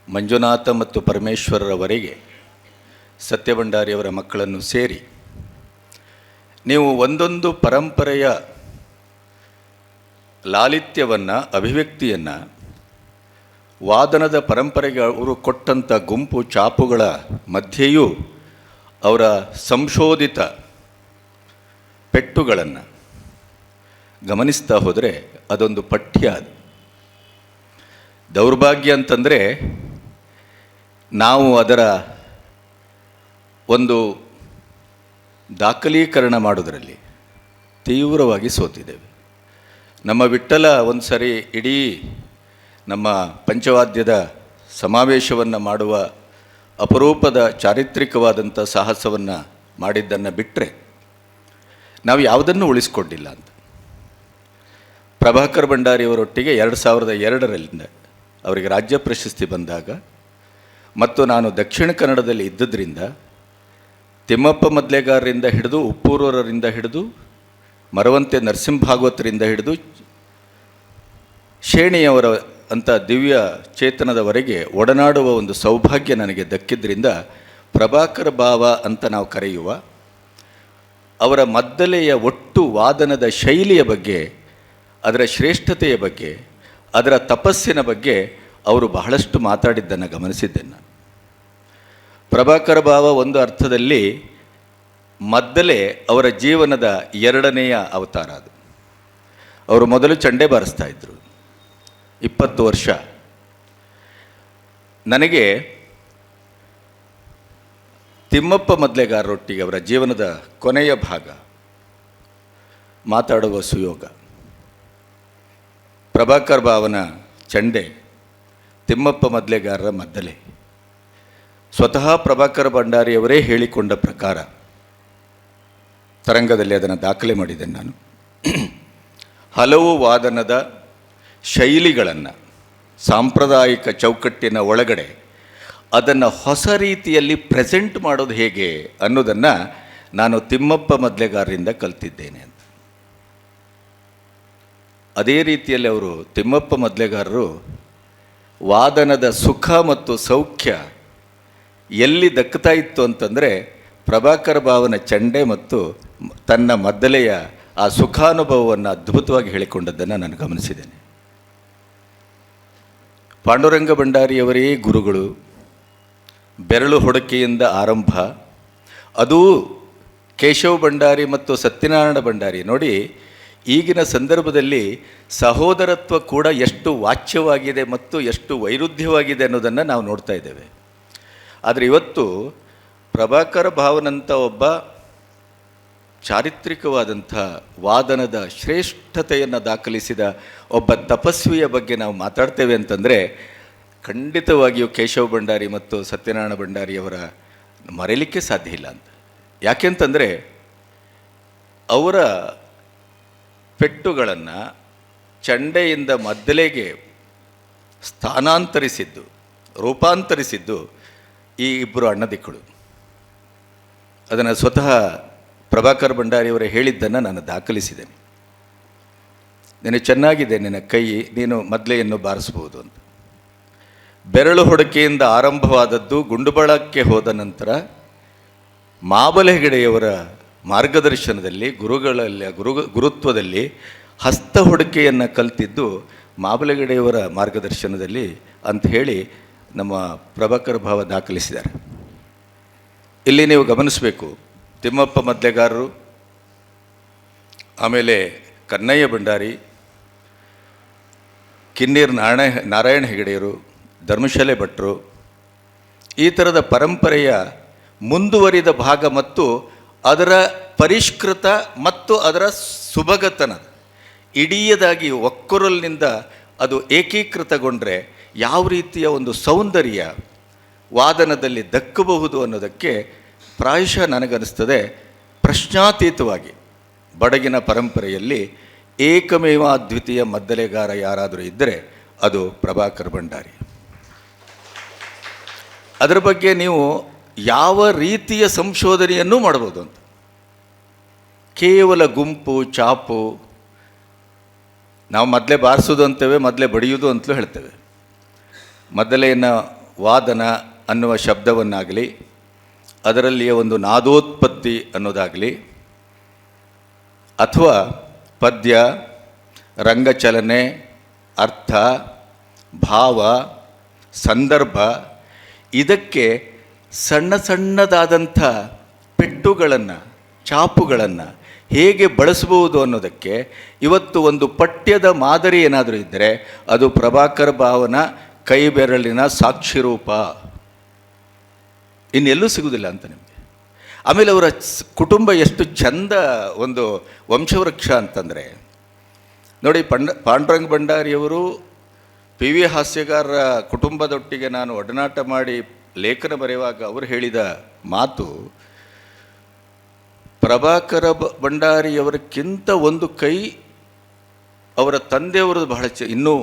ಮಂಜುನಾಥ ಮತ್ತು ಪರಮೇಶ್ವರರವರೆಗೆ ಸತ್ಯಭಂಡಾರಿಯವರ ಮಕ್ಕಳನ್ನು ಸೇರಿ ನೀವು ಒಂದೊಂದು ಪರಂಪರೆಯ ಲಾಲಿತ್ಯವನ್ನು, ಅಭಿವ್ಯಕ್ತಿಯನ್ನು, ವಾದನದ ಪರಂಪರೆಗೆ ಅವರು ಕೊಟ್ಟಂಥ ಗುಂಪು ಚಾಪುಗಳ ಮಧ್ಯೆಯೂ ಅವರ ಸಂಶೋಧಿತ ಪೆಟ್ಟುಗಳನ್ನು ಗಮನಿಸ್ತಾ ಹೋದರೆ ಅದೊಂದು ಪಠ್ಯ. ಅದು ದೌರ್ಭಾಗ್ಯ ಅಂತಂದರೆ ನಾವು ಅದರ ಒಂದು ದಾಖಲೀಕರಣ ಮಾಡೋದರಲ್ಲಿ ತೀವ್ರವಾಗಿ ಸೋತಿದ್ದೇವೆ. ನಮ್ಮ ವಿಠ್ಠಲ ಒಂದು ಸರಿ ಇಡೀ ನಮ್ಮ ಪಂಚವಾದ್ಯದ ಸಮಾವೇಶವನ್ನು ಮಾಡುವ ಅಪರೂಪದ ಚಾರಿತ್ರಿಕವಾದಂಥ ಸಾಹಸವನ್ನು ಮಾಡಿದ್ದನ್ನು ಬಿಟ್ಟರೆ ನಾವು ಯಾವುದನ್ನು ಉಳಿಸ್ಕೊಂಡಿಲ್ಲ ಅಂತ. ಪ್ರಭಾಕರ್ ಭಂಡಾರಿಯವರೊಟ್ಟಿಗೆ 2002ರಿಂದ ಅವರಿಗೆ ರಾಜ್ಯ ಪ್ರಶಸ್ತಿ ಬಂದಾಗ ಮತ್ತು ನಾನು ದಕ್ಷಿಣ ಕನ್ನಡದಲ್ಲಿ ಇದ್ದದ್ರಿಂದ ತಿಮ್ಮಪ್ಪ ಮದ್ಲೆಗಾರರಿಂದ ಹಿಡಿದು ಉಪ್ಪೂರವರಿಂದ ಹಿಡಿದು ಮರವಂತೆ ನರಸಿಂಹಭಾಗವತರಿಂದ ಹಿಡಿದು ಶೇಣಿಯವರ ಅಂತ ದಿವ್ಯ ಚೇತನದವರೆಗೆ ಒಡನಾಡುವ ಒಂದು ಸೌಭಾಗ್ಯ ನನಗೆ ದಕ್ಕಿದ್ರಿಂದ ಪ್ರಭಾಕರ ಭಾವ ಅಂತ ನಾವು ಕರೆಯುವ ಅವರ ಮದ್ದಲೆಯ ಒಟ್ಟು ವಾದನದ ಶೈಲಿಯ ಬಗ್ಗೆ, ಅದರ ಶ್ರೇಷ್ಠತೆಯ ಬಗ್ಗೆ, ಅದರ ತಪಸ್ಸಿನ ಬಗ್ಗೆ ಅವರು ಬಹಳಷ್ಟು ಮಾತಾಡಿದ್ದನ್ನು ಗಮನಿಸಿದ್ದೇನೆ ನಾನು. ಪ್ರಭಾಕರ ಭಾವ ಒಂದು ಅರ್ಥದಲ್ಲಿ ಮದ್ದಲೆ ಅವರ ಜೀವನದ ಎರಡನೆಯ ಅವತಾರ. ಅದು ಅವರು ಮೊದಲು ಚಂಡೆ ಬಾರಿಸ್ತಾ ಇದ್ದರು 20 ವರ್ಷ. ನನಗೆ ತಿಮ್ಮಪ್ಪ ಮದ್ಲೆಗಾರರೊಟ್ಟಿಗೆ ಅವರ ಜೀವನದ ಕೊನೆಯ ಭಾಗ ಮಾತಾಡುವ ಸುಯೋಗ. ಪ್ರಭಾಕರ್ ಭಾವನ ಚಂಡೆ, ತಿಮ್ಮಪ್ಪ ಮದ್ಲೆಗಾರರ ಮದ್ದಲೆ. ಸ್ವತಃ ಪ್ರಭಾಕರ ಭಂಡಾರಿಯವರೇ ಹೇಳಿಕೊಂಡ ಪ್ರಕಾರ ತರಂಗದಲ್ಲಿ ಅದನ್ನು ದಾಖಲೆ ಮಾಡಿದ್ದೇನೆ ನಾನು. ಹಲವು ವಾದನದ ಶೈಲಿಗಳನ್ನು ಸಾಂಪ್ರದಾಯಿಕ ಚೌಕಟ್ಟಿನ ಒಳಗಡೆ ಅದನ್ನು ಹೊಸ ರೀತಿಯಲ್ಲಿ ಪ್ರೆಸೆಂಟ್ ಮಾಡೋದು ಹೇಗೆ ಅನ್ನೋದನ್ನು ನಾನು ತಿಮ್ಮಪ್ಪ ಮದ್ಲೆಗಾರರಿಂದ ಕಲ್ತಿದ್ದೇನೆ ಅಂತ. ಅದೇ ರೀತಿಯಲ್ಲಿ ಅವರು ತಿಮ್ಮಪ್ಪ ಮದ್ಲೆಗಾರರು ವಾದನದ ಸುಖ ಮತ್ತು ಸೌಖ್ಯ ಎಲ್ಲಿ ದಕ್ಕುತ್ತಾ ಇತ್ತು ಅಂತಂದರೆ ಪ್ರಭಾಕರ ಭಾವನ ಚಂಡೆ ಮತ್ತು ತನ್ನ ಮದ್ದಲೆಯ ಆ ಸುಖಾನುಭವವನ್ನು ಅದ್ಭುತವಾಗಿ ಹೇಳಿಕೊಂಡದ್ದನ್ನು ನಾನು ಗಮನಿಸಿದ್ದೇನೆ. ಪಾಂಡುರಂಗ ಭಂಡಾರಿಯವರೇ ಗುರುಗಳು. ಬೆರಳು ಹೊಡಕೆಯಿಂದ ಆರಂಭ. ಅದು ಕೇಶವ ಭಂಡಾರಿ ಮತ್ತು ಸತ್ಯನಾರಾಯಣ ಭಂಡಾರಿ. ನೋಡಿ, ಈಗಿನ ಸಂದರ್ಭದಲ್ಲಿ ಸಹೋದರತ್ವ ಕೂಡ ಎಷ್ಟು ವಾಚ್ಯವಾಗಿದೆ ಮತ್ತು ಎಷ್ಟು ವೈರುಧ್ಯವಾಗಿದೆ ಅನ್ನೋದನ್ನು ನಾವು ನೋಡ್ತಾ ಇದ್ದೇವೆ. ಆದರೆ ಇವತ್ತು ಪ್ರಭಾಕರ ಭಾವನಂಥ ಒಬ್ಬ ಚಾರಿತ್ರಿಕವಾದಂಥ ವಾದನದ ಶ್ರೇಷ್ಠತೆಯನ್ನು ದಾಖಲಿಸಿದ ಒಬ್ಬ ತಪಸ್ವಿಯ ಬಗ್ಗೆ ನಾವು ಮಾತಾಡ್ತೇವೆ ಅಂತಂದರೆ ಖಂಡಿತವಾಗಿಯೂ ಕೇಶವ ಭಂಡಾರಿ ಮತ್ತು ಸತ್ಯನಾರಾಯಣ ಭಂಡಾರಿಯವರ ಮರೆಯಲಿಕ್ಕೆ ಸಾಧ್ಯ ಇಲ್ಲ ಅಂತ. ಯಾಕೆಂತಂದರೆ ಅವರ ಪೆಟ್ಟುಗಳನ್ನು ಚಂಡೆಯಿಂದ ಮದ್ದಲೆಗೆ ಸ್ಥಾನಾಂತರಿಸಿದ್ದು, ರೂಪಾಂತರಿಸಿದ್ದು ಈ ಇಬ್ಬರು ಅಣ್ಣದಿಕ್ಕಳು. ಅದನ್ನು ಸ್ವತಃ ಪ್ರಭಾಕರ್ ಭಂಡಾರಿಯವರೇ ಹೇಳಿದ್ದನ್ನು ನಾನು ದಾಖಲಿಸಿದ್ದೇನೆ. ನೀನು ಚೆನ್ನಾಗಿದೆ, ನಿನ್ನ ಕೈ, ನೀನು ಮದ್ಲೆಯನ್ನು ಬಾರಿಸ್ಬೋದು ಅಂತ. ಬೆರಳು ಹೊಡಕೆಯಿಂದ ಆರಂಭವಾದದ್ದು ಗುಂಡುಬಳಕ್ಕೆ ಹೋದ ನಂತರ ಮಾಬಲಹೆಗಡೆಯವರ ಮಾರ್ಗದರ್ಶನದಲ್ಲಿ ಗುರುತ್ವದಲ್ಲಿ ಹಸ್ತ ಹೊಡಕೆಯನ್ನು ಕಲ್ತಿದ್ದು ಮಾಬಲಹೆಗಡೆಯವರ ಮಾರ್ಗದರ್ಶನದಲ್ಲಿ ಅಂತ ಹೇಳಿ ನಮ್ಮ ಪ್ರಭಾಕರ ಭಾವ ದಾಖಲಿಸಿದ್ದಾರೆ. ಇಲ್ಲಿ ನೀವು ಗಮನಿಸಬೇಕು, ತಿಮ್ಮಪ್ಪ ಮದ್ಲೆಗಾರರು, ಆಮೇಲೆ ಕನ್ನಯ್ಯ ಭಂಡಾರಿ, ಕಿನ್ನೀರ್ ನಾರಾಯಣ ಹೆಗಡೆಯರು, ಧರ್ಮಶಾಲೆ ಭಟ್ರು, ಈ ಥರದ ಪರಂಪರೆಯ ಮುಂದುವರಿದ ಭಾಗ ಮತ್ತು ಅದರ ಪರಿಷ್ಕೃತ ಮತ್ತು ಅದರ ಸುಭಗತನ ಇಡೀದಾಗಿ ಒಕ್ಕೊರಲಿನಿಂದ ಅದು ಏಕೀಕೃತಗೊಂಡ್ರೆ ಯಾವ ರೀತಿಯ ಒಂದು ಸೌಂದರ್ಯ ವಾದನದಲ್ಲಿ ದಕ್ಕಬಹುದು ಅನ್ನೋದಕ್ಕೆ ಪ್ರಾಯಶಃ ನನಗನ್ನಿಸ್ತದೆ ಪ್ರಶ್ನಾತೀತವಾಗಿ ಬಡಗಿನ ಪರಂಪರೆಯಲ್ಲಿ ಏಕಮೇವ ಅದ್ವಿತೀಯ ಮದ್ದಲೆಗಾರ ಯಾರಾದರೂ ಇದ್ದರೆ ಅದು ಪ್ರಭಾಕರ್ ಭಂಡಾರಿ. ಅದರ ಬಗ್ಗೆ ನೀವು ಯಾವ ರೀತಿಯ ಸಂಶೋಧನೆಯನ್ನೂ ಮಾಡ್ಬೋದು ಅಂತ. ಕೇವಲ ಗುಂಪು ಚಾಪು, ನಾವು ಮೊದಲೇ ಬಾರಿಸೋದು ಅಂತೇವೆ, ಮೊದಲೇ ಬಡಿಯೋದು ಅಂತಲೂ ಹೇಳ್ತೇವೆ. ಮೊದಲೇನ ವಾದನ ಅನ್ನುವ ಶಬ್ದವನ್ನಾಗಲಿ, ಅದರಲ್ಲಿಯ ಒಂದು ನಾದೋತ್ಪತ್ತಿ ಅನ್ನೋದಾಗಲಿ, ಅಥವಾ ಪದ್ಯ, ರಂಗಚಲನೆ, ಅರ್ಥ, ಭಾವ, ಸಂದರ್ಭ, ಇದಕ್ಕೆ ಸಣ್ಣ ಸಣ್ಣದಾದಂಥ ಪೆಟ್ಟುಗಳನ್ನು, ಚಾಪುಗಳನ್ನು ಹೇಗೆ ಬಳಸಬಹುದು ಅನ್ನೋದಕ್ಕೆ ಇವತ್ತು ಒಂದು ಪಠ್ಯದ ಮಾದರಿ ಏನಾದರೂ ಇದ್ದರೆ ಅದು ಪ್ರಭಾಕರ ಭಾವನ ಕೈ ಬೆರಳಿನ ಸಾಕ್ಷಿರೂಪ. ಇನ್ನೆಲ್ಲೂ ಸಿಗುವುದಿಲ್ಲ ಅಂತ ನಿಮಗೆ. ಆಮೇಲೆ ಅವರ ಕುಟುಂಬ ಎಷ್ಟು ಚಂದ ಒಂದು ವಂಶವೃಕ್ಷ ಅಂತಂದರೆ ನೋಡಿ, ಪಾಂಡುರಂಗ ಭಂಡಾರಿಯವರು ಪಿ ವಿ ಹಾಸ್ಯಗಾರರ ಕುಟುಂಬದೊಟ್ಟಿಗೆ ನಾನು ಒಡನಾಟ ಮಾಡಿ ಲೇಖನ ಬರೆಯುವಾಗ ಅವರು ಹೇಳಿದ ಮಾತು, ಪ್ರಭಾಕರ ಭಂಡಾರಿಯವರಕ್ಕಿಂತ ಒಂದು ಕೈ ಅವರ ತಂದೆಯವರು ಬಹಳ ಇನ್ನೂ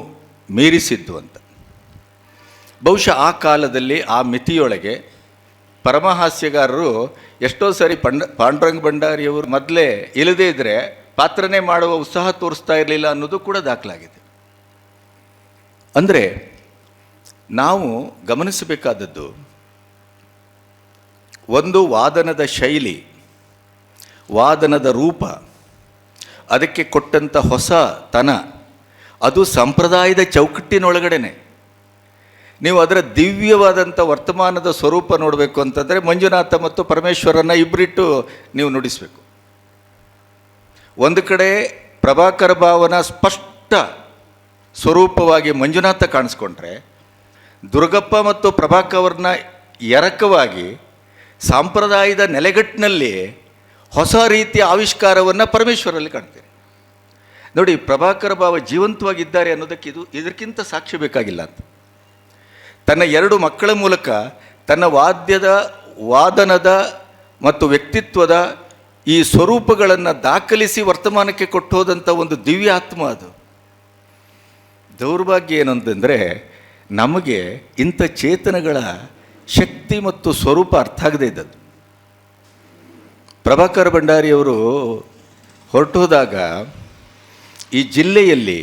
ಮೀರಿಸಿದ್ದು ಅಂತ. ಬಹುಶಃ ಆ ಕಾಲದಲ್ಲಿ ಆ ಮಿತಿಯೊಳಗೆ ಪರಮಹಾಸ್ಯಗಾರರು ಎಷ್ಟೋ ಸರಿ ಪಾಂಡುರಂಗ ಭಂಡಾರಿಯವರು ಮೊದಲೇ ಇಲ್ಲದೇ ಇದ್ದರೆ ಪಾತ್ರನೇ ಮಾಡುವ ಉತ್ಸಾಹ ತೋರಿಸ್ತಾ ಇರಲಿಲ್ಲ ಅನ್ನೋದು ಕೂಡ ದಾಖಲಾಗಿದೆ. ಅಂದರೆ ನಾವು ಗಮನಿಸಬೇಕಾದದ್ದು, ಒಂದು ವಾದನದ ಶೈಲಿ, ವಾದನದ ರೂಪ, ಅದಕ್ಕೆ ಕೊಟ್ಟಂಥ ಹೊಸತನ, ಅದು ಸಂಪ್ರದಾಯದ ಚೌಕಟ್ಟಿನೊಳಗಡೆನೆ. ನೀವು ಅದರ ದಿವ್ಯವಾದಂಥ ವರ್ತಮಾನದ ಸ್ವರೂಪ ನೋಡಬೇಕು ಅಂತಂದರೆ ಮಂಜುನಾಥ ಮತ್ತು ಪರಮೇಶ್ವರನ ಇಬ್ಬರಿಟ್ಟು ನೀವು ನುಡಿಸಬೇಕು. ಒಂದು ಕಡೆ ಪ್ರಭಾಕರ ಭಾವನ ಸ್ಪಷ್ಟ ಸ್ವರೂಪವಾಗಿ ಮಂಜುನಾಥ ಕಾಣಿಸ್ಕೊಂಡ್ರೆ, ದುರ್ಗಪ್ಪ ಮತ್ತು ಪ್ರಭಾಕರ್ನ ಎರಕವಾಗಿ ಸಾಂಪ್ರದಾಯದ ನೆಲೆಗಟ್ಟಿನಲ್ಲಿ ಹೊಸ ರೀತಿಯ ಆವಿಷ್ಕಾರವನ್ನು ಪರಮೇಶ್ವರಲ್ಲಿ ಕಾಣ್ತೀರಿ. ನೋಡಿ, ಪ್ರಭಾಕರ ಭಾವ ಜೀವಂತವಾಗಿದ್ದಾರೆ ಅನ್ನೋದಕ್ಕೆ ಇದಕ್ಕಿಂತ ಸಾಕ್ಷ್ಯ ಬೇಕಾಗಿಲ್ಲ ಅಂತ. ತನ್ನ 2 ಮಕ್ಕಳ ಮೂಲಕ ತನ್ನ ವಾದನದ ಮತ್ತು ವ್ಯಕ್ತಿತ್ವದ ಈ ಸ್ವರೂಪಗಳನ್ನು ದಾಖಲಿಸಿ ವರ್ತಮಾನಕ್ಕೆ ಕೊಟ್ಟು ಹೋದಂಥ ಒಂದು ದಿವ್ಯ ಆತ್ಮ ಅದು. ದೌರ್ಭಾಗ್ಯ ಏನು ಅಂತಂದರೆ, ನಮಗೆ ಇಂಥ ಚೇತನಗಳ ಶಕ್ತಿ ಮತ್ತು ಸ್ವರೂಪ ಅರ್ಥ ಆಗದೇ ಇದ್ದದ್ದು. ಪ್ರಭಾಕರ ಭಂಡಾರಿಯವರು ಹೊರಟೋದಾಗ ಈ ಜಿಲ್ಲೆಯಲ್ಲಿ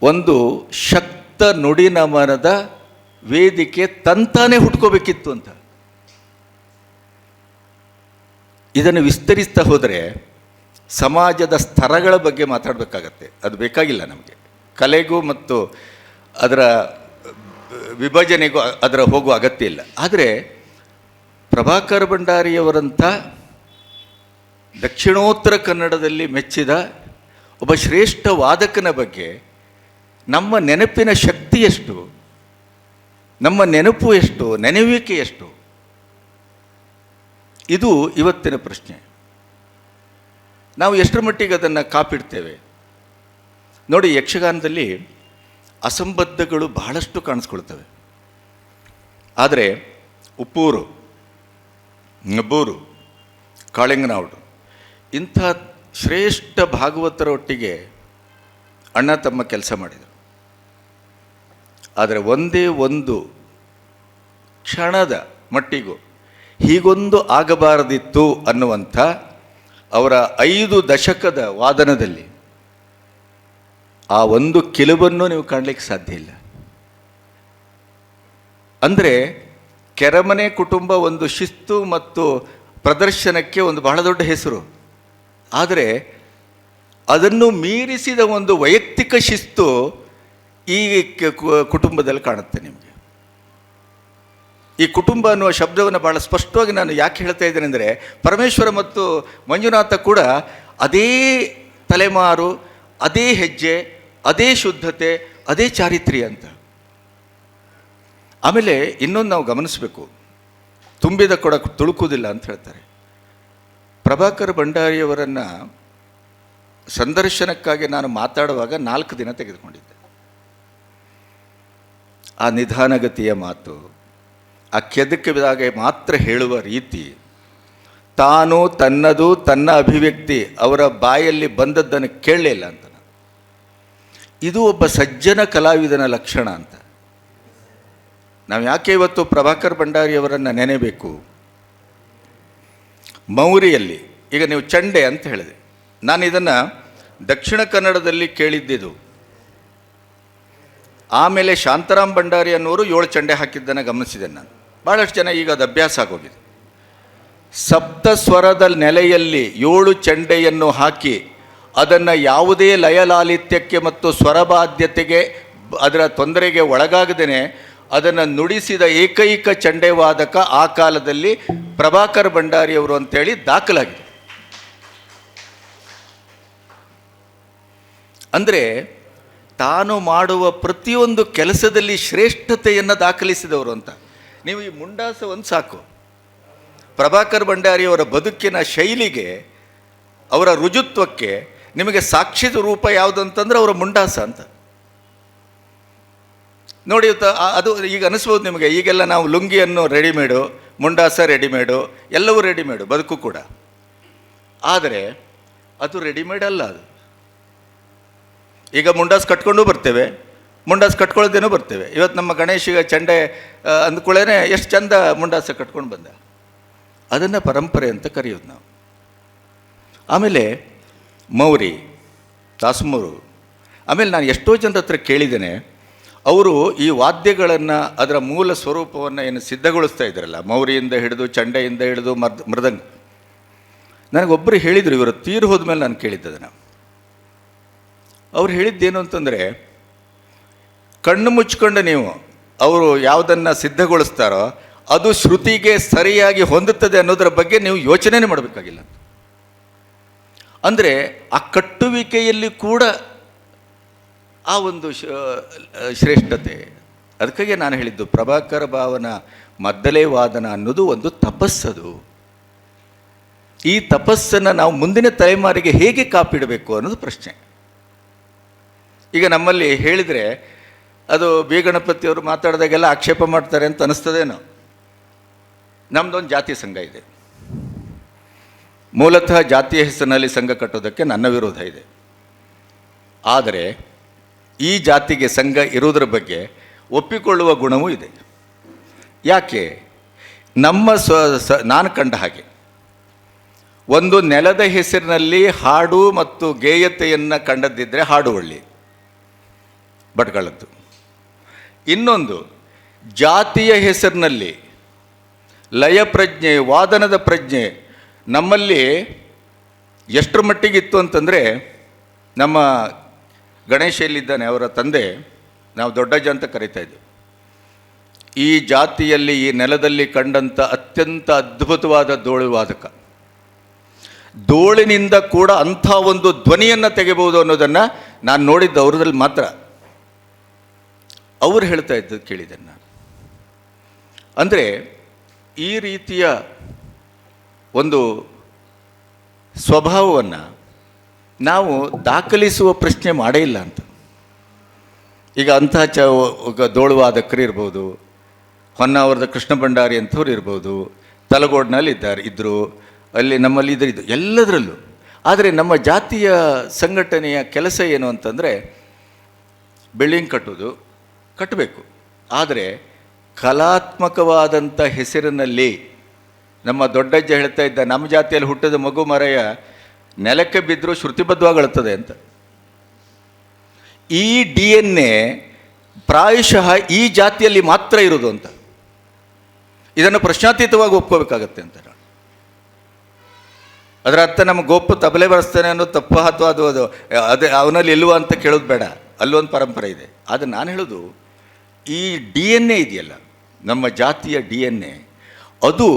ಒಂದು ಶಕ್ತ ನುಡಿ ನಮನದ ವೇದಿಕೆ ತಂತಾನೇ ಹುಟ್ಕೋಬೇಕಿತ್ತು ಅಂತ. ಇದನ್ನು ವಿಸ್ತರಿಸ್ತಾ ಹೋದರೆ ಸಮಾಜದ ಸ್ತರಗಳ ಬಗ್ಗೆ ಮಾತಾಡಬೇಕಾಗತ್ತೆ. ಅದು ಬೇಕಾಗಿಲ್ಲ ನಮಗೆ. ಕಲೆಗೂ ಮತ್ತು ಅದರ ವಿಭಜನೆಗೂ ಅದರ ಹೋಗುವ ಅಗತ್ಯ ಇಲ್ಲ. ಆದರೆ ಪ್ರಭಾಕರ ಭಂಡಾರಿಯವರಂಥ ದಕ್ಷಿಣೋತ್ತರ ಕನ್ನಡದಲ್ಲಿ ಮೆಚ್ಚಿದ ಒಬ್ಬ ಶ್ರೇಷ್ಠ ವಾದಕನ ಬಗ್ಗೆ ನಮ್ಮ ನೆನಪಿನ ಶಕ್ತಿ ಎಷ್ಟು, ನಮ್ಮ ನೆನಪು ಎಷ್ಟು, ನೆನವಿಕೆ ಎಷ್ಟು, ಇದು ಇವತ್ತಿನ ಪ್ರಶ್ನೆ. ನಾವು ಎಷ್ಟರ ಮಟ್ಟಿಗೆ ಅದನ್ನು ಕಾಪಿಡ್ತೇವೆ ನೋಡಿ. ಯಕ್ಷಗಾನದಲ್ಲಿ ಅಸಂಬದ್ಧಗಳು ಬಹಳಷ್ಟು ಕಾಣಿಸ್ಕೊಳ್ತವೆ. ಆದರೆ ಉಪ್ಪೂರು, ನಬ್ಬೂರು, ಕಾಳಿಂಗನೌಡು ಇಂಥ ಶ್ರೇಷ್ಠ ಭಾಗವತರೊಟ್ಟಿಗೆ ಅಣ್ಣ ತಮ್ಮ ಕೆಲಸ ಮಾಡಿದರು. ಆದರೆ ಒಂದೇ ಒಂದು ಕ್ಷಣದ ಮಟ್ಟಿಗೂ ಹೀಗೊಂದು ಆಗಬಾರದಿತ್ತು ಅನ್ನುವಂಥ ಅವರ 5 ದಶಕದ ವಾದನದಲ್ಲಿ ಆ ಒಂದು ಕಿಲುಬನ್ನು ನೀವು ಕಾಣಲಿಕ್ಕೆ ಸಾಧ್ಯ ಇಲ್ಲ. ಅಂದರೆ ಕೆರಮನೆ ಕುಟುಂಬ ಒಂದು ಶಿಸ್ತು ಮತ್ತು ಪ್ರದರ್ಶನಕ್ಕೆ ಒಂದು ಬಹಳ ದೊಡ್ಡ ಹೆಸರು. ಆದರೆ ಅದನ್ನು ಮೀರಿಸಿದ ಒಂದು ವೈಯಕ್ತಿಕ ಶಿಸ್ತು ಈ ಕುಟುಂಬದಲ್ಲಿ ಕಾಣುತ್ತೆ ನಿಮಗೆ. ಈ ಕುಟುಂಬ ಅನ್ನುವ ಶಬ್ದವನ್ನು ಭಾಳ ಸ್ಪಷ್ಟವಾಗಿ ನಾನು ಯಾಕೆ ಹೇಳ್ತಾ ಇದ್ದೇನೆ ಅಂದರೆ, ಪರಮೇಶ್ವರ ಮತ್ತು ಮಂಜುನಾಥ ಕೂಡ ಅದೇ ತಲೆಮಾರು, ಅದೇ ಹೆಜ್ಜೆ, ಅದೇ ಶುದ್ಧತೆ, ಅದೇ ಚಾರಿತ್ರ್ಯ ಅಂತ. ಆಮೇಲೆ ಇನ್ನೊಂದು ನಾವು ಗಮನಿಸಬೇಕು, ತುಂಬಿದ ಕೊಡ ತುಳುಕುವುದಿಲ್ಲ ಅಂತ ಹೇಳ್ತಾರೆ. ಪ್ರಭಾಕರ ಭಂಡಾರಿಯವರನ್ನು ಸಂದರ್ಶನಕ್ಕಾಗಿ ನಾನು ಮಾತಾಡುವಾಗ 4 ದಿನ ತೆಗೆದುಕೊಂಡಿದ್ದೆ. ಆ ನಿಧಾನಗತಿಯ ಮಾತು, ಆ ಕೆದಕಿದಾಗ ಮಾತ್ರ ಹೇಳುವ ರೀತಿ, ತಾನು ತನ್ನದು ತನ್ನ ಅಭಿವ್ಯಕ್ತಿ ಅವರ ಬಾಯಲ್ಲಿ ಬಂದದ್ದನ್ನು ಕೇಳಲಿಲ್ಲ ಅಂತ. ಇದು ಒಬ್ಬ ಸಜ್ಜನ ಕಲಾವಿದನ ಲಕ್ಷಣ ಅಂತ. ನಾವು ಯಾಕೆ ಇವತ್ತು ಪ್ರಭಾಕರ್ ಭಂಡಾರಿಯವರನ್ನು ನೆನೆಬೇಕು? ಮೌರಿಯಲ್ಲಿ ಈಗ ನೀವು ಚಂಡೆ ಅಂತ ಹೇಳಿದೆ, ನಾನು ಇದನ್ನು ದಕ್ಷಿಣ ಕನ್ನಡದಲ್ಲಿ ಕೇಳಿದ್ದಿದ್ದು. ಆಮೇಲೆ ಶಾಂತಾರಾಮ್ ಭಂಡಾರಿ ಅನ್ನೋರು 7 ಚಂಡೆ ಹಾಕಿದ್ದನ್ನು ಗಮನಿಸಿದ್ದೇನೆ ನಾನು. ಭಾಳಷ್ಟು ಜನ ಈಗ ಅದು ಅಭ್ಯಾಸ ಆಗೋಗಿದೆ. ಸಪ್ತ ಸ್ವರದ ನೆಲೆಯಲ್ಲಿ 7 ಚಂಡೆಯನ್ನು ಹಾಕಿ ಅದನ್ನು ಯಾವುದೇ ಲಯಲಾಲಿತ್ಯಕ್ಕೆ ಮತ್ತು ಸ್ವರಬಾಧ್ಯತೆಗೆ ಅದರ ತೊಂದರೆಗೆ ಒಳಗಾಗದೇನೆ ಅದನ್ನು ನುಡಿಸಿದ ಏಕೈಕ ಚಂಡೆವಾದಕ ಆ ಕಾಲದಲ್ಲಿ ಪ್ರಭಾಕರ್ ಭಂಡಾರಿಯವರು ಅಂತೇಳಿ ದಾಖಲಾಗಿದೆ. ಅಂದರೆ ತಾನು ಮಾಡುವ ಪ್ರತಿಯೊಂದು ಕೆಲಸದಲ್ಲಿ ಶ್ರೇಷ್ಠತೆಯನ್ನು ದಾಖಲಿಸಿದವರು ಅಂತ. ನೀವು ಈ ಮುಂಡಾಸ ಒಂದು ಸಾಕು. ಪ್ರಭಾಕರ್ ಭಂಡಾರಿಯವರ ಬದುಕಿನ ಶೈಲಿಗೆ, ಅವರ ರುಜುತ್ವಕ್ಕೆ ನಿಮಗೆ ಸಾಕ್ಷಿದ ರೂಪ ಯಾವುದು ಅಂತಂದ್ರೆ ಅವರ ಮುಂಡಾಸ ಅಂತ. ನೋಡಿ ಅದು ಈಗ ಅನಿಸ್ಬೋದು ನಿಮಗೆ, ಈಗೆಲ್ಲ ನಾವು ಲುಂಗಿಯನ್ನು ರೆಡಿಮೇಡು, ಮುಂಡಾಸ ರೆಡಿಮೇಡು, ಎಲ್ಲವೂ ರೆಡಿಮೇಡು, ಬದುಕು ಕೂಡ. ಆದರೆ ಅದು ರೆಡಿಮೇಡ್ ಅಲ್ಲ. ಅದು ಈಗ ಮುಂಡಾಸ್ ಕಟ್ಕೊಂಡು ಬರ್ತೇವೆ, ಮುಂಡಾಸ್ ಕಟ್ಕೊಳ್ಳೋದೇನೋ ಬರ್ತೇವೆ. ಇವತ್ತು ನಮ್ಮ ಗಣೇಶಿಗೆ ಚಂಡೆ ಅಂದ್ಕೊಳ್ಳೇನೆ ಎಷ್ಟು ಚಂದ ಮುಂಡಾಸ ಕಟ್ಕೊಂಡು ಬಂದ. ಅದನ್ನು ಪರಂಪರೆ ಅಂತ ಕರೆಯೋದು ನಾವು. ಆಮೇಲೆ ಮೌರಿ, ತಾಸ್ಮೂರು, ಆಮೇಲೆ ನಾನು ಎಷ್ಟೋ ಜನರ ಹತ್ರ ಕೇಳಿದ್ದೇನೆ, ಅವರು ಈ ವಾದ್ಯಗಳನ್ನು ಅದರ ಮೂಲ ಸ್ವರೂಪವನ್ನು ಏನು ಸಿದ್ಧಗೊಳಿಸ್ತಾ ಇದ್ದಾರಲ್ಲ, ಮೌರಿಯಿಂದ ಹಿಡಿದು ಚಂಡೆಯಿಂದ ಹಿಡಿದು ಮೃದಂಗ, ನನಗೊಬ್ಬರು ಹೇಳಿದರು, ಇವರು ತೀರು ಹೋದ್ಮೇಲೆ ನಾನು ಕೇಳಿದ್ದದನ್ನು. ಅವ್ರು ಹೇಳಿದ್ದೇನು ಅಂತಂದರೆ, ಕಣ್ಣು ಮುಚ್ಕೊಂಡು ನೀವು ಅವರು ಯಾವುದನ್ನು ಸಿದ್ಧಗೊಳಿಸ್ತಾರೋ ಅದು ಶ್ರುತಿಗೆ ಸರಿಯಾಗಿ ಹೊಂದುತ್ತದೆ ಅನ್ನೋದರ ಬಗ್ಗೆ ನೀವು ಯೋಚನೆ ಮಾಡಬೇಕಾಗಿಲ್ಲ. ಅಂದರೆ ಆ ಕಟ್ಟುವಿಕೆಯಲ್ಲಿ ಕೂಡ ಆ ಒಂದು ಶ್ರೇಷ್ಠತೆ. ಅದಕ್ಕಾಗಿ ನಾನು ಹೇಳಿದ್ದು, ಪ್ರಭಾಕರ ಭಾವನ ಮದ್ದಲೆ ವಾದನ ಅನ್ನೋದು ಒಂದು ತಪಸ್ಸದು. ಈ ತಪಸ್ಸನ್ನು ನಾವು ಮುಂದಿನ ತಲೆಮಾರಿಗೆ ಹೇಗೆ ಕಾಪಿಡಬೇಕು ಅನ್ನೋದು ಪ್ರಶ್ನೆ. ಈಗ ನಮ್ಮಲ್ಲಿ ಹೇಳಿದರೆ ಅದು ಬಿ ಗಣಪತಿಯವರು ಮಾತಾಡಿದಾಗೆಲ್ಲ ಆಕ್ಷೇಪ ಮಾಡ್ತಾರೆ ಅಂತ ಅನ್ನಿಸ್ತದೇನೋ. ನಮ್ಮದೊಂದು ಜಾತಿ ಸಂಘ ಇದೆ. ಮೂಲತಃ ಜಾತಿಯ ಹೆಸರಿನಲ್ಲಿ ಸಂಘ ಕಟ್ಟೋದಕ್ಕೆ ನನ್ನ ವಿರೋಧ ಇದೆ. ಆದರೆ ಈ ಜಾತಿಗೆ ಸಂಘ ಇರುವುದರ ಬಗ್ಗೆ ಒಪ್ಪಿಕೊಳ್ಳುವ ಗುಣವೂ ಇದೆ. ಯಾಕೆ? ನಮ್ಮ ನಾನು ಕಂಡ ಹಾಗೆ ಒಂದು ನೆಲದ ಹೆಸರಿನಲ್ಲಿ ಹಾಡು ಮತ್ತು ಗೇಯತೆಯನ್ನು ಕಂಡದ್ದಿದ್ದರೆ ಹಾಡುವಳ್ಳಿ ಭಟ್ಗಳದ್ದು. ಇನ್ನೊಂದು ಜಾತಿಯ ಹೆಸರಿನಲ್ಲಿ ಲಯ ಪ್ರಜ್ಞೆ, ವಾದನದ ಪ್ರಜ್ಞೆ ನಮ್ಮಲ್ಲಿ ಎಷ್ಟರ ಮಟ್ಟಿಗಿತ್ತು ಅಂತಂದರೆ, ನಮ್ಮ ಗಣೇಶ ಎಲ್ಲಿದ್ದಾನೆ ಅವರ ತಂದೆ, ನಾವು ದೊಡ್ಡಜ್ಜ ಅಂತ ಕರೀತಾ ಇದ್ದೆವು. ಈ ಜಾತಿಯಲ್ಲಿ, ಈ ನೆಲದಲ್ಲಿ ಕಂಡಂಥ ಅತ್ಯಂತ ಅದ್ಭುತವಾದ ದೋಳುವಾದಕ. ದೋಳಿನಿಂದ ಕೂಡ ಅಂಥ ಒಂದು ಧ್ವನಿಯನ್ನು ತೆಗೆಬಹುದು ಅನ್ನೋದನ್ನು ನಾನು ನೋಡಿದ್ದು ಅವ್ರದಲ್ಲಿ ಮಾತ್ರ. ಅವರು ಹೇಳ್ತಾ ಇದ್ದದ್ದು ಕೇಳಿದ್ದೇನೆ ನಾನು. ಅಂದರೆ ಈ ರೀತಿಯ ಒಂದು ಸ್ವಭಾವವನ್ನು ನಾವು ದಾಖಲಿಸುವ ಪ್ರಶ್ನೆ ಮಾಡೇ ಇಲ್ಲ ಅಂತ. ಈಗ ಅಂಥ ದೋಳುವಾದಕರು ಇರ್ಬೋದು, ಹೊನ್ನಾವರದ ಕೃಷ್ಣ ಭಂಡಾರಿ ಅಂಥವ್ರು ಇರ್ಬೋದು, ತಲಗೋಡ್ನಲ್ಲಿ ಇದ್ದರು, ಅಲ್ಲಿ ನಮ್ಮಲ್ಲಿ ಇದು ಎಲ್ಲದರಲ್ಲೂ. ಆದರೆ ನಮ್ಮ ಜಾತಿಯ ಸಂಘಟನೆಯ ಕೆಲಸ ಏನು ಅಂತಂದರೆ, ಬಿಲ್ಡಿಂಗ್ ಕಟ್ಟಬೇಕು, ಆದರೆ ಕಲಾತ್ಮಕವಾದಂಥ ಹೆಸರಿನಲ್ಲಿ. ನಮ್ಮ ದೊಡ್ಡಜ್ಜ ಹೇಳ್ತಾ ಇದ್ದ, ನಮ್ಮ ಜಾತಿಯಲ್ಲಿ ಹುಟ್ಟಿದ ಮಗು ಮರೆಯ ನೆಲಕ್ಕೆ ಬಿದ್ದರೂ ಶ್ರುತಿಬದ್ಧವಾಗಿ ಅಳುತ್ತದೆ ಅಂತ. ಈ DNA ಪ್ರಾಯಶಃ ಈ ಜಾತಿಯಲ್ಲಿ ಮಾತ್ರ ಇರೋದು ಅಂತ. ಇದನ್ನು ಪ್ರಶ್ನಾತೀತವಾಗಿ ಒಪ್ಕೋಬೇಕಾಗತ್ತೆ ಅಂತ. ಅದರ ಅರ್ಥ ನಮ್ಮ ಗೋಪು ತಬಲೆ ಬರೆಸ್ತಾನೆ ಅನ್ನೋದು ತಪ್ಪು, ಅಥವಾ ಅದು ಅದೇ ಅವನಲ್ಲಿ ಇಲ್ವ ಅಂತ ಕೇಳೋದು ಬೇಡ. ಅಲ್ಲೊಂದು ಪರಂಪರೆ ಇದೆ. ಆದರೆ ನಾನು ಹೇಳೋದು, ಈ DNA ಇದೆಯಲ್ಲ, ನಮ್ಮ ಜಾತಿಯ DNA, ಅದು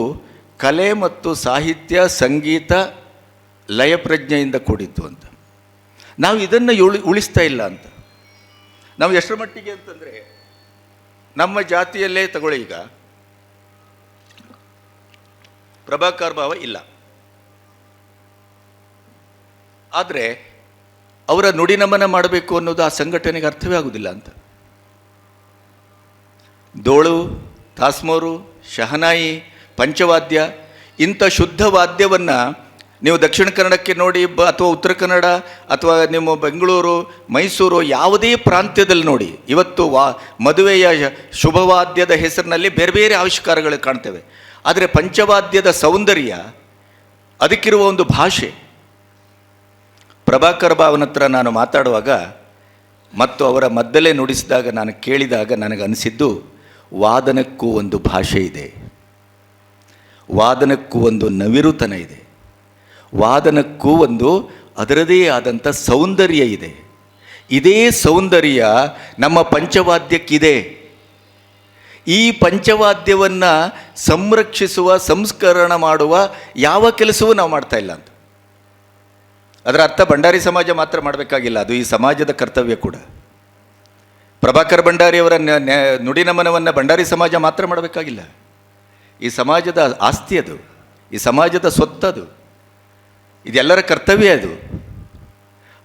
ಕಲೆ ಮತ್ತು ಸಾಹಿತ್ಯ, ಸಂಗೀತ, ಲಯ ಪ್ರಜ್ಞೆಯಿಂದ ಕೂಡಿದ್ದು ಅಂತ. ನಾವು ಇದನ್ನು ಉಳಿಸ್ತಾ ಇಲ್ಲ ಅಂತ. ನಾವು ಎಷ್ಟರ ಮಟ್ಟಿಗೆ ಅಂತಂದರೆ, ನಮ್ಮ ಜಾತಿಯಲ್ಲೇ ತಗೊಳ್ಳಿ, ಈಗ ಪ್ರಭಾಕರ ಭಾವ ಇಲ್ಲ, ಆದರೆ ಅವರ ನುಡಿ ನಮನ ಮಾಡಬೇಕು ಅನ್ನೋದು ಆ ಸಂಘಟನೆಗೆ ಅರ್ಥವೇ ಆಗುವುದಿಲ್ಲ ಅಂತ. ದೋಳು, ತಾಸ್ಮೋರು, ಶಹನಾಯಿ, ಪಂಚವಾದ್ಯ, ಇಂಥ ಶುದ್ಧ ವಾದ್ಯವನ್ನು ನೀವು ದಕ್ಷಿಣ ಕನ್ನಡಕ್ಕೆ ನೋಡಿ, ಅಥವಾ ಉತ್ತರ ಕನ್ನಡ, ಅಥವಾ ನಿಮ್ಮ ಬೆಂಗಳೂರು, ಮೈಸೂರು, ಯಾವುದೇ ಪ್ರಾಂತ್ಯದಲ್ಲಿ ನೋಡಿ, ಇವತ್ತು ಮದುವೆಯ ಶುಭವಾದ್ಯದ ಹೆಸರಿನಲ್ಲಿ ಬೇರೆ ಬೇರೆ ಆವಿಷ್ಕಾರಗಳು ಕಾಣ್ತೇವೆ. ಆದರೆ ಪಂಚವಾದ್ಯದ ಸೌಂದರ್ಯ, ಅದಕ್ಕಿರುವ ಒಂದು ಭಾಷೆ. ಪ್ರಭಾಕರ ಭಾವನ ಹತ್ರ ನಾನು ಮಾತಾಡುವಾಗ ಮತ್ತು ಅವರ ಮದ್ದಲೆ ನುಡಿಸಿದಾಗ ನಾನು ಕೇಳಿದಾಗ ನನಗನ್ನಿಸಿದ್ದು, ವಾದನಕ್ಕೂ ಒಂದು ಭಾಷೆ ಇದೆ, ವಾದನಕ್ಕೂ ಒಂದು ನವಿರುತನ ಇದೆ, ವಾದನಕ್ಕೂ ಒಂದು ಅದರದೇ ಆದಂಥ ಸೌಂದರ್ಯ ಇದೆ. ಇದೇ ಸೌಂದರ್ಯ ನಮ್ಮ ಪಂಚವಾದ್ಯಕ್ಕಿದೆ. ಈ ಪಂಚವಾದ್ಯವನ್ನು ಸಂರಕ್ಷಿಸುವ, ಸಂಸ್ಕರಣ ಮಾಡುವ ಯಾವ ಕೆಲಸವೂ ನಾವು ಮಾಡ್ತಾ ಇಲ್ಲ ಅಂತ. ಅದರ ಅರ್ಥ ಭಂಡಾರಿ ಸಮಾಜ ಮಾತ್ರ ಮಾಡಬೇಕಾಗಿಲ್ಲ, ಅದು ಈ ಸಮಾಜದ ಕರ್ತವ್ಯ ಕೂಡ. ಪ್ರಭಾಕರ್ ಭಂಡಾರಿಯವರ ನುಡಿ ನಮನವನ್ನು ಭಂಡಾರಿ ಸಮಾಜ ಮಾತ್ರ ಮಾಡಬೇಕಾಗಿಲ್ಲ, ಈ ಸಮಾಜದ ಆಸ್ತಿ ಅದು, ಈ ಸಮಾಜದ ಸ್ವತ್ತದು, ಇದೆಲ್ಲರ ಕರ್ತವ್ಯ ಅದು.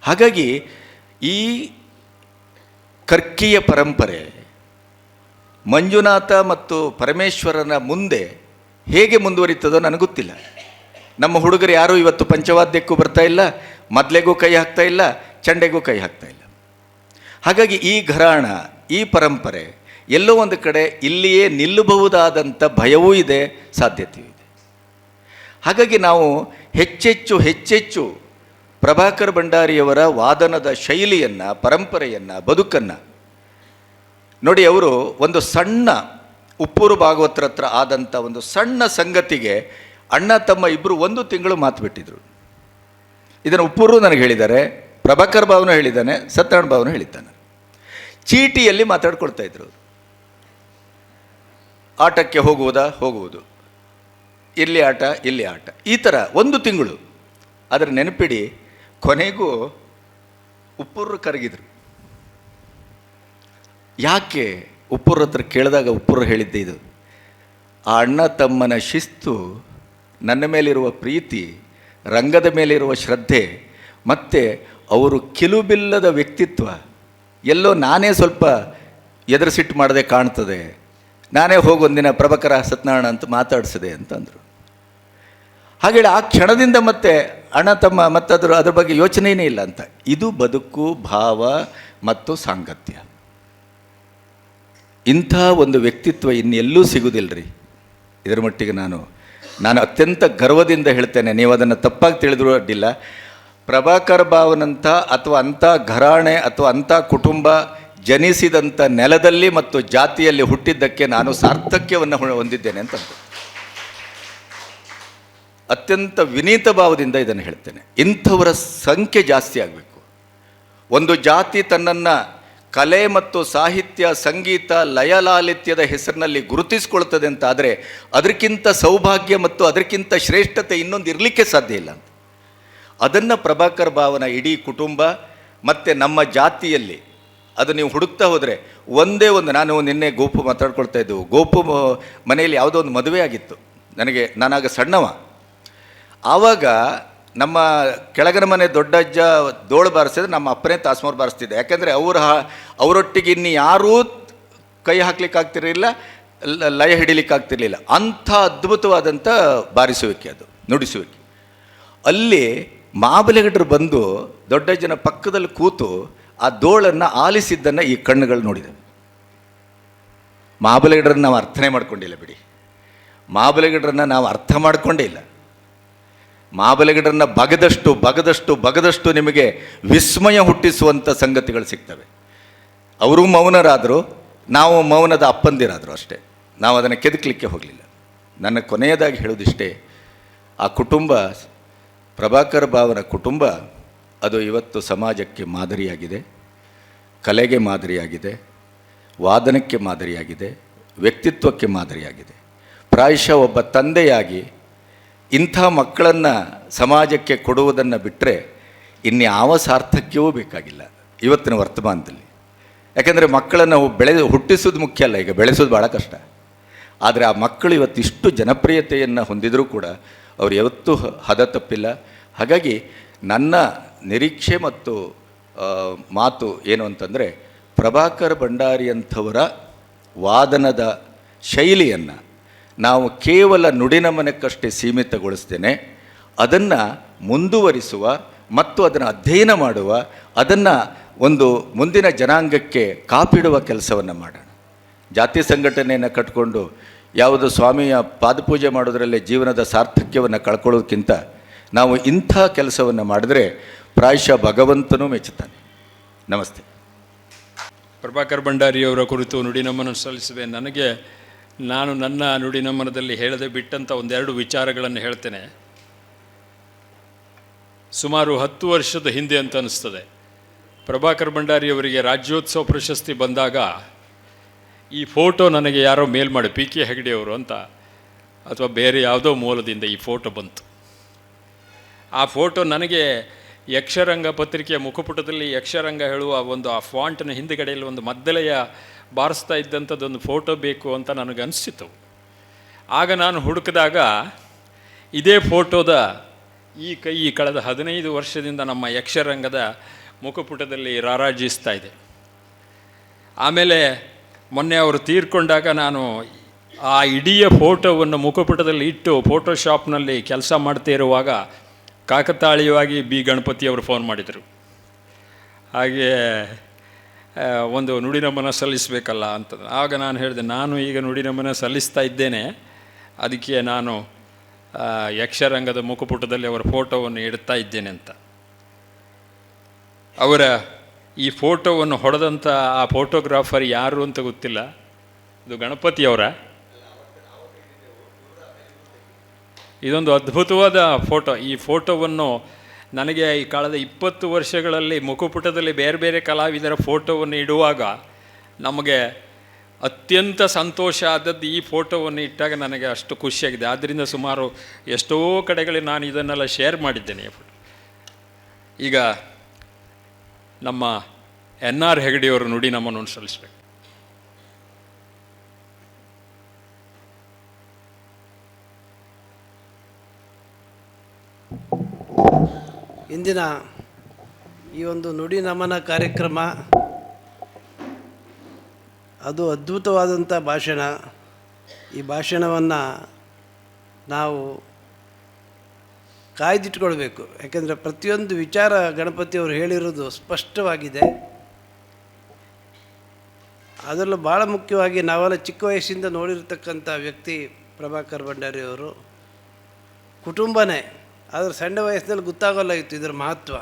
ಹಾಗಾಗಿ ಈ ಕರ್ಕಿಯ ಪರಂಪರೆ, ಮಂಜುನಾಥ ಮತ್ತು ಪರಮೇಶ್ವರನ ಮುಂದೆ ಹೇಗೆ ಮುಂದುವರಿತದೋ ನನಗೆ ಗೊತ್ತಿಲ್ಲ. ನಮ್ಮ ಹುಡುಗರು ಯಾರೂ ಇವತ್ತು ಪಂಚವಾದ್ಯಕ್ಕೂ ಬರ್ತಾ ಇಲ್ಲ, ಮದ್ಲೆಗೂ ಕೈ ಹಾಕ್ತಾ ಇಲ್ಲ, ಚಂಡೆಗೂ ಕೈ ಹಾಕ್ತಾ ಇಲ್ಲ. ಹಾಗಾಗಿ ಈ ಘರಾಣ, ಈ ಪರಂಪರೆ ಎಲ್ಲೋ ಒಂದು ಕಡೆ ಇಲ್ಲಿಯೇ ನಿಲ್ಲಬಹುದಾದಂಥ ಭಯವೂ ಇದೆ, ಸಾಧ್ಯತೆಯೂ ಇದೆ. ಹಾಗಾಗಿ ನಾವು ಹೆಚ್ಚೆಚ್ಚು ಪ್ರಭಾಕರ್ ಭಂಡಾರಿಯವರ ವಾದನದ ಶೈಲಿಯನ್ನು, ಪರಂಪರೆಯನ್ನು, ಬದುಕನ್ನು ನೋಡಿ. ಅವರು ಒಂದು ಸಣ್ಣ ಉಪ್ಪೂರು ಭಾಗವತರ ಹತ್ರ ಆದಂಥ ಒಂದು ಸಣ್ಣ ಸಂಗತಿಗೆ ಅಣ್ಣ ತಮ್ಮ ಇಬ್ಬರು 1 ತಿಂಗಳು ಮಾತು ಬಿಟ್ಟಿದ್ರು. ಇದನ್ನು ಉಪ್ಪೂರು ನನಗೆ ಹೇಳಿದ್ದಾರೆ, ಪ್ರಭಾಕರ್ ಭಾವನು ಹೇಳಿದ್ದಾನೆ, ಸತ್ಯನಾರಾಯಣ ಭಾವನು ಹೇಳಿದ್ದಾನೆ. ಚೀಟಿಯಲ್ಲಿ ಮಾತಾಡ್ಕೊಳ್ತಾ ಇದ್ರು. ಆಟಕ್ಕೆ ಹೋಗುವುದು, ಇಲ್ಲಿ ಆಟ, ಇಲ್ಲಿ ಆಟ, ಈ ಥರ 1 ತಿಂಗಳು. ಆದರೆ ನೆನಪಿಡಿ, ಕೊನೆಗೂ ಉಪ್ಪೂರು ಕರಗಿದ್ರು. ಯಾಕೆ? ಉಪ್ಪೂರ ಹತ್ರ ಕೇಳಿದಾಗ ಉಪ್ಪೂರು ಹೇಳಿದ್ದೆ ಇದು, ಆ ಅಣ್ಣ ತಮ್ಮನ ಶಿಸ್ತು, ನನ್ನ ಮೇಲಿರುವ ಪ್ರೀತಿ, ರಂಗದ ಮೇಲಿರುವ ಶ್ರದ್ಧೆ, ಮತ್ತು ಅವರು ಕಿಲುಬಿಲ್ಲದ ವ್ಯಕ್ತಿತ್ವ, ಎಲ್ಲೋ ನಾನೇ ಸ್ವಲ್ಪ ಎದುರಿಸಿಟ್ಟು ಮಾಡದೆ ಕಾಣ್ತದೆ, ನಾನೇ ಹೋಗೊಂದಿನ ಪ್ರಭಾಕರ ಸತ್ಯನಾರಾಯಣ ಅಂತ ಮಾತಾಡಿಸಿದೆ ಅಂತಂದರು. ಹಾಗೇಳಿ ಆ ಕ್ಷಣದಿಂದ ಮತ್ತೆ ಅಣ್ಣ ತಮ್ಮ ಮತ್ತು ಅದ್ರ ಬಗ್ಗೆ ಯೋಚನೆಯೇ ಇಲ್ಲ ಅಂತ. ಇದು ಬದುಕು, ಭಾವ ಮತ್ತು ಸಾಂಗತ್ಯ. ಇಂಥ ಒಂದು ವ್ಯಕ್ತಿತ್ವ ಇನ್ನೆಲ್ಲೂ ಸಿಗುವುದಿಲ್ಲರಿ. ಇದರ ಮಟ್ಟಿಗೆ ನಾನು ಅತ್ಯಂತ ಗರ್ವದಿಂದ ಹೇಳ್ತೇನೆ, ನೀವು ಅದನ್ನು ತಪ್ಪಾಗಿ ತಿಳಿದ್ರೂ ಅಡ್ಡಿಲ್ಲ. ಪ್ರಭಾಕರ್ ಭಾವನಂಥ ಅಥವಾ ಅಂಥ ಘರಾಣೆ ಅಥವಾ ಅಂಥ ಕುಟುಂಬ ಜನಿಸಿದಂಥ ನೆಲದಲ್ಲಿ ಮತ್ತು ಜಾತಿಯಲ್ಲಿ ಹುಟ್ಟಿದ್ದಕ್ಕೆ ನಾನು ಸಾರ್ಥಕ್ಯವನ್ನು ಹೊಂದಿದ್ದೇನೆ ಅಂತ ಅತ್ಯಂತ ವಿನೀತ ಭಾವದಿಂದ ಇದನ್ನು ಹೇಳ್ತೇನೆ. ಇಂಥವರ ಸಂಖ್ಯೆ ಜಾಸ್ತಿ ಆಗಬೇಕು. ಒಂದು ಜಾತಿ ತನ್ನನ್ನು ಕಲೆ ಮತ್ತು ಸಾಹಿತ್ಯ, ಸಂಗೀತ, ಲಯಲಾಲಿತ್ಯದ ಹೆಸರಿನಲ್ಲಿ ಗುರುತಿಸ್ಕೊಳ್ತದೆ ಅಂತ ಆದರೆ ಅದಕ್ಕಿಂತ ಸೌಭಾಗ್ಯ ಮತ್ತು ಅದಕ್ಕಿಂತ ಶ್ರೇಷ್ಠತೆ ಇನ್ನೊಂದು ಇರಲಿಕ್ಕೆ ಸಾಧ್ಯ ಇಲ್ಲ ಅಂತ. ಅದನ್ನು ಪ್ರಭಾಕರ್ ಭಾವನ ಇಡೀ ಕುಟುಂಬ ಮತ್ತು ನಮ್ಮ ಜಾತಿಯಲ್ಲಿ ಅದು ನೀವು ಹುಡುಕ್ತಾ ಹೋದರೆ ಒಂದೇ ಒಂದು, ನಾನು ನಿನ್ನೆ ಗೋಪು ಮಾತಾಡ್ಕೊಳ್ತಾ ಇದ್ದೆವು. ಗೋಪು ಮನೆಯಲ್ಲಿ ಯಾವುದೋ ಒಂದು ಮದುವೆ ಆಗಿತ್ತು. ನಾನಾಗ ಸಣ್ಣವ. ಆವಾಗ ನಮ್ಮ ಕೆಳಗನ ಮನೆ ದೊಡ್ಡಜ್ಜ ದೋಳು ಬಾರಿಸಿದ್ರೆ ನಮ್ಮ ಅಪ್ಪನೇ ತಾಸ್ಮೋರು ಬಾರಿಸ್ತಿದ್ದೆ. ಯಾಕೆಂದರೆ ಅವರೊಟ್ಟಿಗೆ ಇನ್ನು ಯಾರೂ ಕೈ ಹಾಕ್ಲಿಕ್ಕಾಗ್ತಿರಲಿಲ್ಲ, ಲಯ ಹಿಡಿಲಿಕ್ಕಾಗ್ತಿರ್ಲಿಲ್ಲ. ಅಂಥ ಅದ್ಭುತವಾದಂಥ ಬಾರಿಸುವಿಕೆ, ಅದು ನುಡಿಸುವಿಕೆ. ಅಲ್ಲಿ ಮಹಾಬಲಿಗಡರು ಬಂದು ದೊಡ್ಡಜ್ಜನ ಪಕ್ಕದಲ್ಲಿ ಕೂತು ಆ ದೋಳನ್ನು ಆಲಿಸಿದ್ದನ್ನು ಈ ಕಣ್ಣುಗಳು ನೋಡಿದೆ. ಮಹಾಬಲಿಗಡರನ್ನು ನಾವು ಅರ್ಥನೇ ಮಾಡ್ಕೊಂಡಿಲ್ಲ ಬಿಡಿ. ಮಹಾಬಲಿಗಡರನ್ನು ನಾವು ಅರ್ಥ ಮಾಡ್ಕೊಂಡೇ ಇಲ್ಲ. ಮಹಾಬಲಿಗಡರನ್ನು ಬಗದಷ್ಟು ನಿಮಗೆ ವಿಸ್ಮಯ ಹುಟ್ಟಿಸುವಂಥ ಸಂಗತಿಗಳು ಸಿಗ್ತವೆ. ಅವರು ಮೌನರಾದರು, ನಾವು ಮೌನದ ಅಪ್ಪಂದಿರಾದರು ಅಷ್ಟೇ. ನಾವು ಅದನ್ನು ಕೆದಕಲಿಕ್ಕೆ ಹೋಗಲಿಲ್ಲ. ನನ್ನ ಕೊನೆಯದಾಗಿ ಹೇಳೋದಿಷ್ಟೇ, ಆ ಕುಟುಂಬ, ಪ್ರಭಾಕರ್ ಭಾವನ ಕುಟುಂಬ, ಅದು ಇವತ್ತು ಸಮಾಜಕ್ಕೆ ಮಾದರಿಯಾಗಿದೆ, ಕಲೆಗೆ ಮಾದರಿಯಾಗಿದೆ, ವಾದನಕ್ಕೆ ಮಾದರಿಯಾಗಿದೆ, ವ್ಯಕ್ತಿತ್ವಕ್ಕೆ ಮಾದರಿಯಾಗಿದೆ. ಪ್ರಾಯಶಃ ಒಬ್ಬ ತಂದೆಯಾಗಿ ಇಂಥ ಮಕ್ಕಳನ್ನು ಸಮಾಜಕ್ಕೆ ಕೊಡುವುದನ್ನು ಬಿಟ್ಟರೆ ಇನ್ಯಾವ ಸಾರ್ಥಕ್ಯವೂ ಬೇಕಾಗಿಲ್ಲ ಇವತ್ತಿನ ವರ್ತಮಾನದಲ್ಲಿ. ಯಾಕೆಂದರೆ ಮಕ್ಕಳನ್ನು ಹುಟ್ಟಿಸೋದು ಮುಖ್ಯ ಅಲ್ಲ, ಈಗ ಬೆಳೆಸೋದು ಭಾಳ ಕಷ್ಟ. ಆದರೆ ಆ ಮಕ್ಕಳು ಇವತ್ತಿಷ್ಟು ಜನಪ್ರಿಯತೆಯನ್ನು ಹೊಂದಿದರೂ ಕೂಡ ಅವರು ಯಾವತ್ತೂ ಹದ ತಪ್ಪಿಲ್ಲ. ಹಾಗಾಗಿ ನನ್ನ ನಿರೀಕ್ಷೆ ಮತ್ತು ಮಾತು ಏನು ಅಂತಂದರೆ, ಪ್ರಭಾಕರ್ ಭಂಡಾರಿಯಂಥವರ ವಾದನದ ಶೈಲಿಯನ್ನು ನಾವು ಕೇವಲ ನುಡಿನಮನಕ್ಕಷ್ಟೇ ಸೀಮಿತಗೊಳಿಸ್ತೇನೆ, ಅದನ್ನು ಮುಂದುವರಿಸುವ ಮತ್ತು ಅದನ್ನು ಅಧ್ಯಯನ ಮಾಡುವ, ಅದನ್ನು ಒಂದು ಮುಂದಿನ ಜನಾಂಗಕ್ಕೆ ಕಾಪಿಡುವ ಕೆಲಸವನ್ನು ಮಾಡೋಣ. ಜಾತಿ ಸಂಘಟನೆಯನ್ನು ಕಟ್ಕೊಂಡು ಯಾವುದು ಸ್ವಾಮಿಯ ಪಾದಪೂಜೆ ಮಾಡೋದರಲ್ಲೇ ಜೀವನದ ಸಾರ್ಥಕ್ಯವನ್ನು ಕಳ್ಕೊಳ್ಳೋದಕ್ಕಿಂತ ನಾವು ಇಂಥ ಕೆಲಸವನ್ನು ಮಾಡಿದ್ರೆ ಪ್ರಾಯಶಃ ಭಗವಂತನೂ ಮೆಚ್ಚುತ್ತಾನೆ. ನಮಸ್ತೆ. ಪ್ರಭಾಕರ್ ಭಂಡಾರಿಯವರ ಕುರಿತು ನುಡಿನಮನ ಸಲ್ಲಿಸುವೆ. ನಾನು ನನ್ನ ನುಡಿನಮನದಲ್ಲಿ ಹೇಳದೆ ಬಿಟ್ಟಂಥ ಒಂದೆರಡು ವಿಚಾರಗಳನ್ನು ಹೇಳ್ತೇನೆ. ಸುಮಾರು 10 ವರ್ಷದ ಹಿಂದೆ ಅಂತ ಅನಿಸ್ತದೆ, ಪ್ರಭಾಕರ್ ಭಂಡಾರಿಯವರಿಗೆ ರಾಜ್ಯೋತ್ಸವ ಪ್ರಶಸ್ತಿ ಬಂದಾಗ ಈ ಫೋಟೋ ನನಗೆ ಯಾರೋ ಮೇಲ್ ಮಾಡಿ, ಪಿ ಕೆ ಹೆಗಡೆಯವರು ಅಂತ ಅಥವಾ ಬೇರೆ ಯಾವುದೋ ಮೂಲದಿಂದ ಈ ಫೋಟೋ ಬಂತು. ಆ ಫೋಟೋ ನನಗೆ ಯಕ್ಷರಂಗ ಪತ್ರಿಕೆಯ ಮುಖಪುಟದಲ್ಲಿ ಯಕ್ಷರಂಗ ಹೇಳುವ ಒಂದು ಆ ಫಾಂಟ್ನ ಹಿಂದುಗಡೆಯಲ್ಲಿ ಒಂದು ಮದ್ದಲೆಯ ಬಾರಿಸ್ತಾ ಇದ್ದಂಥದ್ದೊಂದು ಫೋಟೋ ಬೇಕು ಅಂತ ನನಗೆ ಅನಿಸಿತು. ಆಗ ನಾನು ಹುಡುಕಿದಾಗ ಇದೇ ಫೋಟೋದ ಈ ಕೈ ಕಳೆದ 15 ವರ್ಷದಿಂದ ನಮ್ಮ ಯಕ್ಷರಂಗದ ಮುಖಪುಟದಲ್ಲಿ ರಾರಾಜಿಸ್ತಾ ಇದೆ. ಆಮೇಲೆ ಮೊನ್ನೆ ಅವರು ತೀರ್ಕೊಂಡಾಗ ನಾನು ಆ ಇಡೀ ಫೋಟೋವನ್ನು ಮುಖಪುಟದಲ್ಲಿ ಇಟ್ಟು ಫೋಟೋಶಾಪ್ನಲ್ಲಿ ಕೆಲಸ ಮಾಡ್ತಾ ಇರುವಾಗ ಕಾಕತಾಳೀಯವಾಗಿ ಬಿ ಗಣಪತಿಯವರು ಫೋನ್ ಮಾಡಿದರು. ಹಾಗೆ ಒಂದು ನುಡಿನಮನ ಸಲ್ಲಿಸಬೇಕಲ್ಲ ಅಂತ. ಆಗ ನಾನು ಹೇಳಿದೆ, ನಾನು ಈಗ ನುಡಿನಮನ ಸಲ್ಲಿಸ್ತಾ ಇದ್ದೇನೆ, ಅದಕ್ಕೆ ನಾನು ಯಕ್ಷರಂಗದ ಮುಖಪುಟದಲ್ಲಿ ಅವರ ಫೋಟೋವನ್ನು ಇಡ್ತಾ ಇದ್ದೇನೆ ಅಂತ. ಅವರ ಈ ಫೋಟೋವನ್ನು ಹೊಡೆದಂಥ ಆ ಫೋಟೋಗ್ರಾಫರ್ ಯಾರು ಅಂತ ಗೊತ್ತಿಲ್ಲ. ಇದು ಗಣಪತಿಯವರ. ಇದೊಂದು ಅದ್ಭುತವಾದ ಫೋಟೋ. ಈ ಫೋಟೋವನ್ನು ನನಗೆ ಈ ಕಳೆದ 20 ವರ್ಷಗಳಲ್ಲಿ ಮುಖಪುಟದಲ್ಲಿ ಬೇರೆ ಬೇರೆ ಕಲಾವಿದರ ಫೋಟೋವನ್ನು ಇಡುವಾಗ ನಮಗೆ ಅತ್ಯಂತ ಸಂತೋಷ ಆದದ್ದು ಈ ಫೋಟೋವನ್ನು ಇಟ್ಟಾಗ ನನಗೆ ಅಷ್ಟು ಖುಷಿಯಾಗಿದೆ. ಆದ್ದರಿಂದ ಸುಮಾರು ಎಷ್ಟೋ ಕಡೆಗಳಲ್ಲಿ ನಾನು ಇದನ್ನೆಲ್ಲ ಶೇರ್ ಮಾಡಿದ್ದೇನೆ. ಈಗ ನಮ್ಮ NR ಹೆಗಡೆಯವರು ನುಡಿ ನಮನವನ್ನು ಸಲ್ಲಿಸಬೇಕು. ಇಂದಿನ ಈ ಒಂದು ನುಡಿ ನಮನ ಕಾರ್ಯಕ್ರಮ ಅದು ಅದ್ಭುತವಾದಂಥ ಭಾಷಣ. ಈ ಭಾಷಣವನ್ನು ನಾವು ಕಾಯ್ದಿಟ್ಕೊಳ್ಬೇಕು. ಯಾಕೆಂದರೆ ಪ್ರತಿಯೊಂದು ವಿಚಾರ ಗಣಪತಿಯವರು ಹೇಳಿರೋದು ಸ್ಪಷ್ಟವಾಗಿದೆ. ಅದರಲ್ಲೂ ಭಾಳ ಮುಖ್ಯವಾಗಿ ನಾವೆಲ್ಲ ಚಿಕ್ಕ ವಯಸ್ಸಿಂದ ನೋಡಿರ್ತಕ್ಕಂಥ ವ್ಯಕ್ತಿ ಪ್ರಭಾಕರ್ ಭಂಡಾರಿಯವರು. ಕುಟುಂಬನೇ, ಆದರೆ ಸಣ್ಣ ವಯಸ್ಸಿನಲ್ಲಿ ಗೊತ್ತಾಗೋಲ್ಲ ಇತ್ತು ಇದರ ಮಹತ್ವ.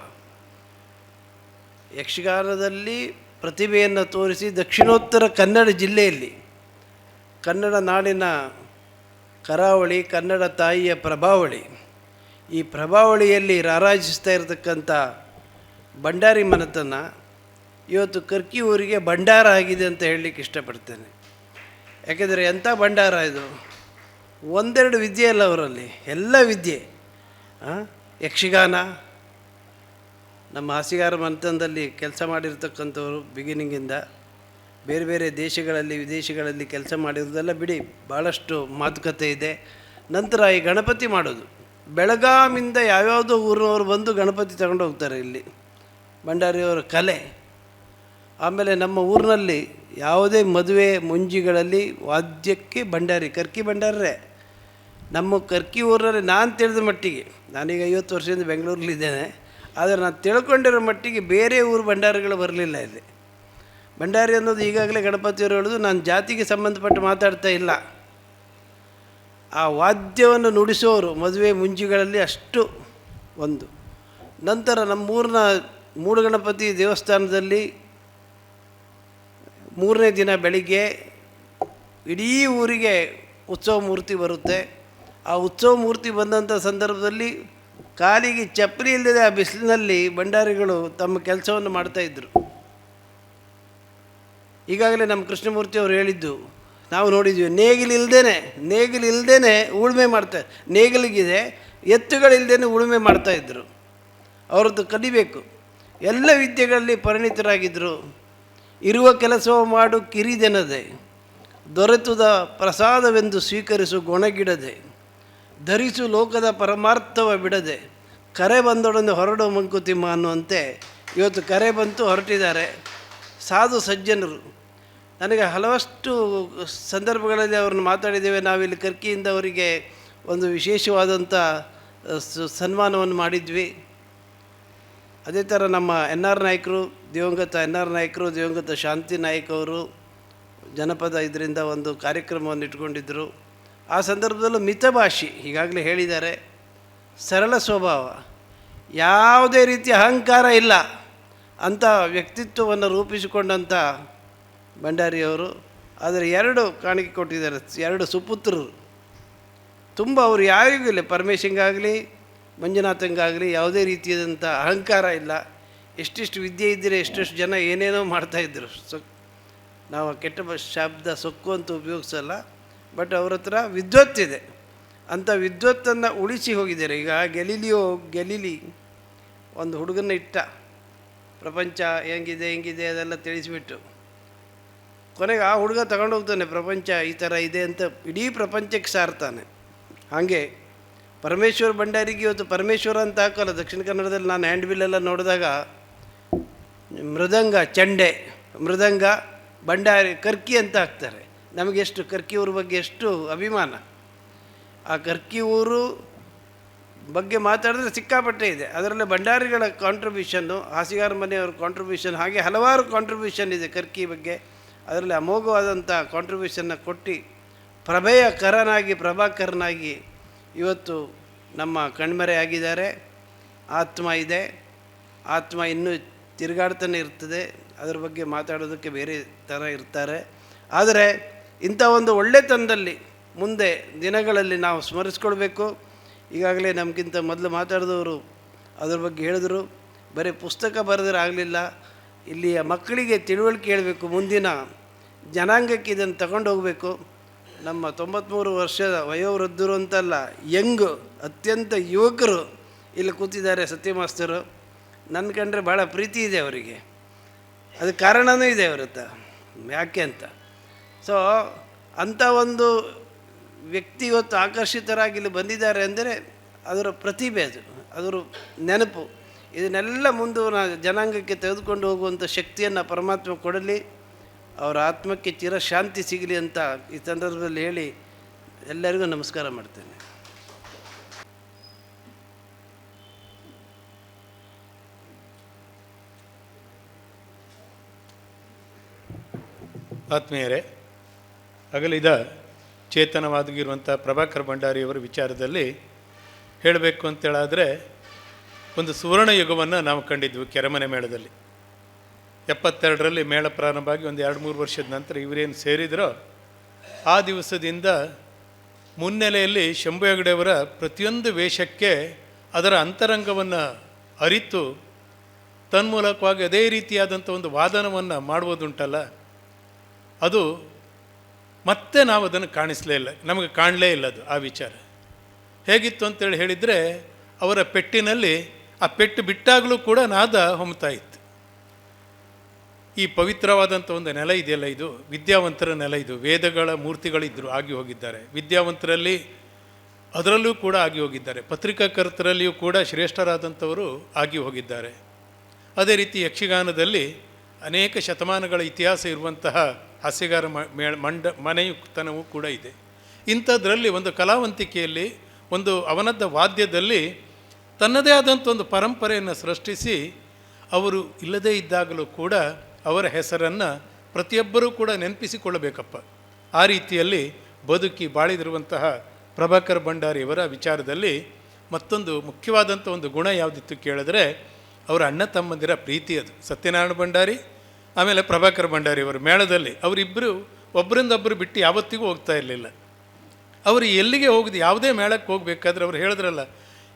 ಯಕ್ಷಗಾನದಲ್ಲಿ ಪ್ರತಿಭೆಯನ್ನು ತೋರಿಸಿ ದಕ್ಷಿಣೋತ್ತರ ಕನ್ನಡ ಜಿಲ್ಲೆಯಲ್ಲಿ, ಕನ್ನಡ ನಾಡಿನ ಕರಾವಳಿ, ಕನ್ನಡ ತಾಯಿಯ ಪ್ರಭಾವಳಿ, ಈ ಪ್ರಭಾವಳಿಯಲ್ಲಿ ರಾರಾಜಿಸ್ತಾ ಇರತಕ್ಕಂಥ ಭಂಡಾರಿ ಮನೆತನ ಇವತ್ತು ಕರ್ಕಿ ಊರಿಗೆ ಭಂಡಾರ ಆಗಿದೆ ಅಂತ ಹೇಳಲಿಕ್ಕೆ ಇಷ್ಟಪಡ್ತೇನೆ. ಯಾಕೆಂದರೆ ಎಂಥ ಭಂಡಾರ ಇದು! ಒಂದೆರಡು ವಿದ್ಯೆ ಅಲ್ಲ ಅವರಲ್ಲಿ, ಎಲ್ಲ ವಿದ್ಯೆ. ಯಕ್ಷಗಾನ, ನಮ್ಮ ಹಾಸಿಗಾರ ಮನೆತನದಲ್ಲಿ ಕೆಲಸ ಮಾಡಿರ್ತಕ್ಕಂಥವ್ರು ಬಿಗಿನಿಂಗಿಂದ ಬೇರೆ ಬೇರೆ ದೇಶಗಳಲ್ಲಿ ವಿದೇಶಗಳಲ್ಲಿ ಕೆಲಸ ಮಾಡಿರೋದೆಲ್ಲ ಬಿಡಿ, ಭಾಳಷ್ಟು ಮಾತುಕತೆ ಇದೆ. ನಂತರ ಈ ಗಣಪತಿ ಮಾಡೋದು, ಬೆಳಗಾಮಿಂದ ಯಾವ್ಯಾವುದೋ ಊರಿನವರು ಬಂದು ಗಣಪತಿ ತಗೊಂಡು ಹೋಗ್ತಾರೆ ಇಲ್ಲಿ, ಭಂಡಾರಿಯವರ ಕಲೆ. ಆಮೇಲೆ ನಮ್ಮ ಊರಿನಲ್ಲಿ ಯಾವುದೇ ಮದುವೆ ಮುಂಜಿಗಳಲ್ಲಿ ವಾದ್ಯಕ್ಕೆ ಭಂಡಾರಿ, ಕರ್ಕಿ ಭಂಡಾರರೇ. ನಮ್ಮ ಕರ್ಕಿ ಊರಲ್ಲಿ ನಾನು ತಿಳಿದ ಮಟ್ಟಿಗೆ, ನಾನೀಗ 50 ವರ್ಷದಿಂದ ಬೆಂಗಳೂರಲ್ಲಿದ್ದೇನೆ, ಆದರೆ ನಾನು ತಿಳ್ಕೊಂಡಿರೋ ಮಟ್ಟಿಗೆ ಬೇರೆ ಊರು ಭಂಡಾರಿಗಳು ಬರಲಿಲ್ಲ ಇಲ್ಲಿ. ಭಂಡಾರಿ ಅನ್ನೋದು ಈಗಾಗಲೇ ಗಣಪತಿಯವರು ಹೇಳೋದು, ನಾನು ಜಾತಿಗೆ ಸಂಬಂಧಪಟ್ಟು ಮಾತಾಡ್ತಾ ಇಲ್ಲ. ಆ ವಾದ್ಯವನ್ನು ನುಡಿಸೋರು ಮದುವೆ ಮುಂಜಿಗಳಲ್ಲಿ ಅಷ್ಟು ಒಂದು. ನಂತರ ನಮ್ಮೂರಿನ ಮೂಡುಗಣಪತಿ ದೇವಸ್ಥಾನದಲ್ಲಿ 3ನೇ ದಿನ ಬೆಳಿಗ್ಗೆ ಇಡೀ ಊರಿಗೆ ಉತ್ಸವ ಮೂರ್ತಿ ಬರುತ್ತೆ. ಆ ಉತ್ಸವ ಮೂರ್ತಿ ಬಂದಂಥ ಸಂದರ್ಭದಲ್ಲಿ ಕಾಲಿಗೆ ಚಪ್ಪಲಿ ಇಲ್ಲದೆ ಆ ಬಿಸಿಲಿನಲ್ಲಿ ಭಂಡಾರಿಗಳು ತಮ್ಮ ಕೆಲಸವನ್ನು ಮಾಡ್ತಾಯಿದ್ರು. ಈಗಾಗಲೇ ನಮ್ಮ ಕೃಷ್ಣಮೂರ್ತಿಯವರು ಹೇಳಿದ್ದು ನಾವು ನೋಡಿದ್ವಿ, ನೇಗಿಲಿಲ್ದೇ ಉಳುಮೆ ಮಾಡ್ತಾ, ನೇಗಿಲಿಗಿದೆ ಎತ್ತುಗಳಿಲ್ಲದೇ ಉಳುಮೆ ಮಾಡ್ತಾಯಿದ್ರು. ಅವ್ರದ್ದು ಕಲಿಬೇಕು. ಎಲ್ಲ ವಿದ್ಯೆಗಳಲ್ಲಿ ಪರಿಣಿತರಾಗಿದ್ದರು. ಇರುವ ಕೆಲಸವ ಮಾಡು ಕಿರಿದೆನದೆ, ದೊರೆತುದ ಪ್ರಸಾದವೆಂದು ಸ್ವೀಕರಿಸು ಗೊಣಗಿಡದೆ, ಧರಿಸು ಲೋಕದ ಪರಮಾರ್ಥವ ಬಿಡದೆ, ಕರೆ ಬಂದೊಡನೆ ಹೊರಡೋ ಮಂಕುತಿಮ್ಮ ಅನ್ನುವಂತೆ ಇವತ್ತು ಕರೆ ಬಂತು, ಹೊರಟಿದ್ದಾರೆ ಸಾಧು ಸಜ್ಜನರು. ನನಗೆ ಹಲವಷ್ಟು ಸಂದರ್ಭಗಳಲ್ಲಿ ಅವ್ರನ್ನ ಮಾತಾಡಿದ್ದೇವೆ. ನಾವಿಲ್ಲಿ ಕರ್ಕಿಯಿಂದ ಅವರಿಗೆ ಒಂದು ವಿಶೇಷವಾದಂಥ ಸನ್ಮಾನವನ್ನು ಮಾಡಿದ್ವಿ. ಅದೇ ಥರ ನಮ್ಮ NR ನಾಯಕರು, ದಿವಂಗತ NR ನಾಯಕರು, ದಿವಂಗತ ಶಾಂತಿ ನಾಯಕ್ ಅವರು ಜನಪದ ಇದರಿಂದ ಒಂದು ಕಾರ್ಯಕ್ರಮವನ್ನು ಇಟ್ಕೊಂಡಿದ್ದರು. ಆ ಸಂದರ್ಭದಲ್ಲೂ ಮಿತಭಾಷಿ, ಈಗಾಗಲೇ ಹೇಳಿದ್ದಾರೆ, ಸರಳ ಸ್ವಭಾವ, ಯಾವುದೇ ರೀತಿಯ ಅಹಂಕಾರ ಇಲ್ಲ ಅಂಥ ವ್ಯಕ್ತಿತ್ವವನ್ನು ರೂಪಿಸಿಕೊಂಡಂಥ ಭಂಡಾರಿಯವರು. ಆದರೆ 2 ಕಾಣಿಕೆ ಕೊಟ್ಟಿದ್ದಾರೆ, 2 ಸುಪುತ್ರರು. ತುಂಬ ಅವರು ಯಾರಿಗೂ ಇಲ್ಲ, ಪರಮೇಶಂಗಾಗಲಿ ಮಂಜುನಾಥಂಗಾಗಲಿ ಯಾವುದೇ ರೀತಿಯಾದಂಥ ಅಹಂಕಾರ ಇಲ್ಲ. ಎಷ್ಟಿಷ್ಟು ವಿದ್ಯೆ ಇದ್ದರೆ ಎಷ್ಟೆಷ್ಟು ಜನ ಏನೇನೋ ಮಾಡ್ತಾಯಿದ್ರು. ನಾವು ಕೆಟ್ಟ ಶಬ್ದ ಸೊಕ್ಕು ಅಂತ ಉಪಯೋಗಿಸಲ್ಲ, ಬಟ್ ಅವ್ರ ಹತ್ರ ವಿದ್ವತ್ತಿದೆ. ಅಂಥ ವಿದ್ವತ್ತನ್ನು ಉಳಿಸಿ ಹೋಗಿದ್ದಾರೆ. ಈಗ ಗೆಲಿಲಿ ಒಂದು ಹುಡುಗನ ಇಟ್ಟ, ಪ್ರಪಂಚ ಹೆಂಗಿದೆ ಅದೆಲ್ಲ ತಿಳಿಸಿಬಿಟ್ಟು ಕೊನೆಗೆ ಆ ಹುಡುಗ ತಗೊಂಡೋಗ್ತಾನೆ, ಪ್ರಪಂಚ ಈ ಥರ ಇದೆ ಅಂತ ಇಡೀ ಪ್ರಪಂಚಕ್ಕೆ ಸಾರ್ತಾನೆ. ಹಾಗೆ ಪರಮೇಶ್ವರ ಭಂಡಾರಿಗೆ ಇವತ್ತು ಪರಮೇಶ್ವರ ಅಂತ ಹಾಕೋಲ್ಲ. ದಕ್ಷಿಣ ಕನ್ನಡದಲ್ಲಿ ನಾನು ಹ್ಯಾಂಡ್ ಬಿಲ್ಲೆಲ್ಲ ನೋಡಿದಾಗ ಮೃದಂಗ, ಚಂಡೆ, ಮೃದಂಗ ಭಂಡಾರಿ ಕರ್ಕಿ ಅಂತ ಹಾಕ್ತಾರೆ. ನಮಗೆಷ್ಟು ಕರ್ಕಿ ಊರ ಬಗ್ಗೆ ಎಷ್ಟು ಅಭಿಮಾನ. ಆ ಕರ್ಕಿ ಊರು ಬಗ್ಗೆ ಮಾತಾಡಿದ್ರೆ ಸಿಕ್ಕಾಪಟ್ಟೆ ಇದೆ. ಅದರಲ್ಲಿ ಭಂಡಾರಿಗಳ ಕಾಂಟ್ರಿಬ್ಯೂಷನ್ನು, ಹಾಸಿಗಾರ ಮನೆಯವ್ರ ಕಾಂಟ್ರಿಬ್ಯೂಷನ್, ಹಾಗೆ ಹಲವಾರು ಕಾಂಟ್ರಿಬ್ಯೂಷನ್ ಇದೆ ಕರ್ಕಿ ಬಗ್ಗೆ. ಅದರಲ್ಲಿ ಅಮೋಘವಾದಂಥ ಕಾಂಟ್ರಿಬ್ಯೂಷನ್ನ ಕೊಟ್ಟು ಪ್ರಭೆಯ ಕರನಾಗಿ, ಪ್ರಭಾಕರನಾಗಿ ಇವತ್ತು ನಮ್ಮ ಕಣ್ಮರೆಯಾಗಿದ್ದಾರೆ. ಆತ್ಮ ಇದೆ, ಆತ್ಮ ಇನ್ನೂ ತಿರುಗಾಡ್ತಾನೆ ಇರ್ತದೆ. ಅದರ ಬಗ್ಗೆ ಮಾತಾಡೋದಕ್ಕೆ ಬೇರೆ ಥರ ಇರ್ತಾರೆ. ಆದರೆ ಇಂಥ ಒಂದು ಒಳ್ಳೆತನದಲ್ಲಿ ಮುಂದೆ ದಿನಗಳಲ್ಲಿ ನಾವು ಸ್ಮರಿಸ್ಕೊಳ್ಬೇಕು. ಈಗಾಗಲೇ ನಮಗಿಂತ ಮೊದಲು ಮಾತಾಡಿದವರು ಅದ್ರ ಬಗ್ಗೆ ಹೇಳಿದ್ರು. ಬರೀ ಪುಸ್ತಕ ಬರೆದ್ರೆ ಆಗಲಿಲ್ಲ, ಇಲ್ಲಿಯ ಮಕ್ಕಳಿಗೆ ತಿಳುವಳಿಕೆ ಹೇಳಬೇಕು, ಮುಂದಿನ ಜನಾಂಗಕ್ಕೆ ಇದನ್ನು ತಗೊಂಡು ಹೋಗಬೇಕು. ನಮ್ಮ 93 ವರ್ಷದ ವಯೋವೃದ್ಧರು ಅಂತಲ್ಲ, ಯಂಗ್, ಅತ್ಯಂತ ಯುವಕರು ಇಲ್ಲಿ ಕೂತಿದ್ದಾರೆ. ಸತ್ಯ ಮಾಸ್ತರು ನನ್ನ ಕಂಡ್ರೆ ಭಾಳ ಪ್ರೀತಿ ಇದೆ ಅವರಿಗೆ. ಅದಕ್ಕೆ ಕಾರಣವೂ ಇದೆ ಅವ್ರ ಹತ್ರ, ಯಾಕೆ ಅಂತ. ಸೊ ಅಂಥ ಒಂದು ವ್ಯಕ್ತಿ ಇವತ್ತು ಆಕರ್ಷಿತರಾಗಿ ಇಲ್ಲಿ ಬಂದಿದ್ದಾರೆ ಅಂದರೆ ಅದರ ಪ್ರತಿಭೆ, ಅದರ ನೆನಪು. ಇದನ್ನೆಲ್ಲ ಮುಂದೆ ಜನಾಂಗಕ್ಕೆ ತೆಗೆದುಕೊಂಡು ಹೋಗುವಂಥ ಶಕ್ತಿಯನ್ನು ಪರಮಾತ್ಮ ಕೊಡಲಿ. ಅವರ ಆತ್ಮಕ್ಕೆ ಚಿರಶಾಂತಿ ಸಿಗಲಿ ಅಂತ ಈ ಸಂದರ್ಭದಲ್ಲಿ ಹೇಳಿ ಎಲ್ಲರಿಗೂ ನಮಸ್ಕಾರ ಮಾಡ್ತೇನೆ. ಆತ್ಮೀಯರೇ, ಅಗಲಿದ ಚೇತನವಾಗಿರುವಂಥ ಪ್ರಭಾಕರ್ ಭಂಡಾರಿಯವರ ವಿಚಾರದಲ್ಲಿ ಹೇಳಬೇಕು ಅಂತೇಳಾದರೆ, ಒಂದು ಸುವರ್ಣ ಯುಗವನ್ನು ನಾವು ಕಂಡಿದ್ವಿ ಕೆರೆಮನೆ ಮೇಳದಲ್ಲಿ. 72ರಲ್ಲಿ ಮೇಳ ಪ್ರಾರಂಭ ಆಗಿ ಒಂದು 2-3 ವರ್ಷದ ನಂತರ ಇವರೇನು ಸೇರಿದರೋ ಆ ದಿವಸದಿಂದ ಮುನ್ನೆಲೆಯಲ್ಲಿ ಶಂಭು ಹೆಗಡೆಯವರ ಪ್ರತಿಯೊಂದು ವೇಷಕ್ಕೆ ಅದರ ಅಂತರಂಗವನ್ನು ಅರಿತು ತನ್ಮೂಲಕವಾಗಿ ಅದೇ ರೀತಿಯಾದಂಥ ಒಂದು ವಾದನವನ್ನು ಮಾಡುವುದುಂಟಲ್ಲ, ಅದು ಮತ್ತೆ ನಾವು ಅದನ್ನು ಕಾಣಿಸಲೇ ಇಲ್ಲ, ನಮಗೆ ಕಾಣಲೇ ಇಲ್ಲ ಅದು. ಆ ವಿಚಾರ ಹೇಗಿತ್ತು ಅಂತೇಳಿ ಹೇಳಿದರೆ, ಅವರ ಪೆಟ್ಟಿನಲ್ಲಿ ಆ ಪೆಟ್ಟು ಬಿಟ್ಟಾಗಲೂ ಕೂಡ ನಾದ ಹೊಮ್ತಾ ಇತ್ತು. ಈ ಪವಿತ್ರವಾದಂಥ ಒಂದು ನೆಲ ಇದೆಯಲ್ಲ, ಇದು ವಿದ್ಯಾವಂತರ ನೆಲ. ಇದು ವೇದಗಳ ಮೂರ್ತಿಗಳಿದ್ದರು, ಆಗಿ ಹೋಗಿದ್ದಾರೆ. ವಿದ್ಯಾವಂತರಲ್ಲಿ ಅದರಲ್ಲೂ ಕೂಡ ಆಗಿ ಹೋಗಿದ್ದಾರೆ. ಪತ್ರಿಕಾಕರ್ತರಲ್ಲಿಯೂ ಕೂಡ ಶ್ರೇಷ್ಠರಾದಂಥವರು ಆಗಿ ಹೋಗಿದ್ದಾರೆ. ಅದೇ ರೀತಿ ಯಕ್ಷಗಾನದಲ್ಲಿ ಅನೇಕ ಶತಮಾನಗಳ ಇತಿಹಾಸ ಇರುವಂತಹ ಹಾಸ್ಯಗಾರ ಮನೆಯುತನವೂ ಕೂಡ ಇದೆ. ಇಂಥದ್ರಲ್ಲಿ ಒಂದು ಕಲಾವಂತಿಕೆಯಲ್ಲಿ, ಒಂದು ಅವನದ್ದ ವಾದ್ಯದಲ್ಲಿ ತನ್ನದೇ ಆದಂಥ ಒಂದು ಪರಂಪರೆಯನ್ನು ಸೃಷ್ಟಿಸಿ ಅವರು ಇಲ್ಲದೇ ಇದ್ದಾಗಲೂ ಕೂಡ ಅವರ ಹೆಸರನ್ನು ಪ್ರತಿಯೊಬ್ಬರೂ ಕೂಡ ನೆನಪಿಸಿಕೊಳ್ಳಬೇಕಪ್ಪ. ಆ ರೀತಿಯಲ್ಲಿ ಬದುಕಿ ಬಾಳಿದಿರುವಂತಹ ಪ್ರಭಾಕರ್ ಭಂಡಾರಿಯವರ ವಿಚಾರದಲ್ಲಿ ಮತ್ತೊಂದು ಮುಖ್ಯವಾದಂಥ ಒಂದು ಗುಣ ಯಾವುದಿತ್ತು ಕೇಳಿದ್ರೆ, ಅವರ ಅಣ್ಣ ತಮ್ಮಂದಿರ ಪ್ರೀತಿ. ಅದು ಸತ್ಯನಾರಾಯಣ ಭಂಡಾರಿ ಆಮೇಲೆ ಪ್ರಭಾಕರ್ ಭಂಡಾರಿಯವರ ಮೇಳದಲ್ಲಿ ಅವರಿಬ್ಬರು ಒಬ್ಬರಿಂದೊಬ್ಬರು ಬಿಟ್ಟು ಯಾವತ್ತಿಗೂ ಹೋಗ್ತಾ ಇರಲಿಲ್ಲ. ಅವರು ಎಲ್ಲಿಗೆ ಹೋಗಿದ್ದು, ಯಾವುದೇ ಮೇಳಕ್ಕೆ ಹೋಗಬೇಕಾದ್ರೆ ಅವ್ರು ಹೇಳಿದ್ರಲ್ಲ,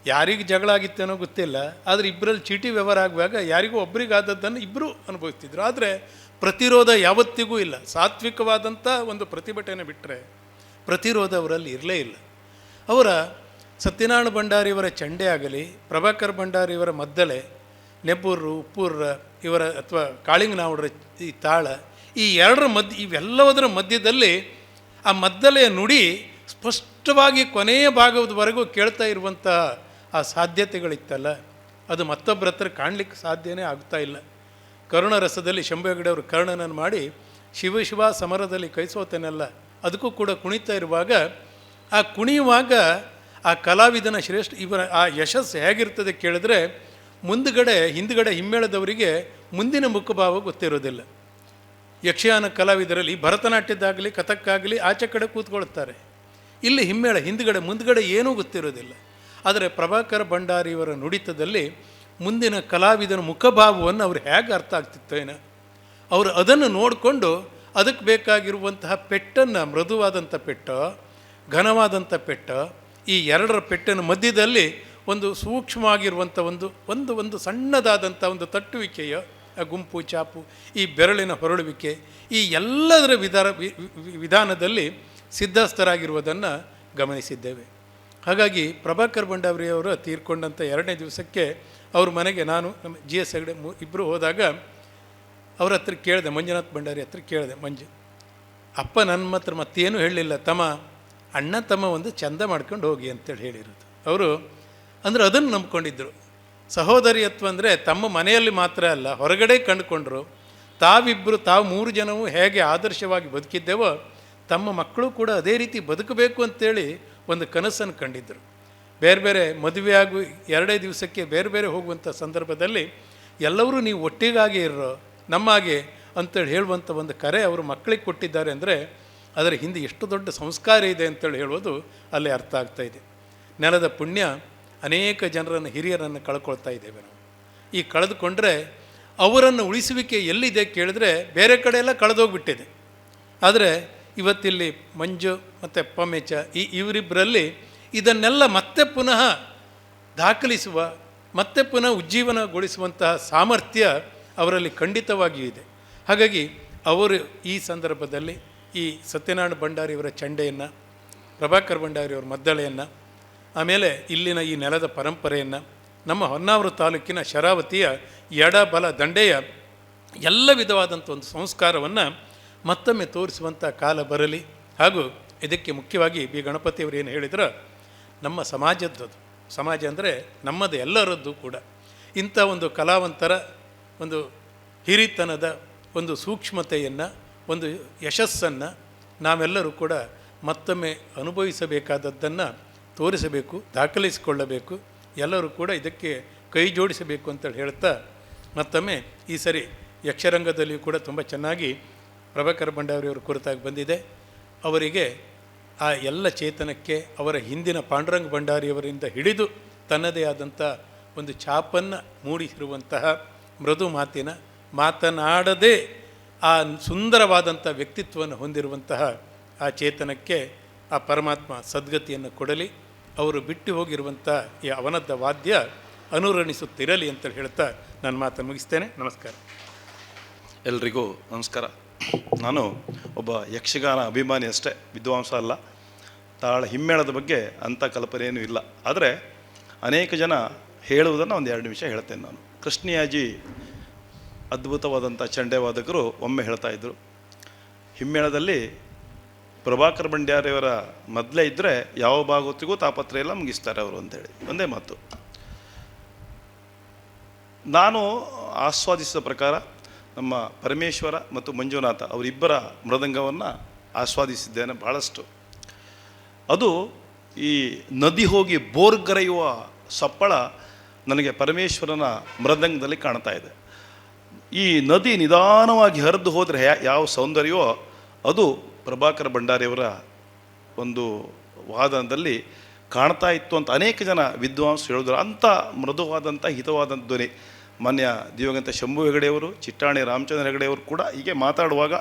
ಯಾರಿಗೆ ಜಗಳ ಆಗಿತ್ತೇನೋ ಗೊತ್ತಿಲ್ಲ, ಆದರೆ ಇಬ್ಬರಲ್ಲಿ ಚೀಟಿ ವ್ಯವಹಾರ ಆಗುವಾಗ ಯಾರಿಗೂ ಒಬ್ಬರಿಗಾದದ್ದನ್ನು ಇಬ್ಬರು ಅನುಭವಿಸ್ತಿದ್ರು. ಆದರೆ ಪ್ರತಿರೋಧ ಯಾವತ್ತಿಗೂ ಇಲ್ಲ. ಸಾತ್ವಿಕವಾದಂಥ ಒಂದು ಪ್ರತಿಭಟನೆ ಬಿಟ್ಟರೆ ಪ್ರತಿರೋಧ ಅವರಲ್ಲಿ ಇರಲೇ ಇಲ್ಲ. ಅವರ ಸತ್ಯನಾರಾಯಣ ಭಂಡಾರಿಯವರ ಚಂಡೆ ಆಗಲಿ, ಪ್ರಭಾಕರ್ ಭಂಡಾರಿಯವರ ಮದ್ದಲೆ, ನೆಬ್ಬೂರು ಉಪ್ಪೂರ ಇವರ ಅಥವಾ ಕಾಳಿಂಗನಾವುಡರ ಈ ತಾಳ, ಈ ಎರಡರ ಇವೆಲ್ಲದರ ಮಧ್ಯದಲ್ಲಿ ಆ ಮದ್ದಲೆಯ ನುಡಿ ಸ್ಪಷ್ಟವಾಗಿ ಕೊನೆಯ ಭಾಗದವರೆಗೂ ಕೇಳ್ತಾ ಇರುವಂಥ ಆ ಸಾಧ್ಯತೆಗಳಿತ್ತಲ್ಲ, ಅದು ಮತ್ತೊಬ್ಬರ ಹತ್ರ ಕಾಣಲಿಕ್ಕೆ ಸಾಧ್ಯನೇ ಆಗ್ತಾ ಇಲ್ಲ. ಕರುಣರಸದಲ್ಲಿ ಶಂಭು ಹೆಗಡೆ ಅವರು ಕರ್ಣನನ್ನು ಮಾಡಿ ಶಿವ ಶಿವ ಸಮರದಲ್ಲಿ ಕೈಸೋತನೆಲ್ಲ ಅದಕ್ಕೂ ಕೂಡ ಕುಣಿತಾ ಇರುವಾಗ, ಆ ಕುಣಿಯುವಾಗ ಆ ಕಲಾವಿದನ ಇವರ ಆ ಯಶಸ್ಸು ಹೇಗಿರ್ತದೆ ಕೇಳಿದ್ರೆ, ಹಿಂದುಗಡೆ ಹಿಮ್ಮೇಳದವರಿಗೆ ಮುಂದಿನ ಮುಖಭಾವ ಗೊತ್ತಿರೋದಿಲ್ಲ. ಯಕ್ಷಗಾನ ಕಲಾವಿದರಲ್ಲಿ ಭರತನಾಟ್ಯದ್ದಾಗಲಿ ಕಥಕ್ಕಾಗಲಿ ಆಚೆ ಕಡೆ ಕೂತ್ಕೊಳ್ತಾರೆ. ಇಲ್ಲಿ ಹಿಮ್ಮೇಳ ಮುಂದುಗಡೆ ಏನೂ ಗೊತ್ತಿರೋದಿಲ್ಲ. ಆದರೆ ಪ್ರಭಾಕರ ಭಂಡಾರಿಯವರ ನುಡಿತದಲ್ಲಿ ಮುಂದಿನ ಕಲಾವಿದನ ಮುಖಭಾವವನ್ನು ಅವ್ರು ಹೇಗೆ ಅರ್ಥ ಆಗ್ತಿತ್ತೇನೋ, ಅವರು ಅದನ್ನು ನೋಡಿಕೊಂಡು ಅದಕ್ಕೆ ಬೇಕಾಗಿರುವಂತಹ ಪೆಟ್ಟನ್ನು, ಮೃದುವಾದಂಥ ಪೆಟ್ಟು, ಘನವಾದಂಥ ಪೆಟ್ಟು, ಈ ಎರಡರ ಪೆಟ್ಟಿನ ಮಧ್ಯದಲ್ಲಿ ಒಂದು ಸೂಕ್ಷ್ಮವಾಗಿರುವಂಥ ಒಂದು ಸಣ್ಣದಾದಂಥ ಒಂದು ತಟ್ಟುವಿಕೆಯ ಗುಂಪು ಚಾಪು, ಈ ಬೆರಳಿನ ಹೊರಳುವಿಕೆ, ಈ ಎಲ್ಲದರ ವಿಧಾನದಲ್ಲಿ ಸಿದ್ಧಸ್ಥರಾಗಿರುವುದನ್ನು ಗಮನಿಸಿದ್ದೇವೆ. ಹಾಗಾಗಿ ಪ್ರಭಾಕರ್ ಭಂಡಾರಿಯವರು ತೀರ್ಕೊಂಡಂಥ 2ನೇ ದಿವಸಕ್ಕೆ ಅವ್ರ ಮನೆಗೆ ನಾನು ನಮ್ಮ GS ಹೆಗಡೆ ಇಬ್ಬರು ಹೋದಾಗ ಅವ್ರ ಹತ್ರ ಕೇಳಿದೆ, ಮಂಜುನಾಥ್ ಭಂಡಾರಿ ಹತ್ರ ಕೇಳಿದೆ, ಅಪ್ಪ ನನ್ನ ಹತ್ರ ಮತ್ತೇನು ಹೇಳಲಿಲ್ಲ, ಅಣ್ಣ ತಮ್ಮ ಒಂದು ಚಂದ ಮಾಡ್ಕೊಂಡು ಹೋಗಿ ಅಂತೇಳಿ ಹೇಳಿರೋದು. ಅವರು ಅಂದರೆ ಅದನ್ನು ನಂಬ್ಕೊಂಡಿದ್ದರು. ಸಹೋದರಿಯತ್ವ ಅಂದರೆ ತಮ್ಮ ಮನೆಯಲ್ಲಿ ಮಾತ್ರ ಅಲ್ಲ, ಹೊರಗಡೆ ಕಂಡುಕೊಂಡ್ರು. ತಾವು 3 ಜನವು ಹೇಗೆ ಆದರ್ಶವಾಗಿ ಬದುಕಿದ್ದೇವೋ ತಮ್ಮ ಮಕ್ಕಳು ಕೂಡ ಅದೇ ರೀತಿ ಬದುಕಬೇಕು ಅಂತೇಳಿ ಒಂದು ಕನಸನ್ನು ಕಂಡಿದ್ದರು. ಬೇರೆ ಬೇರೆ ಮದುವೆಯಾಗಿ 2 ದಿವಸಕ್ಕೆ ಬೇರೆ ಬೇರೆ ಹೋಗುವಂಥ ಸಂದರ್ಭದಲ್ಲಿ ಎಲ್ಲರೂ ನೀವು ಒಟ್ಟಿಗಾಗಿ ಇರೋ ನಮ್ಮಾಗೆ ಅಂತೇಳಿ ಹೇಳುವಂಥ ಒಂದು ಕರೆ ಅವರು ಮಕ್ಕಳಿಗೆ ಕೊಟ್ಟಿದ್ದಾರೆ ಅಂದರೆ ಅದರ ಹಿಂದೆ ಎಷ್ಟು ದೊಡ್ಡ ಸಂಸ್ಕಾರ ಇದೆ ಅಂತೇಳಿ ಹೇಳೋದು ಅಲ್ಲಿ ಅರ್ಥ ಆಗ್ತಾ ಇದೆ. ನೆಲದ ಪುಣ್ಯ ಅನೇಕ ಜನರನ್ನು ಹಿರಿಯರನ್ನು ಕಳ್ಕೊಳ್ತಾ ಇದ್ದೇವೆ ನಾವು. ಈ ಕಳೆದುಕೊಂಡ್ರೆ ಅವರನ್ನು ಉಳಿಸುವಿಕೆ ಎಲ್ಲಿದೆ ಕೇಳಿದ್ರೆ ಬೇರೆ ಕಡೆ ಎಲ್ಲ ಕಳೆದೋಗ್ಬಿಟ್ಟಿದೆ. ಆದರೆ ಇವತ್ತಿಲ್ಲಿ ಮಂಜು ಮತ್ತು ಪಮೇಚ ಇವರಿಬ್ಬರಲ್ಲಿ ಇದನ್ನೆಲ್ಲ ಮತ್ತೆ ಪುನಃ ದಾಖಲಿಸುವ ಮತ್ತೆ ಪುನಃ ಉಜ್ಜೀವನಗೊಳಿಸುವಂತಹ ಸಾಮರ್ಥ್ಯ ಅವರಲ್ಲಿ ಖಂಡಿತವಾಗಿಯೂ ಇದೆ. ಹಾಗಾಗಿ ಅವರು ಈ ಸಂದರ್ಭದಲ್ಲಿ ಈ ಸತ್ಯನಾರಾಯಣ ಭಂಡಾರಿಯವರ ಚಂಡೆಯನ್ನು, ಪ್ರಭಾಕರ್ ಭಂಡಾರಿಯವರ ಮದ್ದಳೆಯನ್ನು, ಆಮೇಲೆ ಇಲ್ಲಿನ ಈ ನೆಲದ ಪರಂಪರೆಯನ್ನು, ನಮ್ಮ ಹೊನ್ನಾವರ ತಾಲೂಕಿನ ಶರಾವತಿಯ ಎಡ ಬಲ ದಂಡೆಯ ಎಲ್ಲ ವಿಧವಾದಂಥ ಒಂದು ಸಂಸ್ಕಾರವನ್ನು ಮತ್ತೊಮ್ಮೆ ತೋರಿಸುವಂಥ ಕಾಲ ಬರಲಿ. ಹಾಗೂ ಇದಕ್ಕೆ ಮುಖ್ಯವಾಗಿ ಬಿ ಗಣಪತಿಯವರು ಏನು ಹೇಳಿದ್ರು, ನಮ್ಮ ಸಮಾಜದ್ದು, ಸಮಾಜ ಅಂದರೆ ನಮ್ಮದು ಎಲ್ಲರದ್ದು ಕೂಡ ಇಂಥ ಒಂದು ಕಲಾವಂತರ ಒಂದು ಹಿರಿತನದ ಒಂದು ಸೂಕ್ಷ್ಮತೆಯನ್ನು, ಒಂದು ಯಶಸ್ಸನ್ನು ನಾವೆಲ್ಲರೂ ಕೂಡ ಮತ್ತೊಮ್ಮೆ ಅನುಭವಿಸಬೇಕಾದದ್ದನ್ನು ತೋರಿಸಬೇಕು, ದಾಖಲಿಸಿಕೊಳ್ಳಬೇಕು. ಎಲ್ಲರೂ ಕೂಡ ಇದಕ್ಕೆ ಕೈ ಜೋಡಿಸಬೇಕು ಅಂತೇಳಿ ಹೇಳ್ತಾ ಮತ್ತೊಮ್ಮೆ ಈ ಸರಿ ಯಕ್ಷರಂಗದಲ್ಲಿಯೂ ಕೂಡ ತುಂಬ ಚೆನ್ನಾಗಿ ಪ್ರಭಾಕರ್ ಭಂಡಾರಿಯವರ ಕುರಿತಾಗಿ ಬಂದಿದೆ. ಅವರಿಗೆ ಆ ಎಲ್ಲ ಚೇತನಕ್ಕೆ ಅವರ ಹಿಂದಿನ ಪಾಂಡುರಂಗ ಭಂಡಾರಿಯವರಿಂದ ಹಿಡಿದು ತನ್ನದೇ ಆದಂಥ ಒಂದು ಛಾಪನ್ನು ಮೂಡಿಸಿರುವಂತಹ ಮೃದು ಮಾತಿನ, ಮಾತನಾಡದೆ ಆ ಸುಂದರವಾದಂಥ ವ್ಯಕ್ತಿತ್ವವನ್ನು ಹೊಂದಿರುವಂತಹ ಆ ಚೇತನಕ್ಕೆ ಆ ಪರಮಾತ್ಮ ಸದ್ಗತಿಯನ್ನು ಕೊಡಲಿ. ಅವರು ಬಿಟ್ಟು ಹೋಗಿರುವಂಥ ಈ ಅವನದ್ದ ವಾದ್ಯ ಅನುರಣಿಸುತ್ತಿರಲಿ ಅಂತೇಳಿ ಹೇಳ್ತಾ ನನ್ನ ಮಾತನ್ನು ಮುಗಿಸ್ತೇನೆ. ನಮಸ್ಕಾರ. ಎಲ್ರಿಗೂ ನಮಸ್ಕಾರ. ನಾನು ಒಬ್ಬ ಯಕ್ಷಗಾನ ಅಭಿಮಾನಿ ಅಷ್ಟೇ, ವಿದ್ವಾಂಸ ಅಲ್ಲ. ತಾಳ ಹಿಮ್ಮೇಳದ ಬಗ್ಗೆ ಅಂಥ ಕಲ್ಪನೆಯೂ ಇಲ್ಲ. ಆದರೆ ಅನೇಕ ಜನ ಹೇಳುವುದನ್ನು ಒಂದು 2 ನಿಮಿಷ ಹೇಳ್ತೇನೆ ನಾನು. ಕೃಷ್ಣಿಯಾಜಿ ಅದ್ಭುತವಾದಂಥ ಚಂಡೆವಾದಕರು ಒಮ್ಮೆ ಹೇಳ್ತಾ ಇದ್ದರು, ಹಿಮ್ಮೇಳದಲ್ಲಿ ಪ್ರಭಾಕರ್ ಭಂಡಾರಿಯವರ ಮೊದಲೇ ಇದ್ದರೆ ಯಾವ ಭಾಗವತ್ತಿಗೂ ತಾಪತ್ರೆ ಎಲ್ಲ ಮುಗಿಸ್ತಾರೆ ಅವರು ಅಂತೇಳಿ ಒಂದೇ ಮಾತು. ನಾನು ಆಸ್ವಾದಿಸಿದ ಪ್ರಕಾರ ನಮ್ಮ ಪರಮೇಶ್ವರ ಮತ್ತು ಮಂಜುನಾಥ ಅವರಿಬ್ಬರ ಮೃದಂಗವನ್ನು ಆಸ್ವಾದಿಸಿದ್ದೇನೆ ಭಾಳಷ್ಟು. ಅದು ಈ ನದಿ ಹೋಗಿ ಬೋರ್ಗರೆಯುವ ಸಪ್ಪಳ ನನಗೆ ಪರಮೇಶ್ವರನ ಮೃದಂಗದಲ್ಲಿ ಕಾಣ್ತಾ ಇದೆ. ಈ ನದಿ ನಿಧಾನವಾಗಿ ಹರಿದು ಹೋದರೆ ಯಾವ ಸೌಂದರ್ಯವೋ ಅದು ಪ್ರಭಾಕರ್ ಭಂಡಾರಿಯವರ ಒಂದು ವಾದನದಲ್ಲಿ ಕಾಣ್ತಾ ಇತ್ತು ಅಂತ ಅನೇಕ ಜನ ವಿದ್ವಾಂಸರು ಹೇಳಿದ್ರು. ಅಂಥ ಮೃದುವಾದಂಥ ಹಿತವಾದಂಥ ಧ್ವನಿ. ಮಾನ್ಯ ದಿವಂಗತ ಶಂಭು ಹೆಗಡೆಯವರು, ಚಿಟ್ಟಾಣಿ ರಾಮಚಂದ್ರ ಹೆಗಡೆಯವರು ಕೂಡ ಹೀಗೆ ಮಾತಾಡುವಾಗ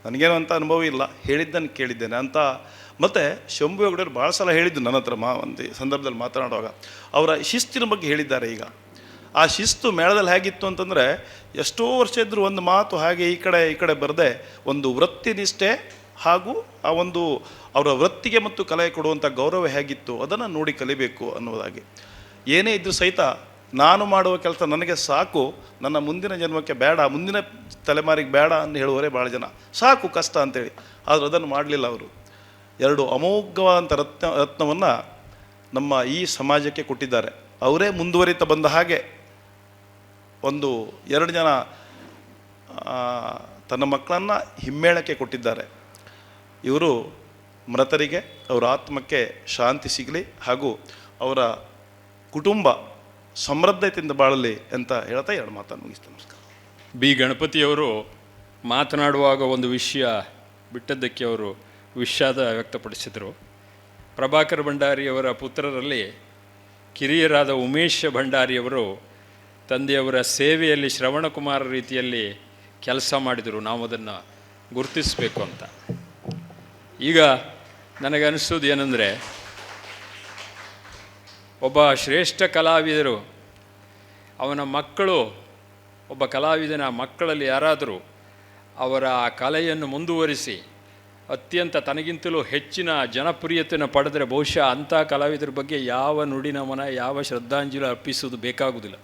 ನನಗೇನೋ ಅಂಥ ಅನುಭವ ಇಲ್ಲ, ಹೇಳಿದ್ದನ್ನು ಕೇಳಿದ್ದೇನೆ ಅಂತ. ಮತ್ತು ಶಂಭು ಹೆಗಡೆಯವರು ಭಾಳ ಸಲ ಹೇಳಿದ್ದು ನನ್ನ ಹತ್ರ ಒಂದು ಸಂದರ್ಭದಲ್ಲಿ ಮಾತನಾಡುವಾಗ ಅವರ ಶಿಸ್ತಿನ ಬಗ್ಗೆ ಹೇಳಿದ್ದಾರೆ. ಈಗ ಆ ಶಿಸ್ತು ಮೇಳದಲ್ಲಿ ಹೇಗಿತ್ತು ಅಂತಂದರೆ, ಎಷ್ಟೋ ವರ್ಷ ಇದ್ದರೂ ಒಂದು ಮಾತು ಹಾಗೆ ಈ ಕಡೆ ಬರದೆ ಒಂದು ವೃತ್ತಿನಿಷ್ಠೆ ಹಾಗೂ ಆ ಒಂದು ಅವರ ವೃತ್ತಿಗೆ ಮತ್ತು ಕಲೆಗೆ ಕೊಡುವಂಥ ಗೌರವ ಹೇಗಿತ್ತು ಅದನ್ನು ನೋಡಿ ಕಲಿಬೇಕು ಅನ್ನೋದಾಗಿ. ಏನೇ ಇದ್ದರೂ ಸಹಿತ ನಾನು ಮಾಡುವ ಕೆಲಸ ನನಗೆ ಸಾಕು, ನನ್ನ ಮುಂದಿನ ಜನ್ಮಕ್ಕೆ ಬೇಡ, ಮುಂದಿನ ತಲೆಮಾರಿಗೆ ಬೇಡ ಅಂತ ಹೇಳುವವರೇ ಭಾಳ ಜನ. ಸಾಕು ಕಷ್ಟ ಅಂತೇಳಿ. ಆದರೆ ಅದನ್ನು ಮಾಡಲಿಲ್ಲ ಅವರು. 2 ಅಮೋಘವಾದಂಥ ರತ್ನವನ್ನು ನಮ್ಮ ಈ ಸಮಾಜಕ್ಕೆ ಕೊಟ್ಟಿದ್ದಾರೆ. ಅವರೇ ಮುಂದುವರಿತಾ ಬಂದ ಹಾಗೆ ಒಂದು 2 ಜನ ತನ್ನ ಮಕ್ಕಳನ್ನು ಹಿಮ್ಮೇಳಕ್ಕೆ ಕೊಟ್ಟಿದ್ದಾರೆ. ಇವರು ಮೃತರಿಗೆ ಅವರ ಆತ್ಮಕ್ಕೆ ಶಾಂತಿ ಸಿಗಲಿ ಹಾಗೂ ಅವರ ಕುಟುಂಬ ಸಮೃದ್ಧತೆಯಿಂದ ಬಾಳಲಿ ಅಂತ ಹೇಳ್ತಾ 2 ಮಾತನ್ನು ಮುಗಿಸ್ತೇನೆ. ನಮಸ್ಕಾರ. ಬಿ ಗಣಪತಿಯವರು ಮಾತನಾಡುವಾಗ ಒಂದು ವಿಷಯ ಬಿಟ್ಟದ್ದಕ್ಕೆ ಅವರು ವಿಷಾದ ವ್ಯಕ್ತಪಡಿಸಿದರು. ಪ್ರಭಾಕರ್ ಭಂಡಾರಿಯವರ ಪುತ್ರರಲ್ಲಿ ಕಿರಿಯರಾದ ಉಮೇಶ್ ಭಂಡಾರಿಯವರು ತಂದೆಯವರ ಸೇವೆಯಲ್ಲಿ ಶ್ರವಣಕುಮಾರ ರೀತಿಯಲ್ಲಿ ಕೆಲಸ ಮಾಡಿದರು. ನಾವು ಅದನ್ನು ಗುರುತಿಸಬೇಕು ಅಂತ. ಈಗ ನನಗನ್ನಿಸೋದು ಏನಂದರೆ, ಒಬ್ಬ ಶ್ರೇಷ್ಠ ಕಲಾವಿದರು ಅವನ ಮಕ್ಕಳು, ಒಬ್ಬ ಕಲಾವಿದನ ಮಕ್ಕಳಲ್ಲಿ ಯಾರಾದರೂ ಅವರ ಕಲೆಯನ್ನು ಮುಂದುವರಿಸಿ ಅತ್ಯಂತ ತನಗಿಂತಲೂ ಹೆಚ್ಚಿನ ಜನಪ್ರಿಯತೆಯನ್ನು ಪಡೆದರೆ ಬಹುಶಃ ಅಂಥ ಕಲಾವಿದರ ಬಗ್ಗೆ ಯಾವ ನುಡಿನಮನ, ಯಾವ ಶ್ರದ್ಧಾಂಜಲಿ ಅರ್ಪಿಸೋದು ಬೇಕಾಗುವುದಿಲ್ಲ.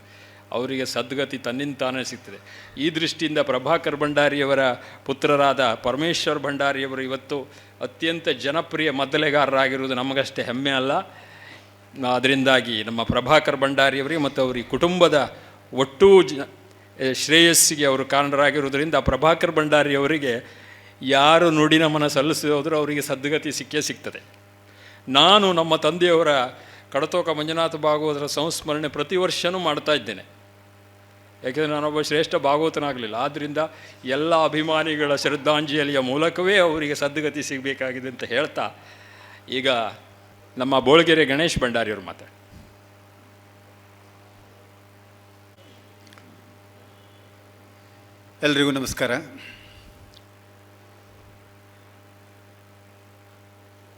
ಅವರಿಗೆ ಸದ್ಗತಿ ತನ್ನಿಂದ ತಾನೇ ಸಿಗ್ತದೆ. ಈ ದೃಷ್ಟಿಯಿಂದ ಪ್ರಭಾಕರ್ ಭಂಡಾರಿಯವರ ಪುತ್ರರಾದ ಪರಮೇಶ್ವರ್ ಭಂಡಾರಿಯವರು ಇವತ್ತು ಅತ್ಯಂತ ಜನಪ್ರಿಯ ಮದ್ದಲೆಗಾರರಾಗಿರುವುದು ನಮಗಷ್ಟೇ ಹೆಮ್ಮೆ ಅಲ್ಲ. ಅದರಿಂದಾಗಿ ನಮ್ಮ ಪ್ರಭಾಕರ್ ಭಂಡಾರಿಯವರಿಗೆ ಮತ್ತು ಅವರ ಕುಟುಂಬದ ಒಟ್ಟೂ ಶ್ರೇಯಸ್ಸಿಗೆ ಅವರು ಕಾರಣರಾಗಿರುವುದರಿಂದ ಪ್ರಭಾಕರ್ ಭಂಡಾರಿಯವರಿಗೆ ಯಾರು ನುಡಿ ನಮನ ಸಲ್ಲಿಸಿದ್ರು ಅವರಿಗೆ ಸದ್ಗತಿ ಸಿಕ್ಕೇ ಸಿಗ್ತದೆ. ನಾನು ನಮ್ಮ ತಂದೆಯವರ ಕಡತೋಕ ಮಂಜುನಾಥ ಭಾಗವತರ ಸಂಸ್ಮರಣೆ ಪ್ರತಿ ವರ್ಷವೂ ಮಾಡ್ತಾ ಇದ್ದೇನೆ. ಯಾಕೆಂದರೆ ನಾನೊಬ್ಬ ಶ್ರೇಷ್ಠ ಭಾಗವತನಾಗಲಿಲ್ಲ. ಆದ್ದರಿಂದ ಎಲ್ಲ ಅಭಿಮಾನಿಗಳ ಶ್ರದ್ಧಾಂಜಲಿಯ ಮೂಲಕವೇ ಅವರಿಗೆ ಸದ್ಗತಿ ಸಿಗಬೇಕಾಗಿದೆ ಅಂತ ಹೇಳ್ತಾ, ಈಗ ನಮ್ಮ ಬೋಳಗೆರೆ ಗಣೇಶ್ ಭಂಡಾರಿಯವರು ಮಾತಾಡಿ. ಎಲ್ರಿಗೂ ನಮಸ್ಕಾರ.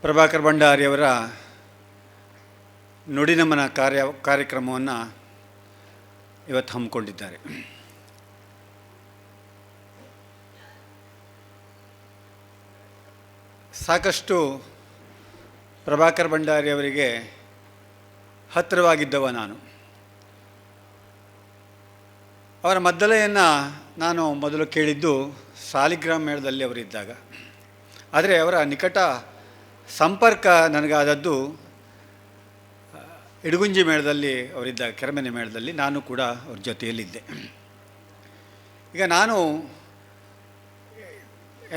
ಪ್ರಭಾಕರ್ ಭಂಡಾರಿಯವರ ನುಡಿನಮನ ಕಾರ್ಯಕ್ರಮವನ್ನು ಇವತ್ತು ಹಮ್ಮಿಕೊಂಡಿದ್ದಾರೆ. ಸಾಕಷ್ಟು ಪ್ರಭಾಕರ್ ಭಂಡಾರಿಯವರಿಗೆ ಹತ್ತಿರವಾಗಿದ್ದವ ನಾನು. ಅವರ ಮದ್ದಲೆಯನ್ನು ನಾನು ಮೊದಲು ಕೇಳಿದ್ದು ಸಾಲಿಗ್ರಾಮ ಮೇಳದಲ್ಲಿ ಅವರಿದ್ದಾಗ. ಆದರೆ ಅವರ ನಿಕಟ ಸಂಪರ್ಕ ನನಗಾದದ್ದು ಇಡಗುಂಜಿ ಮೇಳದಲ್ಲಿ ಅವರಿದ್ದಾಗ, ಕೆರೆಮನೆ ಮೇಳದಲ್ಲಿ ನಾನು ಕೂಡ ಅವ್ರ ಜೊತೆಯಲ್ಲಿದ್ದೆ. ಈಗ ನಾನು,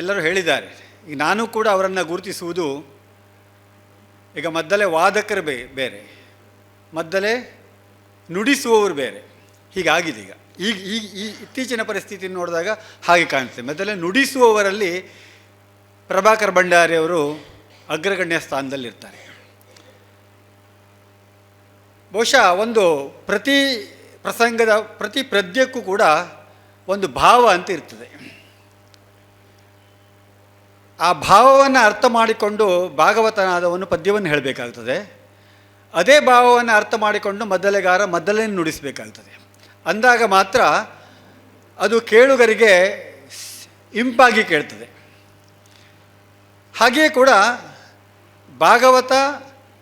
ಎಲ್ಲರೂ ಹೇಳಿದ್ದಾರೆ, ಈಗ ನಾನು ಕೂಡ ಅವರನ್ನು ಗುರುತಿಸುವುದು, ಈಗ ಮದ್ದಲೆ ವಾದಕರು ಬೇರೆ, ಮದ್ದಲೆ ನುಡಿಸುವವರು ಬೇರೆ, ಹೀಗಾಗಿದೆ. ಈಗ ಈ ಇತ್ತೀಚಿನ ಪರಿಸ್ಥಿತಿಯನ್ನು ನೋಡಿದಾಗ ಹಾಗೆ ಕಾಣ್ತದೆ. ಮದ್ದಲೆ ನುಡಿಸುವವರಲ್ಲಿ ಪ್ರಭಾಕರ್ ಭಂಡಾರಿಯವರು ಅಗ್ರಗಣ್ಯ ಸ್ಥಾನದಲ್ಲಿರ್ತಾರೆ. ಬಹುಶಃ ಒಂದು ಪ್ರತಿ ಪ್ರಸಂಗದ ಪ್ರತಿ ಪದ್ಯಕ್ಕೂ ಕೂಡ ಒಂದು ಭಾವ ಅಂತ ಇರ್ತದೆ. ಆ ಭಾವವನ್ನು ಅರ್ಥ ಮಾಡಿಕೊಂಡು ಭಾಗವತನಾದವನು ಪದ್ಯವನ್ನು ಹೇಳಬೇಕಾಗ್ತದೆ. ಅದೇ ಭಾವವನ್ನು ಅರ್ಥ ಮಾಡಿಕೊಂಡು ಮದ್ದಲೆಗಾರ ಮದ್ದಲೆಯನ್ನು ನುಡಿಸಬೇಕಾಗ್ತದೆ. ಅಂದಾಗ ಮಾತ್ರ ಅದು ಕೇಳುಗರಿಗೆ ಇಂಪಾಗಿ ಕೇಳ್ತದೆ. ಹಾಗೆಯೇ ಕೂಡ ಭಾಗವತ,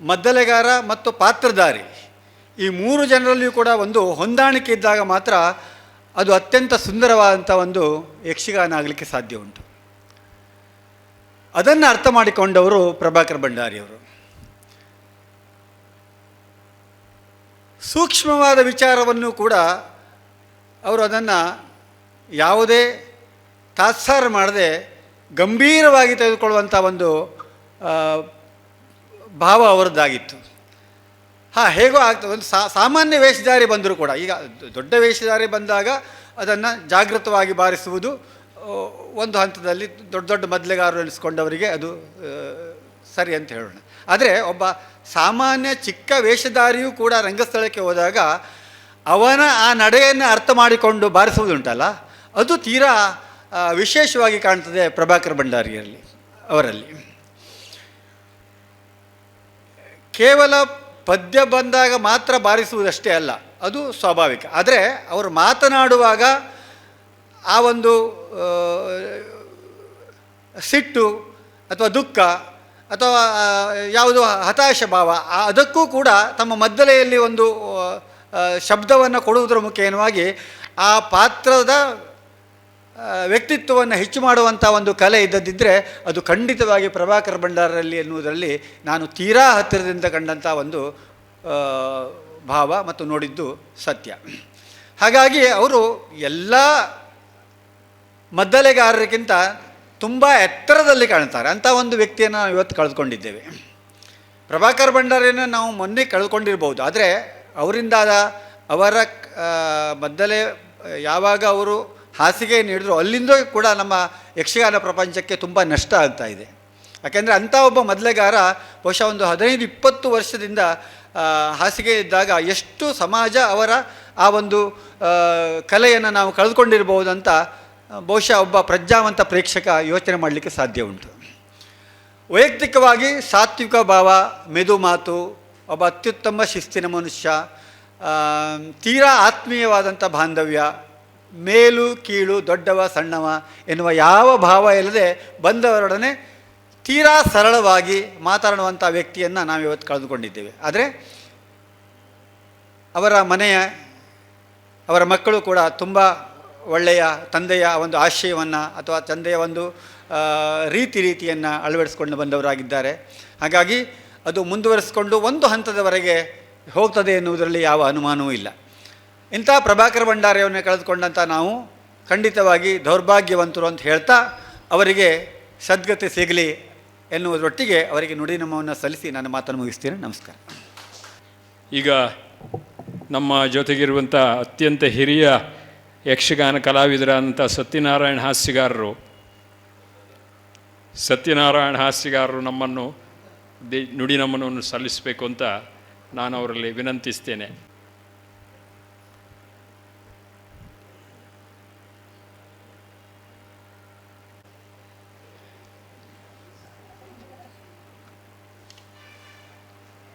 ಮದ್ದಲೆಗಾರ ಮತ್ತು ಪಾತ್ರಧಾರಿ, ಈ ಮೂರು ಜನರಲ್ಲಿಯೂ ಕೂಡ ಒಂದು ಹೊಂದಾಣಿಕೆ ಇದ್ದಾಗ ಮಾತ್ರ ಅದು ಅತ್ಯಂತ ಸುಂದರವಾದಂಥ ಒಂದು ಯಕ್ಷಗಾನ ಆಗಲಿಕ್ಕೆ ಸಾಧ್ಯ ಉಂಟು. ಅದನ್ನು ಅರ್ಥ ಮಾಡಿಕೊಂಡವರು ಪ್ರಭಾಕರ್ ಭಂಡಾರಿಯವರು. ಸೂಕ್ಷ್ಮವಾದ ವಿಚಾರವನ್ನು ಕೂಡ ಅವರು ಅದನ್ನು ಯಾವುದೇ ತಾತ್ಸಾರ ಮಾಡದೆ ಗಂಭೀರವಾಗಿ ತೆಗೆದುಕೊಳ್ಳುವಂಥ ಒಂದು ಭಾವ ಅವರದ್ದಾಗಿತ್ತು. ಹೇಗೋ ಆಗ್ತದೆ. ಒಂದು ಸಾಮಾನ್ಯ ವೇಷಧಾರಿ ಬಂದರೂ ಕೂಡ, ಈಗ ದೊಡ್ಡ ವೇಷಧಾರಿ ಬಂದಾಗ ಅದನ್ನು ಜಾಗೃತವಾಗಿ ಬಾರಿಸುವುದು ಒಂದು ಹಂತದಲ್ಲಿ ದೊಡ್ಡ ದೊಡ್ಡ ಮದ್ದಲೆಗಾರರು ಎನಿಸ್ಕೊಂಡವರಿಗೆ ಅದು ಸರಿ ಅಂತ ಹೇಳೋಣ. ಆದರೆ ಒಬ್ಬ ಸಾಮಾನ್ಯ ಚಿಕ್ಕ ವೇಷಧಾರಿಯೂ ಕೂಡ ರಂಗಸ್ಥಳಕ್ಕೆ ಹೋದಾಗ ಅವನ ಆ ನಡೆಯನ್ನು ಅರ್ಥ ಮಾಡಿಕೊಂಡು ಬಾರಿಸುವುದುಂಟಲ್ಲ, ಅದು ತೀರಾ ವಿಶೇಷವಾಗಿ ಕಾಣ್ತದೆ ಪ್ರಭಾಕರ್ ಅವರಲ್ಲಿ. ಕೇವಲ ಪದ್ಯ ಬಂದಾಗ ಮಾತ್ರ ಬಾರಿಸುವುದಷ್ಟೇ ಅಲ್ಲ, ಅದು ಸ್ವಾಭಾವಿಕ. ಆದರೆ ಅವರು ಮಾತನಾಡುವಾಗ ಆ ಒಂದು ಸಿಟ್ಟು ಅಥವಾ ದುಃಖ ಅಥವಾ ಯಾವುದೋ ಹತಾಶ ಭಾವ, ಅದಕ್ಕೂ ಕೂಡ ತಮ್ಮ ಮದ್ದಲೆಯಲ್ಲಿ ಒಂದು ಶಬ್ದವನ್ನು ಕೊಡುವುದರ ಮುಖೇನವಾಗಿ ಆ ಪಾತ್ರದ ವ್ಯಕ್ತಿತ್ವವನ್ನು ಹೆಚ್ಚು ಮಾಡುವಂಥ ಒಂದು ಕಲೆ ಇದ್ದದ್ದಿದ್ದರೆ ಅದು ಖಂಡಿತವಾಗಿ ಪ್ರಭಾಕರ್ ಭಂಡಾರಲ್ಲಿ ಎನ್ನುವುದರಲ್ಲಿ ನಾನು ತೀರಾ ಹತ್ತಿರದಿಂದ ಕಂಡಂಥ ಒಂದು ಭಾವ ಮತ್ತು ನೋಡಿದ್ದು ಸತ್ಯ. ಹಾಗಾಗಿ ಅವರು ಎಲ್ಲ ಮದ್ದಲೆಗಾರರಿಗಿಂತ ತುಂಬ ಎತ್ತರದಲ್ಲಿ ಕಾಣ್ತಾರೆ. ಅಂಥ ಒಂದು ವ್ಯಕ್ತಿಯನ್ನು ನಾವು ಇವತ್ತು ಕಳೆದುಕೊಂಡಿದ್ದೇವೆ. ಪ್ರಭಾಕರ್ ಭಂಡಾರಿಯನ್ನು ನಾವು ಮೊನ್ನೆ ಕಳೆದುಕೊಂಡಿರ್ಬೋದು, ಆದರೆ ಅವರಿಂದಾದ ಅವರ ಮದ್ದಲೆ ಯಾವಾಗ ಅವರು ಹಾಸಿಗೆ ನೀಡಿದ್ರು ಅಲ್ಲಿಂದ ಕೂಡ ನಮ್ಮ ಯಕ್ಷಗಾನ ಪ್ರಪಂಚಕ್ಕೆ ತುಂಬ ನಷ್ಟ ಆಗ್ತಾ ಇದೆ. ಯಾಕೆಂದರೆ ಅಂಥ ಒಬ್ಬ ಮದ್ದಲೆಗಾರ ಬಹುಶಃ ಒಂದು 15-20 ವರ್ಷದಿಂದ ಹಾಸಿಗೆ ಇದ್ದಾಗ ಎಷ್ಟು ಸಮಾಜ ಅವರ ಆ ಒಂದು ಕಲೆಯನ್ನು ನಾವು ಕಳೆದುಕೊಂಡಿರ್ಬೋದಂತ ಬಹುಶಃ ಒಬ್ಬ ಪ್ರಜ್ಞಾವಂತ ಪ್ರೇಕ್ಷಕ ಯೋಚನೆ ಮಾಡಲಿಕ್ಕೆ ಸಾಧ್ಯ ಉಂಟು. ವೈಯಕ್ತಿಕವಾಗಿ ಸಾತ್ವಿಕ ಭಾವ, ಮೆದು ಮಾತು, ಒಬ್ಬ ಅತ್ಯುತ್ತಮ ಶಿಸ್ತಿನ ಮನುಷ್ಯ, ತೀರಾ ಆತ್ಮೀಯವಾದಂಥ ಬಾಂಧವ್ಯ, ಮೇಲು ಕೀಳು, ದೊಡ್ಡವ ಸಣ್ಣವ ಎನ್ನುವ ಯಾವ ಭಾವ ಇಲ್ಲದೆ ಬಂದವರೊಡನೆ ತೀರಾ ಸರಳವಾಗಿ ಮಾತನಾಡುವಂಥ ವ್ಯಕ್ತಿಯನ್ನು ನಾವಿವತ್ತು ಕಳೆದುಕೊಂಡಿದ್ದೇವೆ. ಆದರೆ ಅವರ ಮಕ್ಕಳು ಕೂಡ ತುಂಬ ಒಳ್ಳೆಯ ತಂದೆಯ ಒಂದು ಆಶಯವನ್ನು ಅಥವಾ ತಂದೆಯ ಒಂದು ರೀತಿಯನ್ನು ಅಳವಡಿಸ್ಕೊಂಡು ಬಂದವರಾಗಿದ್ದಾರೆ. ಹಾಗಾಗಿ ಅದು ಮುಂದುವರಿಸಿಕೊಂಡು ಒಂದು ಹಂತದವರೆಗೆ ಹೋಗ್ತದೆ ಎನ್ನುವುದರಲ್ಲಿ ಯಾವ ಅನುಮಾನವೂ ಇಲ್ಲ. ಇಂಥ ಪ್ರಭಾಕರ ಭಂಡಾರಿಯವರನ್ನು ಕಳೆದುಕೊಂಡಂಥ ನಾವು ಖಂಡಿತವಾಗಿ ದೌರ್ಭಾಗ್ಯವಂತರು ಅಂತ ಹೇಳ್ತಾ ಅವರಿಗೆ ಸದ್ಗತಿ ಸಿಗಲಿ ಎನ್ನುವುದರೊಟ್ಟಿಗೆ ಅವರಿಗೆ ನುಡಿ ನಮವನ್ನು ಸಲ್ಲಿಸಿ ನನ್ನ ಮಾತನ್ನು ಮುಗಿಸ್ತೀನಿ. ನಮಸ್ಕಾರ. ಈಗ ನಮ್ಮ ಜೊತೆಗಿರುವಂಥ ಅತ್ಯಂತ ಹಿರಿಯ ಯಕ್ಷಗಾನ ಕಲಾವಿದರಾದಂಥ ಸತ್ಯನಾರಾಯಣ ಹಾಸ್ಯಗಾರರು ನಮ್ಮನ್ನು ನುಡಿ ನಮನವನ್ನು ಸಲ್ಲಿಸಬೇಕು ಅಂತ ನಾನು ಅವರಲ್ಲಿ ವಿನಂತಿಸ್ತೇನೆ.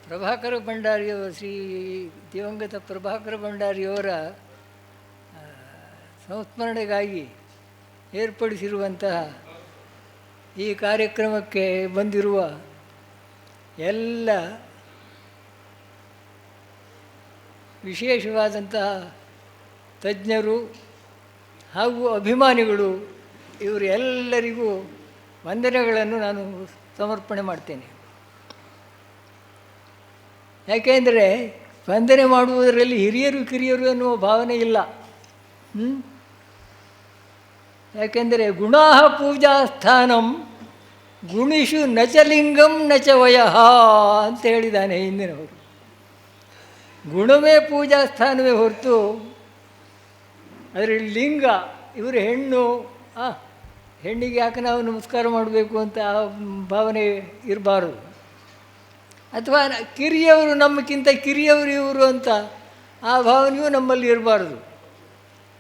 ಪ್ರಭಾಕರ ಭಂಡಾರಿಯವರು ಶ್ರೀ ದಿವಂಗತ ಪ್ರಭಾಕರ ಭಂಡಾರಿಯವರ ಸಂಸ್ಮರಣೆಗಾಗಿ ಏರ್ಪಡಿಸಿರುವಂತಹ ಈ ಕಾರ್ಯಕ್ರಮಕ್ಕೆ ಬಂದಿರುವ ಎಲ್ಲ ವಿಶೇಷವಾದಂತಹ ತಜ್ಞರು ಹಾಗೂ ಅಭಿಮಾನಿಗಳು ಇವರು ಎಲ್ಲರಿಗೂ ವಂದನೆಗಳನ್ನು ನಾನು ಸಮರ್ಪಣೆ ಮಾಡ್ತೇನೆ. ಯಾಕೆಂದರೆ ವಂದನೆ ಮಾಡುವುದರಲ್ಲಿ ಹಿರಿಯರು ಕಿರಿಯರು ಎನ್ನುವ ಭಾವನೆ ಇಲ್ಲ. ಯಾಕೆಂದರೆ ಗುಣಾಹ ಪೂಜಾ ಸ್ಥಾನಂ ಗುಣಿಷು ನಚಲಿಂಗಂ ನಚ ವಯಃ ಅಂತ ಹೇಳಿದ್ದಾನೆ ಹಿಂದಿನವರು. ಗುಣವೇ ಪೂಜಾ ಸ್ಥಾನವೇ ಹೊರತು ಅದರಲ್ಲಿ ಲಿಂಗ ಇವರು ಹೆಣ್ಣು ಹೆಣ್ಣಿಗೆ ಯಾಕೆ ನಾವು ನಮಸ್ಕಾರ ಮಾಡಬೇಕು ಅಂತ ಆ ಭಾವನೆ ಇರಬಾರದು. ಅಥವಾ ಕಿರಿಯವರು ನಮ್ಮಕ್ಕಿಂತ ಕಿರಿಯವರು ಇವರು ಅಂತ ಆ ಭಾವನೆಯೂ ನಮ್ಮಲ್ಲಿ ಇರಬಾರ್ದು.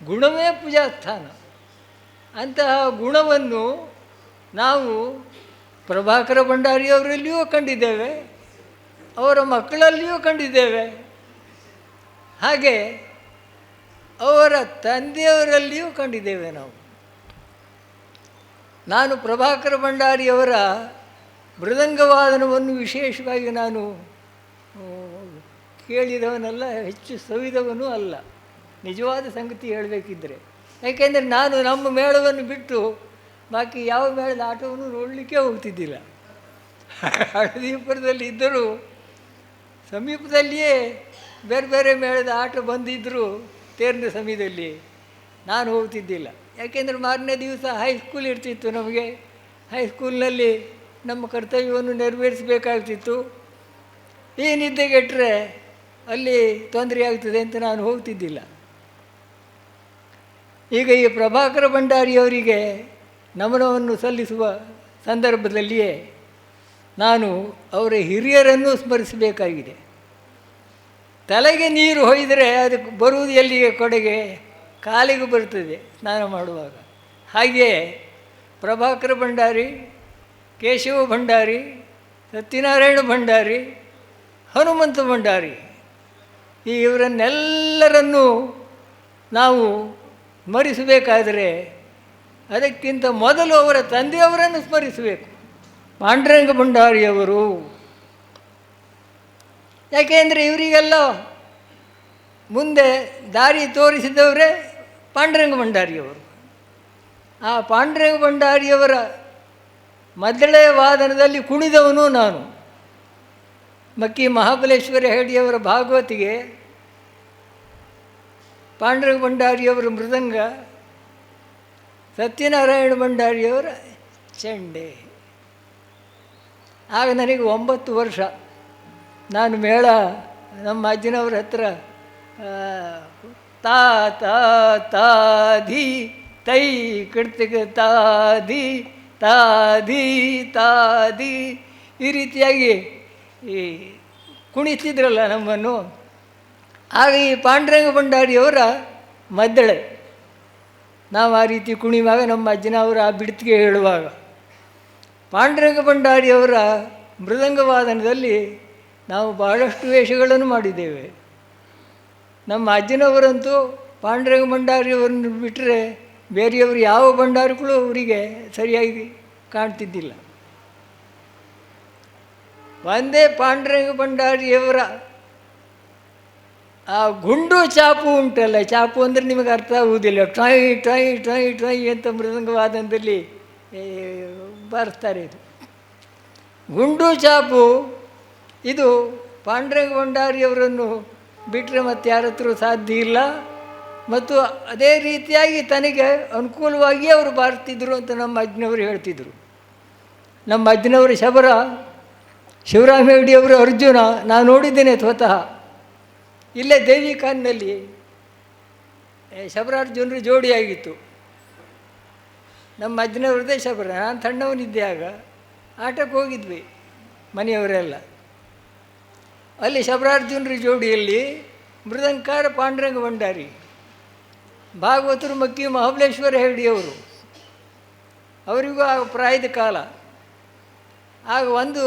ಗುಣವೇ ಪೂಜಾ ಸ್ಥಾನ. ಅಂತಹ ಗುಣವನ್ನು ನಾವು ಪ್ರಭಾಕರ ಭಂಡಾರಿಯವರಲ್ಲಿಯೂ ಕಂಡಿದ್ದೇವೆ, ಅವರ ಮಕ್ಕಳಲ್ಲಿಯೂ ಕಂಡಿದ್ದೇವೆ, ಹಾಗೆ ಅವರ ತಂದೆಯವರಲ್ಲಿಯೂ ಕಂಡಿದ್ದೇವೆ ನಾವು. ನಾನು ಪ್ರಭಾಕರ ಭಂಡಾರಿಯವರ ಮೃದಂಗವಾದನವನ್ನು ವಿಶೇಷವಾಗಿ ನಾನು ಕೇಳಿದವನಲ್ಲ, ಹೆಚ್ಚು ಸವಿದವನೂ ಅಲ್ಲ, ನಿಜವಾದ ಸಂಗತಿ ಹೇಳಬೇಕಿದ್ದರೆ. ಯಾಕೆಂದರೆ ನಾನು ನಮ್ಮ ಮೇಳವನ್ನು ಬಿಟ್ಟು ಬಾಕಿ ಯಾವ ಮೇಳದ ಆಟವನ್ನು ನೋಡಲಿಕ್ಕೆ ಹೋಗ್ತಿದ್ದಿಲ್ಲ. ಹಳದೀಪುರದಲ್ಲಿ ಇದ್ದರೂ ಸಮೀಪದಲ್ಲಿಯೇ ಬೇರೆ ಬೇರೆ ಮೇಳದ ಆಟ ಬಂದಿದ್ದರೂ ತೇರಿನ ಸಮಯದಲ್ಲಿ ನಾನು ಹೋಗ್ತಿದ್ದಿಲ್ಲ. ಯಾಕೆಂದರೆ ಮಾರನೇ ದಿವಸ ಹೈಸ್ಕೂಲ್ ಇರ್ತಿತ್ತು ನಮಗೆ. ಹೈಸ್ಕೂಲ್ನಲ್ಲಿ ನಮ್ಮ ಕರ್ತವ್ಯವನ್ನು ನೆರವೇರಿಸಬೇಕಾಗ್ತಿತ್ತು. ಈ ನಿದ್ದೆಗೆಟ್ಟರೆ ಅಲ್ಲಿ ತೊಂದರೆ ಆಗ್ತದೆ ಅಂತ ನಾನು ಹೋಗ್ತಿದ್ದಿಲ್ಲ. ಈಗ ಈ ಪ್ರಭಾಕರ ಭಂಡಾರಿಯವರಿಗೆ ನಮನವನ್ನು ಸಲ್ಲಿಸುವ ಸಂದರ್ಭದಲ್ಲಿಯೇ ನಾನು ಅವರ ಹಿರಿಯರನ್ನು ಸ್ಮರಿಸಬೇಕಾಗಿದೆ. ತಲೆಗೆ ನೀರು ಹೊಯ್ದರೆ ಅದಕ್ಕೆ ಬರುವುದು ಎಲ್ಲಿಗೆ ಕೊಡೆಗೆ? ಕಾಲಿಗೆ ಬರ್ತದೆ ಸ್ನಾನ ಮಾಡುವಾಗ. ಹಾಗೆಯೇ ಪ್ರಭಾಕರ ಭಂಡಾರಿ, ಕೇಶವ ಭಂಡಾರಿ, ಸತ್ಯನಾರಾಯಣ ಭಂಡಾರಿ, ಹನುಮಂತ ಭಂಡಾರಿ ಇವರನ್ನೆಲ್ಲರನ್ನೂ ನಾವು ಸ್ಮರಿಸಬೇಕಾದರೆ ಅದಕ್ಕಿಂತ ಮೊದಲು ಅವರ ತಂದೆಯವರನ್ನು ಸ್ಮರಿಸಬೇಕು, ಪಾಂಡುರಂಗ ಭಂಡಾರಿಯವರು. ಯಾಕೆಂದರೆ ಇವರಿಗೆಲ್ಲ ಮುಂದೆ ದಾರಿ ತೋರಿಸಿದವರೇ ಪಾಂಡುರಂಗ ಭಂಡಾರಿಯವರು. ಆ ಪಾಂಡುರಂಗ ಭಂಡಾರಿಯವರ ಮದ್ದಳೆ ವಾದನದಲ್ಲಿ ಕುಣಿದವನು ನಾನು. ಮಕ್ಕಿ ಮಹಾಬಲೇಶ್ವರ ಹೆಗಡೆಯವರ ಭಾಗವತಿಗೆ ಪಾಂಡುರಂಗ ಭಂಡಾರಿಯವರ ಮೃದಂಗ, ಸತ್ಯನಾರಾಯಣ ಭಂಡಾರಿಯವರ ಚೆಂಡೆ. ಆಗ ನನಗೆ 9 ವರ್ಷ. ನಾನು ಮೇಳ ನಮ್ಮ ಅಜ್ಜನವ್ರ ಹತ್ರ ತಾ ತಾ ತಾ ಧಿ ತೈ ಕಡ್ತಿಗೆ ತಾ ಧಿ ತಾ ಧಿ ತಾ ಧಿ ಈ ರೀತಿಯಾಗಿ ಈ ಕುಣಿತಿದ್ರಲ್ಲ ನಮ್ಮನ್ನು. ಆಗ ಈ ಪಾಂಡುರಂಗ ಭಂಡಾರಿಯವರ ಮದ್ದಳೆ ನಾವು ಆ ರೀತಿ ಕುಣಿಯುವಾಗ ನಮ್ಮ ಅಜ್ಜನವರ ಆ ಬಿಡ್ತಿಗೆ ಹೇಳುವಾಗ ಪಾಂಡುರಂಗ ಭಂಡಾರಿಯವರ ಮೃದಂಗವಾದನದಲ್ಲಿ ನಾವು ಬಹಳಷ್ಟು ವೇಷಗಳನ್ನು ಮಾಡಿದ್ದೇವೆ. ನಮ್ಮ ಅಜ್ಜನವರಂತೂ ಪಾಂಡುರಂಗ ಭಂಡಾರಿಯವರನ್ನು ಬಿಟ್ಟರೆ ಬೇರೆಯವರು ಯಾವ ಭಂಡಾರಿಗಳು ಅವರಿಗೆ ಸರಿಯಾಗಿ ಕಾಣ್ತಿದ್ದಿಲ್ಲ. ಒಂದೇ ಪಾಂಡುರಂಗ ಭಂಡಾರಿಯವರ ಆ ಗುಂಡು ಚಾಪು ಉಂಟಲ್ಲ, ಚಾಪು ಅಂದರೆ ನಿಮಗೆ ಅರ್ಥ ಆಗುವುದಿಲ್ಲ, ಟ್ರಾಯ್ ಟ್ರಾಯ್ ಟ್ರಾಯ್ ಟ್ರಾಯ್ ಅಂತ ಮೃದಂಗವಾದನದಲ್ಲಿ ಬರ್ತಾರೆ. ಇದು ಗುಂಡು ಚಾಪು ಇದು ಪಾಂಡುರಂಗ ಭಂಡಾರಿಯವರನ್ನು ಬಿಟ್ಟರೆ ಮತ್ತೆ ಯಾರ ಹತ್ರ ಸಾಧ್ಯ ಇಲ್ಲ. ಮತ್ತು ಅದೇ ರೀತಿಯಾಗಿ ತನಗೆ ಅನುಕೂಲವಾಗಿ ಅವರು ಬಾರ್ತಿದ್ರು ಅಂತ ನಮ್ಮ ಅಜ್ಜನವರು ಹೇಳ್ತಿದ್ರು. ನಮ್ಮ ಅಜ್ಜನವರು ಶಬರ ಶಿವರಾಮ ಹೆಗ್ಡೆಯವರು ಅರ್ಜುನ ನಾನು ನೋಡಿದ್ದೇನೆ ಸ್ವತಃ. ಇಲ್ಲೇ ದೇವಿ ಖಾನ್ನಲ್ಲಿ ಶಬರಾರ್ಜುನರು ಜೋಡಿಯಾಗಿತ್ತು. ನಮ್ಮ ಅಜ್ಜನವ್ರದ್ದೇ ಶಬರ. ನಾನು ಸಣ್ಣವನಿದ್ದೆ ಆಗ, ಆಟಕ್ಕೆ ಹೋಗಿದ್ವಿ ಮನೆಯವರೆಲ್ಲ. ಅಲ್ಲಿ ಶಬರಾರ್ಜುನರ ಜೋಡಿಯಲ್ಲಿ ಮೃದಂಕಾರ ಪಾಂಡುರಂಗ ಭಂಡಾರಿ, ಭಾಗವತರು ಮಕ್ಕಿ ಮಹಾಬಲೇಶ್ವರ ಹೆಗ್ಡೆಯವರು, ಅವರಿಗೂ ಆಗ ಪ್ರಾಯದ ಕಾಲ. ಆಗ ಒಂದು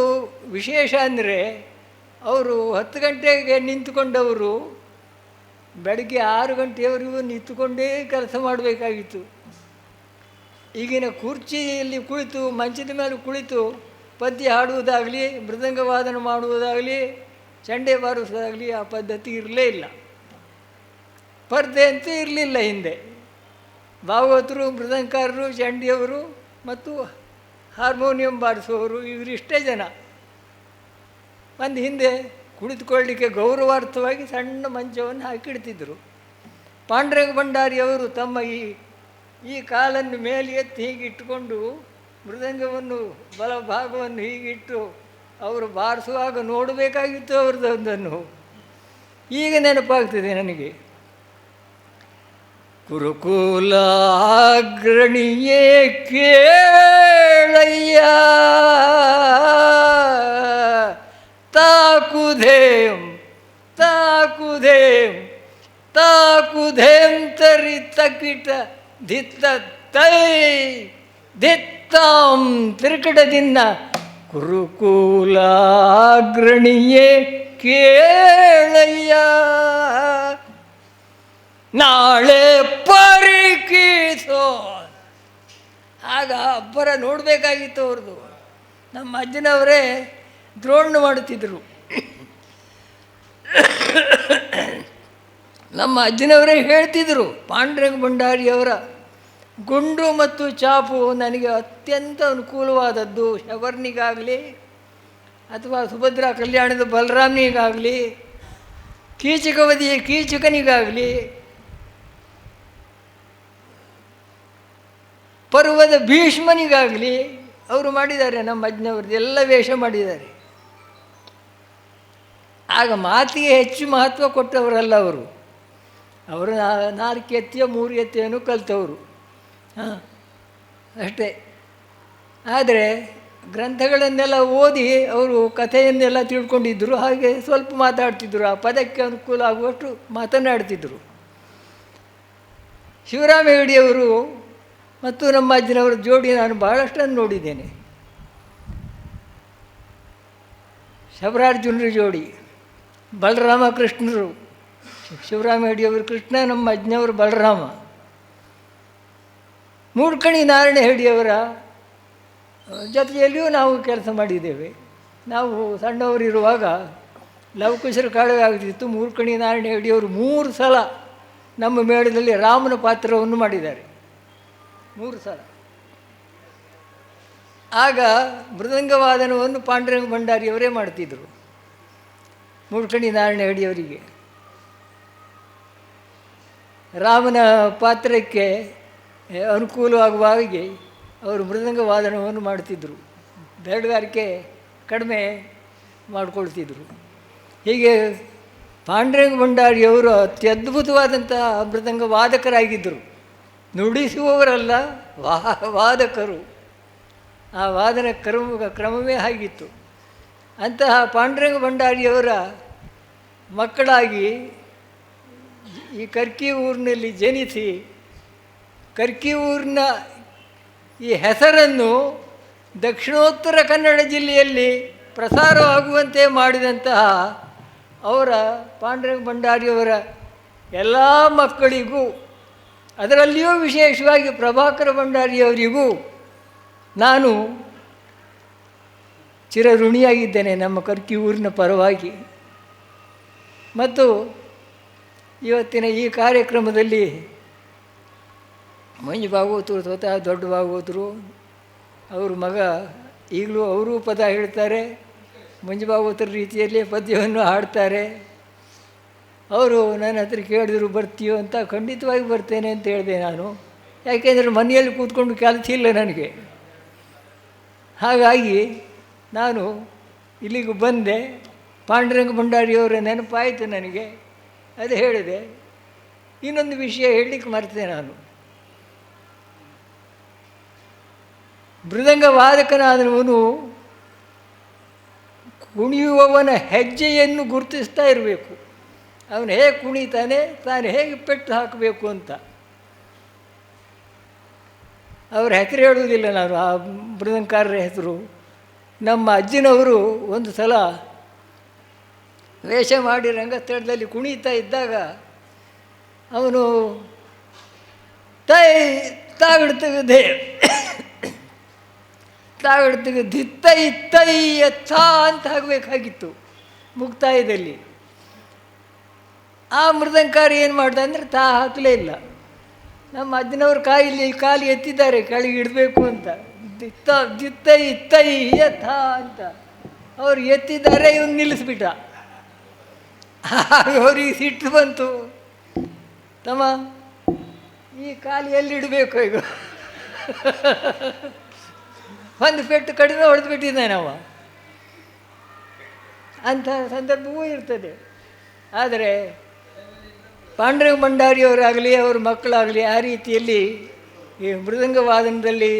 ವಿಶೇಷ ಅಂದರೆ ಅವರು 10 ಗಂಟೆಗೆ ನಿಂತುಕೊಂಡವರು ಬೆಳಗ್ಗೆ 6 ಗಂಟೆಯವರೆಗೂ ನಿಂತುಕೊಂಡೇ ಕೆಲಸ ಮಾಡಬೇಕಾಗಿತ್ತು. ಈಗಿನ ಕುರ್ಚಿಯಲ್ಲಿ ಕುಳಿತು ಮಂಚದ ಮೇಲೆ ಕುಳಿತು ಪದ್ಯ ಹಾಡುವುದಾಗಲಿ, ಮೃದಂಗ ವಾದನ ಮಾಡುವುದಾಗಲಿ, ಚಂಡೆ ಬಾರಿಸೋದಾಗಲಿ ಆ ಪದ್ಧತಿ ಇರಲೇ ಇಲ್ಲ. ಸ್ಪರ್ಧೆ ಅಂತೂ ಇರಲಿಲ್ಲ ಹಿಂದೆ. ಭಾಗವತರು, ಮೃದಂಕಾರರು, ಚಂಡಿಯವರು ಮತ್ತು ಹಾರ್ಮೋನಿಯಂ ಬಾರಿಸುವವರು ಇವರಿಷ್ಟೇ ಜನ. ಒಂದು ಹಿಂದೆ ಕುಳಿತುಕೊಳ್ಳಲಿಕ್ಕೆ ಗೌರವಾರ್ಥವಾಗಿ ಸಣ್ಣ ಮಂಚವನ್ನು ಹಾಕಿಡ್ತಿದ್ದರು. ಪಾಂಡುರಂಗ ಭಂಡಾರಿಯವರು ತಮ್ಮ ಈ ಕಾಲನ್ನು ಮೇಲೆ ಎತ್ತಿ ಹೀಗೆ ಇಟ್ಟುಕೊಂಡು ಮೃದಂಗವನ್ನು ಬಲಭಾಗವನ್ನು ಹೀಗಿಟ್ಟು ಅವರು ಬಾರಿಸುವಾಗ ನೋಡಬೇಕಾಗಿತ್ತು ಅವ್ರದ್ದೊಂದನ್ನು. ಈಗ ನೆನಪಾಗ್ತದೆ ನನಗೆ. ಕುರುಕುಲಾಗ್ರಣಿಯೇ ಕೇಳಯ್ಯ ತಾಕುಧೇಂ ತಾಕುಧೇಂ ತಾಕುಧೇಂ ತರಿತ ಕಿಟ ಧಿತ್ತ ತೈ ಧಿತ್ತಾಂ ತ್ರಿಕಟದಿಂದ ಕುರುಕುಲಾಗ್ರಣಿಯೇ ಕೇಳಯ್ಯ ನಾಳೆ ಪರಿಕೀಸೋ. ಆಗ ಅಬ್ಬರ ನೋಡಬೇಕಾಗಿತ್ತು ಅವ್ರದ್ದು. ನಮ್ಮ ಅಜ್ಜನವರೇ ದ್ರೋಣ ಮಾಡುತ್ತಿದ್ದರು. ನಮ್ಮ ಅಜ್ಜನವರೇ ಹೇಳ್ತಿದ್ದರು, ಪಾಂಡುರಂಗ ಭಂಡಾರಿಯವರ ಗುಂಡು ಮತ್ತು ಚಾಪು ನನಗೆ ಅತ್ಯಂತ ಅನುಕೂಲವಾದದ್ದು. ಶಬರ್ನಿಗಾಗಲಿ ಅಥವಾ ಸುಭದ್ರಾ ಕಲ್ಯಾಣದ ಬಲರಾಮನಿಗಾಗಲಿ, ಕೀಚಕವದಿಯ ಕೀಚಕನಿಗಾಗಲಿ, ಪರ್ವದ ಭೀಷ್ಮನಿಗಾಗಲಿ ಅವರು ಮಾಡಿದ್ದಾರೆ. ನಮ್ಮ ಅಜ್ಜನವ್ರದ್ದು ಎಲ್ಲ ವೇಷ ಮಾಡಿದ್ದಾರೆ. ಆಗ ಮಾತಿಗೆ ಹೆಚ್ಚು ಮಹತ್ವ ಕೊಟ್ಟವರಲ್ಲ ಅವರು. ಅವರು 4 ಎತ್ತೆಯೋ 3 ಎತ್ತೆಯನ್ನು ಕಲಿತವರು ಅಷ್ಟೇ. ಆದರೆ ಗ್ರಂಥಗಳನ್ನೆಲ್ಲ ಓದಿ ಅವರು ಕಥೆಯನ್ನೆಲ್ಲ ತಿಳ್ಕೊಂಡಿದ್ದರು. ಹಾಗೆ ಸ್ವಲ್ಪ ಮಾತಾಡ್ತಿದ್ದರು. ಆ ಪದಕ್ಕೆ ಅನುಕೂಲ ಆಗುವಷ್ಟು ಮಾತನಾಡ್ತಿದ್ದರು. ಶಿವರಾಮ ಹೆಗ್ಡೆಯವರು ಮತ್ತು ನಮ್ಮ ಅಜ್ಜನವರ ಜೋಡಿ ನಾನು ಭಾಳಷ್ಟನ್ನು ನೋಡಿದ್ದೇನೆ. ಶಬರಾರ್ಜುನರ ಜೋಡಿ, ಬಲರಾಮ ಕೃಷ್ಣರು. ಶಿವರಾಮ ಹೆಗ್ಡೆಯವರು ಕೃಷ್ಣ, ನಮ್ಮ ಅಜ್ಜನವರು ಬಲರಾಮ. ಮೂಡ್ಕಣಿ ನಾರಾಯಣ ಹೆಗ್ಡೆಯವರ ಜೊತೆಯಲ್ಲಿಯೂ ನಾವು ಕೆಲಸ ಮಾಡಿದ್ದೇವೆ. ನಾವು ಸಣ್ಣವರಿರುವಾಗ ಲವಕುಶರ ಕಾಳಗ ಆಗ್ತಿತ್ತು. ಮೂಡ್ಕಣಿ ನಾರಾಯಣ ಹೆಗ್ಡೆಯವರು 3 ಸಲ ನಮ್ಮ ಮೇಳದಲ್ಲಿ ರಾಮನ ಪಾತ್ರವನ್ನು ಮಾಡಿದ್ದಾರೆ. 3 ಸಲ. ಆಗ ಮೃದಂಗವಾದನವನ್ನು ಪಾಂಡುರಂಗ ಭಂಡಾರಿಯವರೇ ಮಾಡ್ತಿದ್ದರು ಮೂಡ್ಕಣಿ ನಾರಾಯಣ ಹೆಗ್ಡೆಯವರಿಗೆ. ರಾಮನ ಪಾತ್ರಕ್ಕೆ ಅನುಕೂಲವಾಗುವ ಹಾಗೆ ಅವರು ಮೃದಂಗ ವಾದನವನ್ನು ಮಾಡ್ತಿದ್ದರು. ಬೇಡಗಾರಿಕೆ ಕಡಿಮೆ ಮಾಡಿಕೊಳ್ತಿದ್ರು. ಹೀಗೆ ಪಾಂಡುರಂಗ ಭಂಡಾರಿಯವರು ಅತ್ಯದ್ಭುತವಾದಂಥ ಮೃದಂಗ ವಾದಕರಾಗಿದ್ದರು. ನುಡಿಸುವವರಲ್ಲ, ವಾದಕರು. ಆ ವಾದನ ಕ್ರಮವೇ ಆಗಿತ್ತು. ಅಂತಹ ಪಾಂಡುರಂಗ ಭಂಡಾರಿಯವರ ಮಕ್ಕಳಾಗಿ ಈ ಕರ್ಕಿ ಊರಿನಲ್ಲಿ ಜನಿಸಿ ಕರ್ಕಿ ಊರಿನ ಈ ಹೆಸರನ್ನು ದಕ್ಷಿಣೋತ್ತರ ಕನ್ನಡ ಜಿಲ್ಲೆಯಲ್ಲಿ ಪ್ರಸಾರವಾಗುವಂತೆ ಮಾಡಿದಂತಹ ಅವರ ಪಾಂಡುರಂಗ ಭಂಡಾರಿಯವರ ಎಲ್ಲ ಮಕ್ಕಳಿಗೂ, ಅದರಲ್ಲಿಯೂ ವಿಶೇಷವಾಗಿ ಪ್ರಭಾಕರ ಭಂಡಾರಿಯವರಿಗೂ ನಾನು ಚಿರಋಣಿಯಾಗಿದ್ದೇನೆ ನಮ್ಮ ಕರ್ಕಿ ಊರಿನ ಪರವಾಗಿ. ಮತ್ತು ಇವತ್ತಿನ ಈ ಕಾರ್ಯಕ್ರಮದಲ್ಲಿ ಮಂಜು ಭಾಗವತರು ಸ್ವತಃ ದೊಡ್ಡ ಭಾಗವತರು, ಅವ್ರ ಮಗ ಈಗಲೂ ಅವರೂ ಪದ ಹೇಳ್ತಾರೆ, ಮಂಜು ಭಾಗವತರ ರೀತಿಯಲ್ಲೇ ಪದ್ಯವನ್ನು ಹಾಡ್ತಾರೆ. ಅವರು ನನ್ನ ಹತ್ರ ಕೇಳಿದ್ರು ಬರ್ತೀಯೋ ಅಂತ. ಖಂಡಿತವಾಗಿ ಬರ್ತೇನೆ ಅಂತ ಹೇಳಿದೆ ನಾನು. ಯಾಕೆಂದರೆ ಮನೆಯಲ್ಲಿ ಕೂತ್ಕೊಂಡು ಕೆಲಸ ಇಲ್ಲ ನನಗೆ. ಹಾಗಾಗಿ ನಾನು ಇಲ್ಲಿಗೆ ಬಂದೆ. ಪಾಂಡುರಂಗ ಭಂಡಾರಿಯವರ ನೆನಪಾಯಿತು ನನಗೆ, ಅದು ಹೇಳಿದೆ. ಇನ್ನೊಂದು ವಿಷಯ ಹೇಳಲಿಕ್ಕೆ ಮರೆತೆ ನಾನು. ಮೃದಂಗ ವಾದಕನಾದವನು ಕುಣಿಯುವವನ ಹೆಜ್ಜೆಯನ್ನು ಗುರುತಿಸ್ತಾ ಇರಬೇಕು. ಅವನು ಹೇಗೆ ಕುಣಿತಾನೆ, ತಾನು ಹೇಗೆ ಪೆಟ್ಟು ಹಾಕಬೇಕು ಅಂತ. ಅವರ ಹೆಸರು ಹೇಳುವುದಿಲ್ಲ ನಾನು, ಆ ಮೃದಂಗಕಾರರ ಹೆಸರು. ನಮ್ಮ ಅಜ್ಜಿನವರು ಒಂದು ಸಲ ವೇಷ ಮಾಡಿ ರಂಗಸ್ಥಳದಲ್ಲಿ ಕುಣಿತಾ ಇದ್ದಾಗ ಅವನು ತಾಗಿಡ್ತದೆ ದಿತ್ತೈ ತೈ ಎತ್ತ ಅಂತ ಆಗಬೇಕಾಗಿತ್ತು ಮುಕ್ತಾಯದಲ್ಲಿ. ಆ ಮೃದಂಗಕಾರ ಏನು ಮಾಡ್ದ ಅಂದರೆ ಹಾಕಲೇ ಇಲ್ಲ. ನಮ್ಮ ಅಜ್ಜನವ್ರ ಕಾಲು ಎತ್ತಿದ್ದಾರೆ ಕೆಳಗೆ ಇಡಬೇಕು ಅಂತ. ದಿತ್ತೈ ತೈ ಎತ್ತ ಅಂತ ಅವ್ರು ಎತ್ತಿದ್ದಾರೆ, ಇವನು ನಿಲ್ಲಿಸ್ಬಿಟ್ಟ. ಅವ್ರಿಗೆ ಸಿಟ್ಟು ಬಂತು. ತಮ್ಮ ಈ ಕಾಲು ಎಲ್ಲಿಡಬೇಕು ಈಗ? ಒಂದು ಪೆಟ್ಟು ಕಡಿಮೆ ಹೊಡೆದುಬಿಟ್ಟಿದ್ದಾನೆ ಅವ. ಅಂಥ ಸಂದರ್ಭವೂ ಇರ್ತದೆ. ಆದರೆ ಪಾಂಡುರಂಗ ಭಂಡಾರಿಯವರಾಗಲಿ ಅವ್ರ ಮಕ್ಕಳಾಗಲಿ ಆ ರೀತಿಯಲ್ಲಿ ಈ ಮೃದಂಗ ವಾದನದಲ್ಲಿ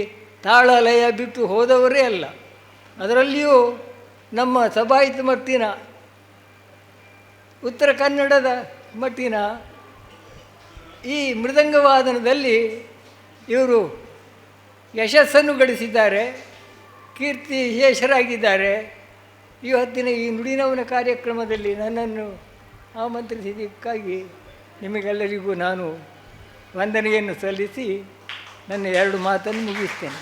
ತಾಳ ಲಯ ಬಿಟ್ಟು ಹೋದವರೇ ಅಲ್ಲ. ಅದರಲ್ಲಿಯೂ ನಮ್ಮ ಸಭಾಯಿತ ಮಟ್ಟಿನ ಉತ್ತರ ಕನ್ನಡದ ಮಟ್ಟಿನ ಈ ಮೃದಂಗ ವಾದನದಲ್ಲಿ ಇವರು ಯಶಸ್ಸನ್ನು ಗಳಿಸಿದ್ದಾರೆ, ಕೀರ್ತಿ ವಿಶೇಷರಾಗಿದ್ದಾರೆ. ಇವತ್ತಿನ ಈ ನುಡಿನವನ ಕಾರ್ಯಕ್ರಮದಲ್ಲಿ ನನ್ನನ್ನು ಆಮಂತ್ರಿಸಿದ್ದಕ್ಕಾಗಿ ನಿಮಗೆಲ್ಲರಿಗೂ ನಾನು ವಂದನೆಯನ್ನು ಸಲ್ಲಿಸಿ ನನ್ನ 2 ಮಾತನ್ನು ಮುಗಿಸ್ತೇನೆ.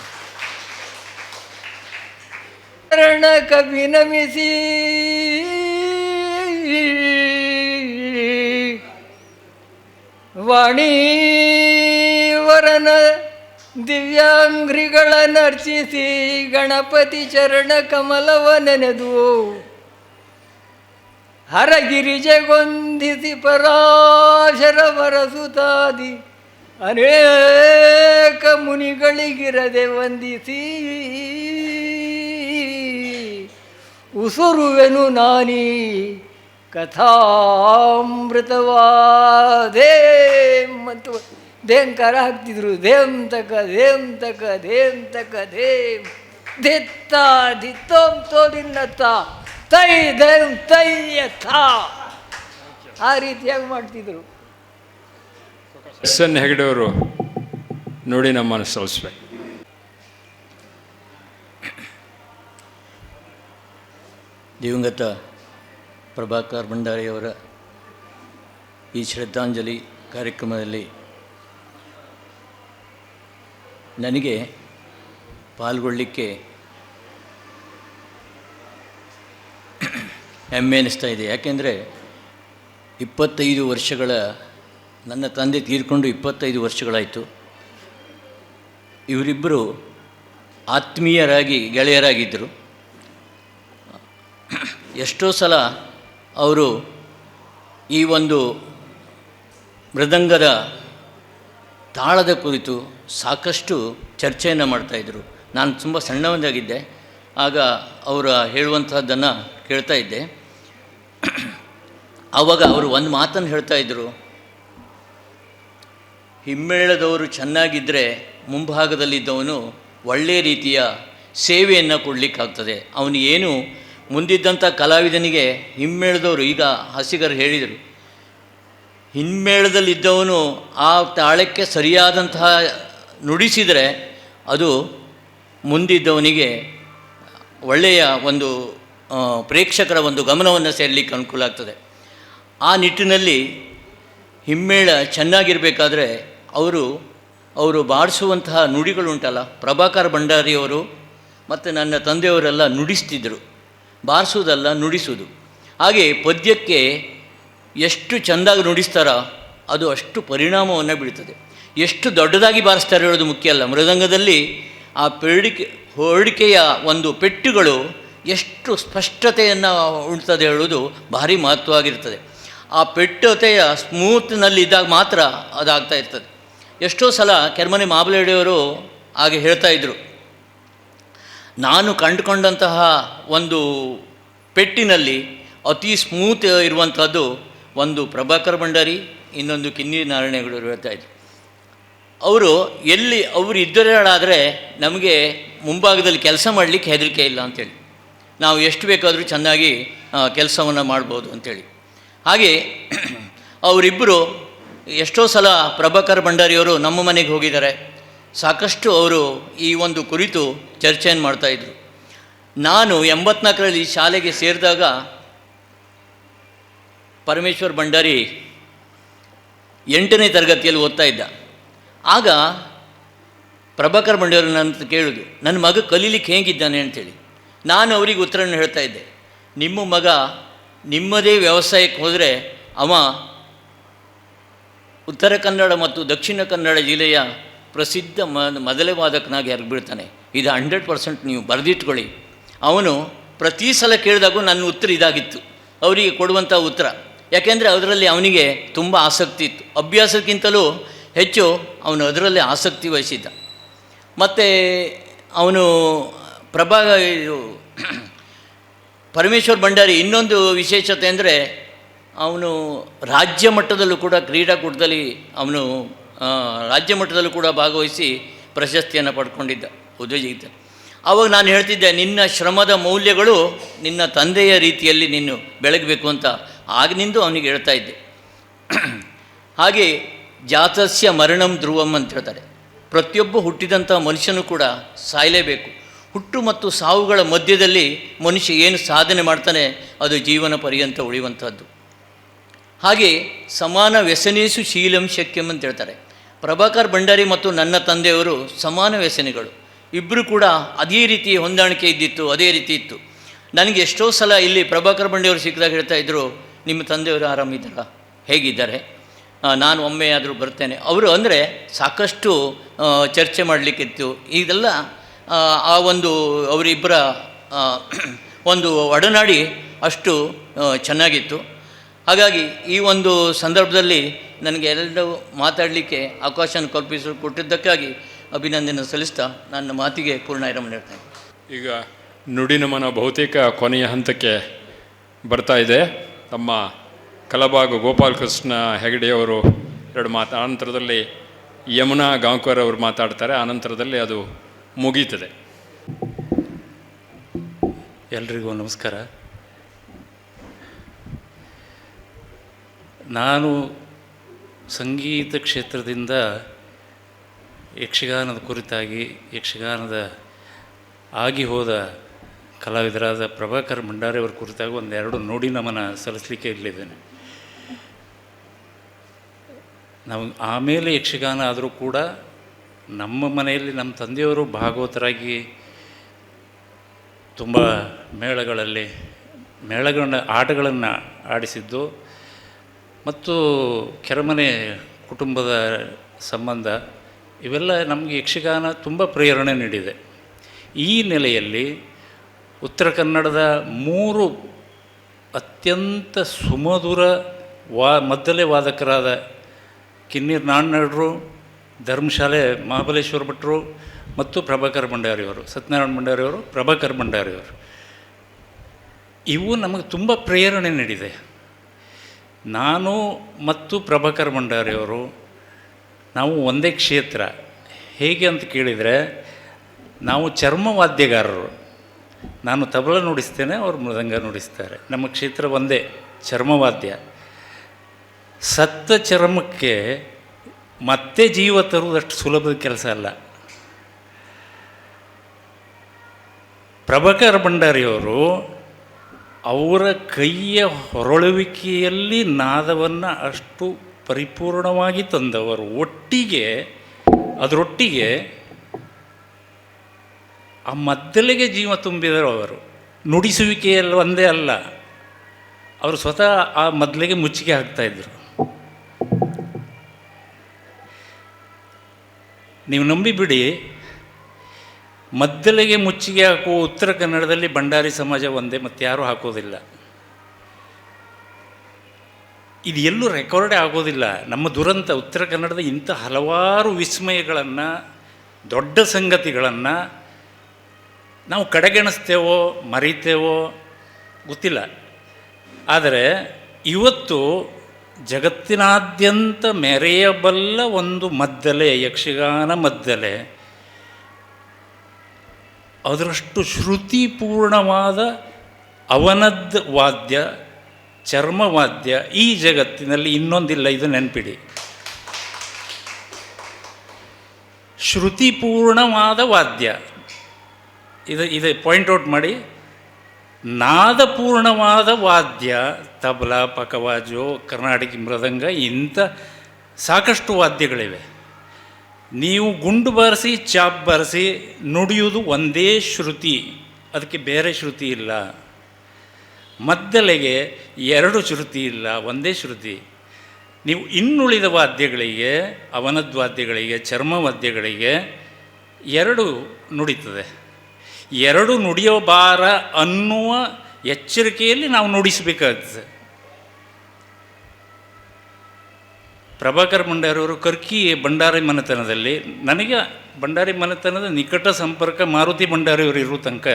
ಶರಣ ಕವಿ ನಮಿಸಿ ವಾಣಿವರನ ದಿವ್ಯಾಂಗ್ರಿಗಳನ್ನರ್ಚಿಸಿ ಗಣಪತಿ ಚರಣ ಕಮಲವ ನೆನೆದು ಹರಗಿರಿಜೆಗೊಂದಿಸಿ ಪರಾಶರ ವರಸುತಾದಿ ಅನೇಕ ಮುನಿಗಳಿಗಿರದೆ ವಂದಿಸಿ ಉಸುರುವೆನು ನಾನೀ ಕಥಾಮೃತವಾದೇ ಮತ್ತು ದೇಂಕಾರ ಹಾಕ್ತಿದ್ರು. ದೇಂ ತಕ ದೇಂ ತಕ ದೇಂ ತಕ ದೇಂ ದಿತ್ತ ದಿತ್ತೋಂ ತೋದಿನ್ನತ್ತ ತೈ ದೇಂ ತೈ ಯಥ ಆ ರೀತಿಯಾಗಿ ಮಾಡ್ತಿದ್ರು. ಎಸ್ ಎನ್ ಹೆಗಡೆಯವರು ನೋಡಿ ನಮ್ಮನ್ನು ಸಲ್ಲಿಸ್ಬೇಕು. ದಿವಂಗತ ಪ್ರಭಾಕರ್ ಭಂಡಾರಿಯವರ ಈ ಶ್ರದ್ಧಾಂಜಲಿ ಕಾರ್ಯಕ್ರಮದಲ್ಲಿ ನನಗೆ ಪಾಲ್ಗೊಳ್ಳಲಿಕ್ಕೆ ಹೆಮ್ಮೆ ಅನ್ನಿಸ್ತಾ ಇದೆ. ಯಾಕೆಂದರೆ 25 ವರ್ಷಗಳ ನನ್ನ ತಂದೆ ತೀರ್ಕೊಂಡು 25 ವರ್ಷಗಳಾಯಿತು. ಇವರಿಬ್ಬರು ಆತ್ಮೀಯರಾಗಿ ಗೆಳೆಯರಾಗಿದ್ದರು. ಎಷ್ಟೋ ಸಲ ಅವರು ಈ ಒಂದು ಮೃದಂಗದ ತಾಳದ ಕುರಿತು ಸಾಕಷ್ಟು ಚರ್ಚೆಯನ್ನು ಮಾಡ್ತಾಯಿದ್ರು. ನಾನು ತುಂಬ ಸಣ್ಣವನಾಗಿದ್ದೆ, ಆಗ ಅವರು ಹೇಳುವಂಥದ್ದನ್ನು ಕೇಳ್ತಾ ಇದ್ದೆ. ಆವಾಗ ಅವರು ಒಂದು ಮಾತನ್ನು ಹೇಳ್ತಾಯಿದ್ರು, ಹಿಮ್ಮೇಳದವರು ಚೆನ್ನಾಗಿದ್ದರೆ ಮುಂಭಾಗದಲ್ಲಿದ್ದವನು ಒಳ್ಳೆಯ ರೀತಿಯ ಸೇವೆಯನ್ನು ಕೊಡಲಿಕ್ಕಾಗ್ತದೆ. ಅವನಿಗೇನು ಮುಂದಿದ್ದಂಥ ಕಲಾವಿದನಿಗೆ ಹಿಮ್ಮೇಳದವರು, ಈಗ ಹಸಿಗರು ಹೇಳಿದರು, ಹಿಮ್ಮೇಳದಲ್ಲಿದ್ದವನು ಆ ತಾಳಕ್ಕೆ ಸರಿಯಾದಂತಹ ನುಡಿಸಿದರೆ ಅದು ಮುಂದಿದ್ದವನಿಗೆ ಒಳ್ಳೆಯ ಒಂದು ಪ್ರೇಕ್ಷಕರ ಒಂದು ಗಮನವನ್ನು ಸೆಳಲಿಕ್ಕೆ ಅನುಕೂಲ ಆಗ್ತದೆ. ಆ ನಿಟ್ಟಿನಲ್ಲಿ ಹಿಮ್ಮೇಳ ಚೆನ್ನಾಗಿರಬೇಕಾದ್ರೆ ಅವರು ಬಾರಿಸುವಂತಹ ನುಡಿಗಳುಂಟಲ್ಲ, ಪ್ರಭಾಕರ್ ಭಂಡಾರಿಯವರು ಮತ್ತು ನನ್ನ ತಂದೆಯವರೆಲ್ಲ ನುಡಿಸ್ತಿದ್ದರು. ಬಾರಿಸೋದಲ್ಲ, ನುಡಿಸೋದು. ಹಾಗೆ ಪದ್ಯಕ್ಕೆ ಎಷ್ಟು ಚೆಂದಾಗಿ ನುಡಿಸ್ತಾರೋ ಅದು ಅಷ್ಟು ಪರಿಣಾಮವನ್ನು ಬೀಳ್ತದೆ. ಎಷ್ಟು ದೊಡ್ಡದಾಗಿ ಬಾರಿಸ್ತಾರೆ ಹೇಳೋದು ಮುಖ್ಯ ಅಲ್ಲ. ಮೃದಂಗದಲ್ಲಿ ಆ ಹೊರಡಿಕೆಯ ಒಂದು ಪೆಟ್ಟುಗಳು ಎಷ್ಟು ಸ್ಪಷ್ಟತೆಯನ್ನು ಉಣ್ತದೆ ಹೇಳೋದು ಭಾರಿ ಮಹತ್ವವಾಗಿರ್ತದೆ. ಆ ಪೆಟ್ಟತೆಯ ಸ್ಮೂತ್ನಲ್ಲಿದ್ದಾಗ ಮಾತ್ರ ಅದಾಗ್ತಾ ಇರ್ತದೆ. ಎಷ್ಟೋ ಸಲ ಕೆರೆಮನೆ ಮಾಬಲೇಡಿಯವರು ಹಾಗೆ ಹೇಳ್ತಾ ಇದ್ದರು, ನಾನು ಕಂಡುಕೊಂಡಂತಹ ಒಂದು ಪೆಟ್ಟಿನಲ್ಲಿ ಅತಿ ಸ್ಮೂತ್ ಇರುವಂಥದ್ದು ಒಂದು ಪ್ರಭಾಕರ್ ಭಂಡಾರಿ, ಇನ್ನೊಂದು ಕಿನ್ನೀರ್ ನಾರಾಯಣಗೌಡರು ಹೇಳ್ತಾಯಿದ್ರು. ಅವರು ಎಲ್ಲಿ ಅವರು ಇದ್ದರಾದರೆ ನಮಗೆ ಮುಂಭಾಗದಲ್ಲಿ ಕೆಲಸ ಮಾಡಲಿಕ್ಕೆ ಹೆದರಿಕೆ ಇಲ್ಲ ಅಂಥೇಳಿ, ನಾವು ಎಷ್ಟು ಬೇಕಾದರೂ ಚೆನ್ನಾಗಿ ಕೆಲಸವನ್ನು ಮಾಡ್ಬೋದು ಅಂಥೇಳಿ. ಹಾಗೆ ಅವರಿಬ್ಬರು ಎಷ್ಟೋ ಸಲ ಪ್ರಭಾಕರ್ ಭಂಡಾರಿಯವರು ನಮ್ಮ ಮನೆಗೆ ಹೋಗಿದ್ದಾರೆ. ಸಾಕಷ್ಟು ಅವರು ಈ ಒಂದು ಕುರಿತು ಚರ್ಚೆಯನ್ನು ಮಾಡ್ತಾಯಿದ್ರು. ನಾನು 84ರಲ್ಲಿ ಶಾಲೆಗೆ ಸೇರಿದಾಗ ಪರಮೇಶ್ವರ್ ಭಂಡಾರಿ 8ನೇ ತರಗತಿಯಲ್ಲಿ ಓದ್ತಾ ಇದ್ದ. ಆಗ ಪ್ರಭಾಕರ್ ಭಂಡಾರಿ ನನ್ನ ಕೇಳಿದ್ರು, ನನ್ನ ಮಗ ಕಲೀಲಿಕ್ಕೆ ಹೇಗಿದ್ದಾನೆ ಅಂಥೇಳಿ. ನಾನು ಅವರಿಗೆ ಉತ್ತರವನ್ನು ಹೇಳ್ತಾ ಇದ್ದೆ, ನಿಮ್ಮ ಮಗ ನಿಮ್ಮದೇ ವ್ಯವಸಾಯಕ್ಕೆ ಹೋದರೆ ಅವ ಉತ್ತರ ಕನ್ನಡ ಮತ್ತು ದಕ್ಷಿಣ ಕನ್ನಡ ಜಿಲ್ಲೆಯ ಪ್ರಸಿದ್ಧ ಮೊದಲೇ ವಾದಕನಾಗಿ ಹರಿಬಿಡ್ತಾನೆ. ಇದು 100% ನೀವು ಬರೆದಿಟ್ಕೊಳ್ಳಿ. ಅವನು ಪ್ರತಿ ಸಲ ಕೇಳಿದಾಗೂ ನನ್ನ ಉತ್ತರ ಇದಾಗಿತ್ತು, ಅವರಿಗೆ ಕೊಡುವಂಥ ಉತ್ತರ. ಯಾಕೆಂದರೆ ಅದರಲ್ಲಿ ಅವನಿಗೆ ತುಂಬ ಆಸಕ್ತಿ ಇತ್ತು. ಅಭ್ಯಾಸಕ್ಕಿಂತಲೂ ಹೆಚ್ಚು ಅವನು ಅದರಲ್ಲಿ ಆಸಕ್ತಿ ವಹಿಸಿದ್ದ. ಮತ್ತು ಅವನು ಪರಮೇಶ್ವರ್ ಭಂಡಾರಿ ಇನ್ನೊಂದು ವಿಶೇಷತೆ ಅಂದರೆ ಅವನು ರಾಜ್ಯ ಮಟ್ಟದಲ್ಲೂ ಕೂಡ ಕ್ರೀಡಾಕೂಟದಲ್ಲಿ ಅವನು ರಾಜ್ಯ ಮಟ್ಟದಲ್ಲೂ ಕೂಡ ಭಾಗವಹಿಸಿ ಪ್ರಶಸ್ತಿಯನ್ನು ಪಡ್ಕೊಂಡಿದ್ದ ಉದ್ಯೋಗಿದ್ದ. ಆವಾಗ ನಾನು ಹೇಳ್ತಿದ್ದೆ, ನಿನ್ನ ಶ್ರಮದ ಮೌಲ್ಯಗಳು ನಿನ್ನ ತಂದೆಯ ರೀತಿಯಲ್ಲಿ ನೀನು ಬೆಳಗಬೇಕು ಅಂತ ಆಗಿನಿಂದ ಅವನಿಗೆ ಹೇಳ್ತಾ ಇದ್ದೆ. ಹಾಗೆ ಜಾತಸ್ಯ ಮರಣಂ ಧ್ರುವಂ ಅಂತ ಹೇಳ್ತಾರೆ. ಪ್ರತಿಯೊಬ್ಬ ಹುಟ್ಟಿದಂಥ ಮನುಷ್ಯನೂ ಕೂಡ ಸಾಯಲೇಬೇಕು. ಹುಟ್ಟು ಮತ್ತು ಸಾವುಗಳ ಮಧ್ಯದಲ್ಲಿ ಮನುಷ್ಯ ಏನು ಸಾಧನೆ ಮಾಡ್ತಾನೆ ಅದು ಜೀವನ ಪರ್ಯಂತ ಉಳಿಯುವಂಥದ್ದು. ಹಾಗೆ ಸಮಾನ ವ್ಯಸನೇಸು ಶೀಲಂ ಶಕ್ಯಂ ಅಂತ ಹೇಳ್ತಾರೆ. ಪ್ರಭಾಕರ್ ಭಂಡಾರಿ ಮತ್ತು ನನ್ನ ತಂದೆಯವರು ಸಮಾನ ವ್ಯಸನಿಗಳು. ಇಬ್ಬರು ಕೂಡ ಅದೇ ರೀತಿ ಹೊಂದಾಣಿಕೆ ಇದ್ದಿತ್ತು, ಅದೇ ರೀತಿ ಇತ್ತು. ನನಗೆ ಎಷ್ಟೋ ಸಲ ಇಲ್ಲಿ ಪ್ರಭಾಕರ್ ಭಂಡಾರಿಯವರು ಸಿಕ್ಕಿದಾಗ ಹೇಳ್ತಾ ಇದ್ದರು, ನಿಮ್ಮ ತಂದೆಯವರು ಆರಾಮಿದ್ದಾರಾ, ಹೇಗಿದ್ದಾರೆ, ನಾನು ಒಮ್ಮೆ ಆದರೂ ಬರ್ತೇನೆ. ಅವರು ಅಂದರೆ ಸಾಕಷ್ಟು ಚರ್ಚೆ ಮಾಡಲಿಕ್ಕಿತ್ತು. ಇದೆಲ್ಲ ಆ ಒಂದು ಅವರಿಬ್ಬರ ಒಂದು ಒಡನಾಡಿ ಅಷ್ಟು ಚೆನ್ನಾಗಿತ್ತು. ಹಾಗಾಗಿ ಈ ಒಂದು ಸಂದರ್ಭದಲ್ಲಿ ನನಗೆ ಎಲ್ಲರೂ ಮಾತಾಡಲಿಕ್ಕೆ ಅವಕಾಶವನ್ನು ಕೊಟ್ಟಿದ್ದಕ್ಕಾಗಿ ಅಭಿನಂದನೆ ಸಲ್ಲಿಸ್ತಾ ನನ್ನ ಮಾತಿಗೆ ಪೂರ್ಣ ವಿರಾಮ ನೀಡ್ತೇನೆ. ಈಗ ನುಡಿನಮನ ಬಹುತೇಕ ಕೊನೆಯ ಹಂತಕ್ಕೆ ಬರ್ತಾ ಇದೆ. ನಮ್ಮ ಕಲಬಾಗ ಗೋಪಾಲಕೃಷ್ಣ ಹೆಗಡೆಯವರು 2 ಮಾತು, ಆನಂತರದಲ್ಲಿ ಯಮುನಾ ಗಾಂವ್ಕರ್ ಅವರು ಮಾತಾಡ್ತಾರೆ. ಆನಂತರದಲ್ಲಿ ಅದು ಮುಗೀತದೆ. ಎಲ್ರಿಗೂ ನಮಸ್ಕಾರ. ನಾನು ಸಂಗೀತ ಕ್ಷೇತ್ರದಿಂದ ಯಕ್ಷಗಾನದ ಕುರಿತಾಗಿ ಯಕ್ಷಗಾನದ ಆಗಿ ಹೋದ ಕಲಾವಿದರಾದ ಪ್ರಭಾಕರ್ ಭಂಡಾರಿ ಅವರ ಕುರಿತಾಗಿ 1-2 ನುಡಿ ನಮನ ಸಲ್ಲಿಸಲಿಕ್ಕೆ ಇಲ್ಲಿದ್ದೇನೆ. ನಾವು ಆಮೇಲೆ ಯಕ್ಷಗಾನ ಆದರೂ ಕೂಡ ನಮ್ಮ ಮನೆಯಲ್ಲಿ ನಮ್ಮ ತಂದೆಯವರು ಭಾಗವತರಾಗಿ ತುಂಬ ಮೇಳಗಳನ್ನ ಆಟಗಳನ್ನು ಆಡಿಸಿದ್ದು ಮತ್ತು ಕೆರೆಮನೆ ಕುಟುಂಬದ ಸಂಬಂಧ ಇವೆಲ್ಲ ನಮಗೆ ಯಕ್ಷಗಾನ ತುಂಬ ಪ್ರೇರಣೆ ನೀಡಿದೆ. ಈ ನೆಲೆಯಲ್ಲಿ ಉತ್ತರ ಕನ್ನಡದ 3 ಅತ್ಯಂತ ಸುಮಧುರ ಮದ್ದಲೆ ವಾದಕರಾದ ಕಿನ್ನೀರ್ ನಾರಾಯಣಗೌಡರು, ಧರ್ಮಶಾಲೆ ಮಹಾಬಲೇಶ್ವರ ಭಟ್ರು ಮತ್ತು ಪ್ರಭಾಕರ್ ಭಂಡಾರಿಯವರು, ಸತ್ಯನಾರಾಯಣ ಭಂಡಾರಿಯವರು, ಪ್ರಭಾಕರ್ ಭಂಡಾರಿಯವರು, ಇವು ನಮಗೆ ತುಂಬ ಪ್ರೇರಣೆ ನೀಡಿದೆ. ನಾನು ಮತ್ತು ಪ್ರಭಾಕರ್ ಭಂಡಾರಿಯವರು ನಾವು ಒಂದೇ ಕ್ಷೇತ್ರ. ಹೇಗೆ ಅಂತ ಕೇಳಿದರೆ, ನಾವು ಚರ್ಮವಾದ್ಯಗಾರರು. ನಾನು ತಬಲ ನುಡಿಸ್ತೇನೆ, ಅವರು ಮೃದಂಗ ನುಡಿಸ್ತಾರೆ. ನಮ್ಮ ಕ್ಷೇತ್ರ ಒಂದೇ, ಚರ್ಮವಾದ್ಯ. ಸತ್ತ ಚರ್ಮಕ್ಕೆ ಮತ್ತೆ ಜೀವ ತರುವುದಷ್ಟು ಸುಲಭದ ಕೆಲಸ ಅಲ್ಲ. ಪ್ರಭಾಕರ್ ಭಂಡಾರಿಯವರು ಅವರ ಕೈಯ ಹೊರಳುವಿಕೆಯಲ್ಲಿ ನಾದವನ್ನು ಅಷ್ಟು ಪರಿಪೂರ್ಣವಾಗಿ ತಂದವರು. ಅದರೊಟ್ಟಿಗೆ ಆ ಮದ್ದಲೆಗೆ ಜೀವ ತುಂಬಿದರು. ಅವರು ನುಡಿಸುವಿಕೆಯಲ್ಲಿ ಒಂದೇ ಅಲ್ಲ, ಅವರು ಸ್ವತಃ ಆ ಮದ್ದಲೆಗೆ ಮುಚ್ಚಿಗೆ ಹಾಕ್ತಾಯಿದ್ರು. ನೀವು ನಂಬಿಬಿಡಿ, ಮದ್ದಲೆಗೆ ಮುಚ್ಚಿಗೆ ಹಾಕುವ ಉತ್ತರ ಕನ್ನಡದಲ್ಲಿ ಭಂಡಾರಿ ಸಮಾಜ ಒಂದೇ, ಮತ್ತು ಯಾರೂ ಹಾಕೋದಿಲ್ಲ. ಇದು ಎಲ್ಲೂ ರೆಕಾರ್ಡೇ ಆಗೋದಿಲ್ಲ. ನಮ್ಮ ದುರಂತ ಉತ್ತರ ಕನ್ನಡದ ಇಂಥ ಹಲವಾರು ವಿಸ್ಮಯಗಳನ್ನು, ದೊಡ್ಡ ಸಂಗತಿಗಳನ್ನು ನಾವು ಕಡೆಗಣಿಸ್ತೇವೋ ಮರೀತೇವೋ ಗೊತ್ತಿಲ್ಲ. ಆದರೆ ಇವತ್ತು ಜಗತ್ತಿನಾದ್ಯಂತ ಮೆರೆಯಬಲ್ಲ ಒಂದು ಮದ್ದಲೆ, ಯಕ್ಷಗಾನ ಮದ್ದಲೆ, ಅದರಷ್ಟು ಶ್ರುತಿಪೂರ್ಣವಾದ ಅವನದ್ ವಾದ್ಯ, ಚರ್ಮವಾದ್ಯ ಈ ಜಗತ್ತಿನಲ್ಲಿ ಇನ್ನೊಂದಿಲ್ಲ. ಇದು ನೆನಪಿಡಿ. ಶ್ರುತಿಪೂರ್ಣವಾದ ವಾದ್ಯ, ಇದು ಪಾಯಿಂಟ್ಔಟ್ ಮಾಡಿ. ನಾದಪೂರ್ಣವಾದ ವಾದ್ಯ, ತಬಲಾ, ಪಕವಾಜು, ಕರ್ನಾಟಕಿ ಮೃದಂಗ, ಇಂಥ ಸಾಕಷ್ಟು ವಾದ್ಯಗಳಿವೆ. ನೀವು ಗುಂಡು ಬಾರಿಸಿ ಚಾಪ್ ಬಾರಿಸಿ ನುಡಿಯುವುದು ಒಂದೇ ಶ್ರುತಿ, ಅದಕ್ಕೆ ಬೇರೆ ಶ್ರುತಿ ಇಲ್ಲ. ಮದ್ದಲೆಗೆ ಎರಡು ಶ್ರುತಿ ಇಲ್ಲ, ಒಂದೇ ಶ್ರುತಿ. ನೀವು ಇನ್ನುಳಿದ ವಾದ್ಯಗಳಿಗೆ, ಅವನದ್ವಾದ್ಯಗಳಿಗೆ, ಚರ್ಮವಾದ್ಯಗಳಿಗೆ ಎರಡು ನುಡಿತದೆ. ಎರಡು ನುಡಿಯಬಾರ ಅನ್ನುವ ಎಚ್ಚರಿಕೆಯಲ್ಲಿ ನಾವು ನುಡಿಸಬೇಕಾಗ್ತದೆ. ಪ್ರಭಾಕರ್ ಭಂಡಾರಿಯವರು ಕರ್ಕಿ ಭಂಡಾರಿ ಮನೆತನದಲ್ಲಿ, ನನಗೆ ಭಂಡಾರಿ ಮನೆತನದ ನಿಕಟ ಸಂಪರ್ಕ ಮಾರುತಿ ಭಂಡಾರಿಯವರು ಇರೋ ತನಕ